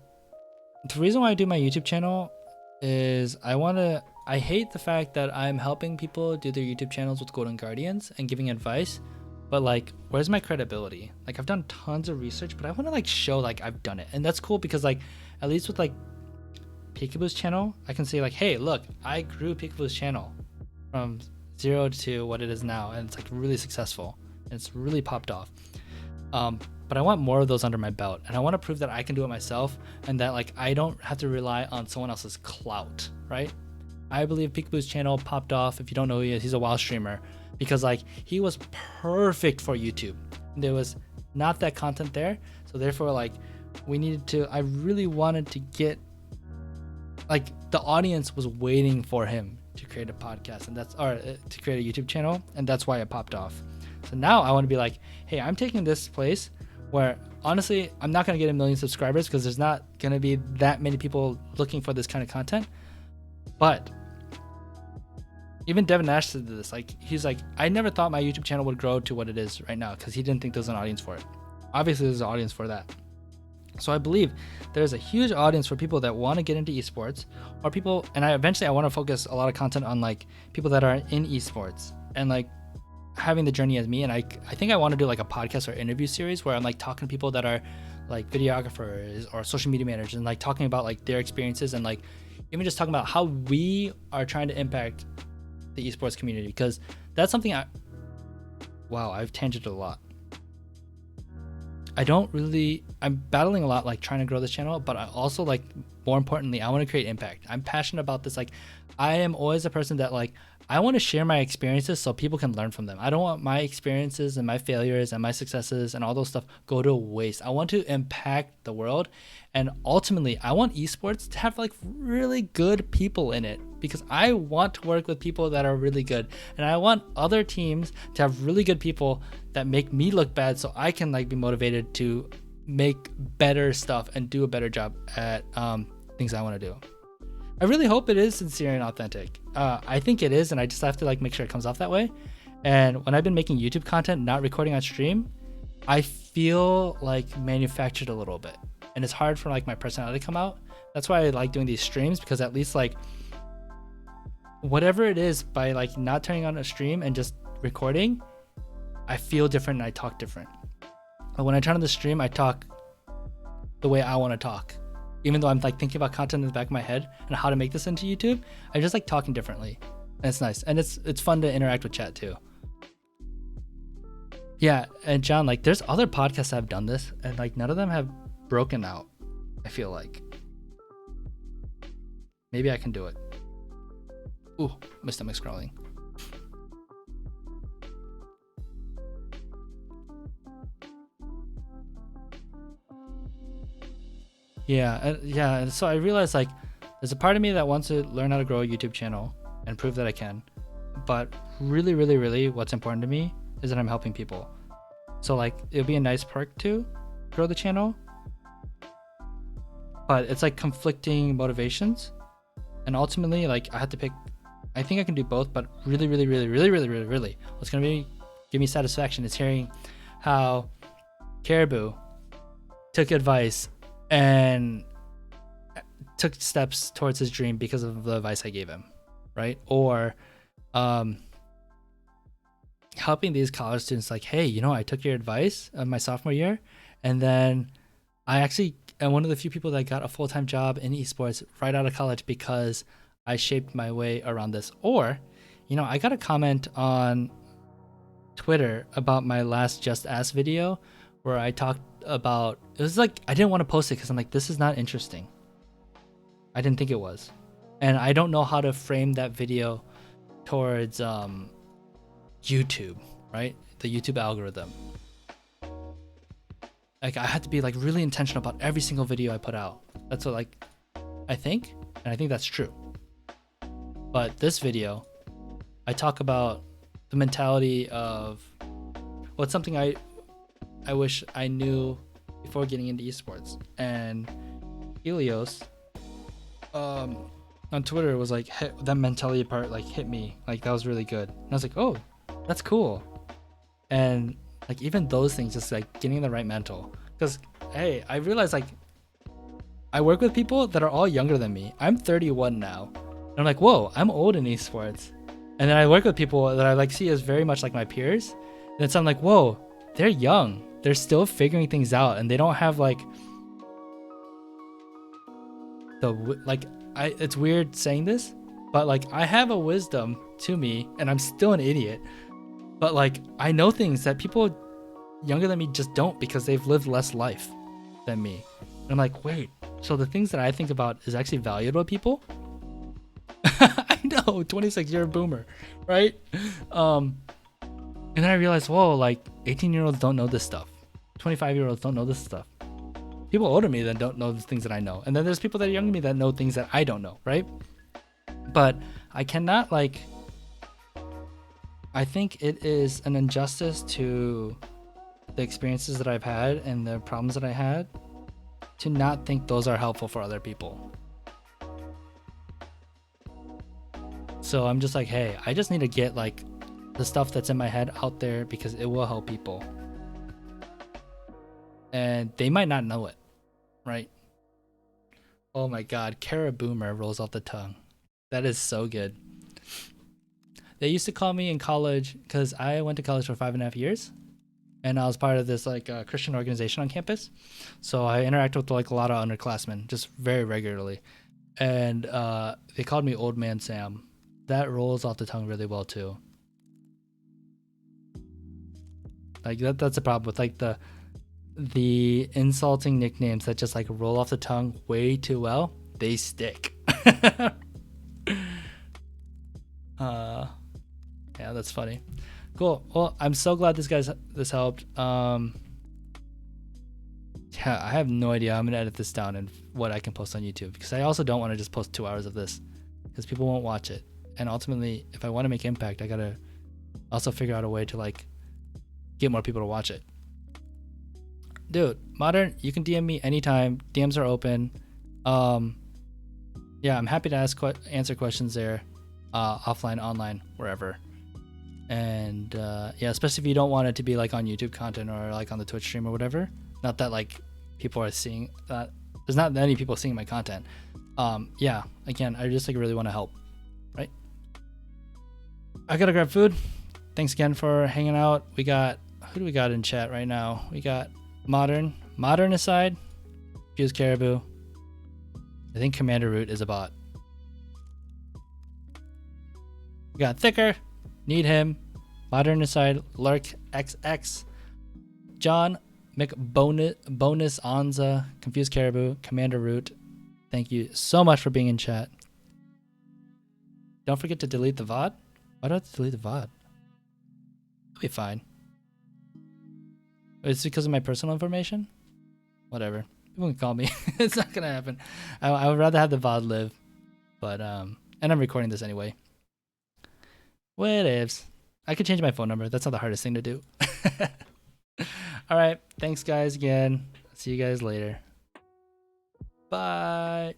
the reason why I do my YouTube channel is I hate the fact that I'm helping people do their YouTube channels with Golden Guardians and giving advice, but like, where's my credibility? Like, I've done tons of research, but I want to like show like I've done it. And that's cool because like, at least with like Peekaboo's channel, I can say like, hey, look, I grew Peekaboo's channel from 0 to what it is now. And it's like really successful. And it's really popped off. But I want more of those under my belt. And I want to prove that I can do it myself and that like, I don't have to rely on someone else's clout, right? I believe Peekaboo's channel popped off. If you don't know who he is, he's a WoW streamer because like he was perfect for YouTube. There was not that content there. So therefore like I really wanted to get, like the audience was waiting for him to create a podcast and to create a YouTube channel. And that's why it popped off. So now I want to be like, hey, I'm taking this place where honestly, I'm not going to get 1 million subscribers because there's not going to be that many people looking for this kind of content. But even Devin Nash said this, like, he's like, I never thought my YouTube channel would grow to what it is right now because he didn't think there was an audience for it. Obviously, there's an audience for that. So I believe there's a huge audience for people that want to get into esports or people, and I want to focus a lot of content on like people that are in esports and like having the journey as me. And I think I want to do like a podcast or interview series where I'm like talking to people that are like videographers or social media managers and like talking about like their experiences and like even just talking about how we are trying to impact the esports community, because that's something I've tangented a lot. I'm battling a lot, like trying to grow this channel, but I also like, more importantly, I want to create impact. I'm passionate about this. Like, I am always a person that like, I want to share my experiences so people can learn from them. I don't want my experiences and my failures and my successes and all those stuff go to waste. I want to impact the world. And ultimately, I want esports to have like really good people in it because I want to work with people that are really good, and I want other teams to have really good people that make me look bad, so I can like be motivated to make better stuff and do a better job at things I want to do. I really hope it is sincere and authentic. I think it is, and I just have to like make sure it comes off that way. And when I've been making YouTube content, not recording on stream, I feel like manufactured a little bit, and it's hard for like my personality to come out. That's why I like doing these streams, because at least like whatever it is, by like not turning on a stream and just recording, I feel different and I talk different. But when I turn on the stream, I talk the way I want to talk. Even though I'm like thinking about content in the back of my head and how to make this into YouTube, I just like talking differently. And it's nice. And it's fun to interact with chat too. Yeah, and John, like there's other podcasts that have done this, and like none of them have broken out, I feel like. Maybe I can do it. Ooh, my stomach's growling. Yeah, and so I realized like there's a part of me that wants to learn how to grow a YouTube channel and prove that I can. But really, really, really what's important to me is that I'm helping people. So like it'll be a nice perk to grow the channel, but it's like conflicting motivations. And ultimately, like I have to pick. I think I can do both, but really, really, really, really, really, really, really, what's gonna give me satisfaction is hearing how Caribou took advice and took steps towards his dream because of the advice I gave him, right? Or helping these college students, like, hey, you know, I took your advice my sophomore year, and then I actually am one of the few people that got a full-time job in esports right out of college because I shaped my way around this. Or, you know, I got a comment on Twitter about my last Just Ask video where I talked about, it was like, I didn't want to post it because I'm like, this is not interesting. I didn't think it was. And I don't know how to frame that video towards YouTube, right? The YouTube algorithm. Like I had to be like really intentional about every single video I put out. That's what like I think, and I think that's true. But this video, I talk about the mentality of, well, it's something I wish I knew before getting into esports. And Helios on Twitter was like, that mentality part like hit me, like that was really good. And I was like, oh, that's cool. And like even those things, just like getting the right mental, because hey, I realized like I work with people that are all younger than me. I'm 31 now, and I'm like, whoa, I'm old in esports. And then I work with people that I like see as very much like my peers, and so I'm like, whoa, they're young, they're still figuring things out, and they don't have like it's weird saying this, but like I have a wisdom to me, and I'm still an idiot, but like I know things that people younger than me just don't, because they've lived less life than me. And I'm like, wait, so the things that I think about is actually valuable to people? I know, 26, you're a boomer, right? And then I realized, whoa, like 18-year-olds don't know this stuff. 25-year-olds don't know this stuff. People older than me that don't know the things that I know. And then there's people that are younger than me that know things that I don't know, right? But I cannot like, I think it is an injustice to the experiences that I've had and the problems that I had to not think those are helpful for other people. So I'm just like, hey, I just need to get like the stuff that's in my head out there because it will help people. And they might not know it, right? Oh my God, Caraboomer rolls off the tongue. That is so good. They used to call me in college, because I went to college for 5.5 years, and I was part of this like Christian organization on campus. So I interacted with like a lot of underclassmen just very regularly, and they called me Old Man Sam. That rolls off the tongue really well too. Like that's a problem with like the insulting nicknames that just like roll off the tongue way too well. They stick. Yeah, that's funny. Cool. Well, I'm so glad this helped. Yeah, I have no idea. I'm gonna edit this down and what I can post on YouTube, because I also don't want to just post 2 hours of this. because people won't watch it. And ultimately, if I want to make impact, I gotta also figure out a way to like get more people to watch it. Dude, Modern, you can DM me anytime. DMs are open. Yeah, I'm happy to answer questions there, offline, online, wherever. And yeah, especially if you don't want it to be like on YouTube content or like on the Twitch stream or whatever. Not that like people are seeing that. There's not many people seeing my content. Yeah, again, I just like really want to help, right? I gotta grab food. Thanks again for hanging out. We got, who do we got in chat right now? We got Modern aside, Fuse Caribou. I think Commander Root is a bot. We got Thicker, Need Him, Modern aside, Lurk XX, John McBonus Anza, Confused Caribou, Commander Root. Thank you so much for being in chat. Don't forget to delete the VOD. Why do I have to delete the VOD? It'll be fine. It's because of my personal information? Whatever. People can call me. It's not gonna happen. I would rather have the VOD live. But and I'm recording this anyway. Whatevs. I could change my phone number. That's not the hardest thing to do. Alright. Thanks guys again. See you guys later. Bye.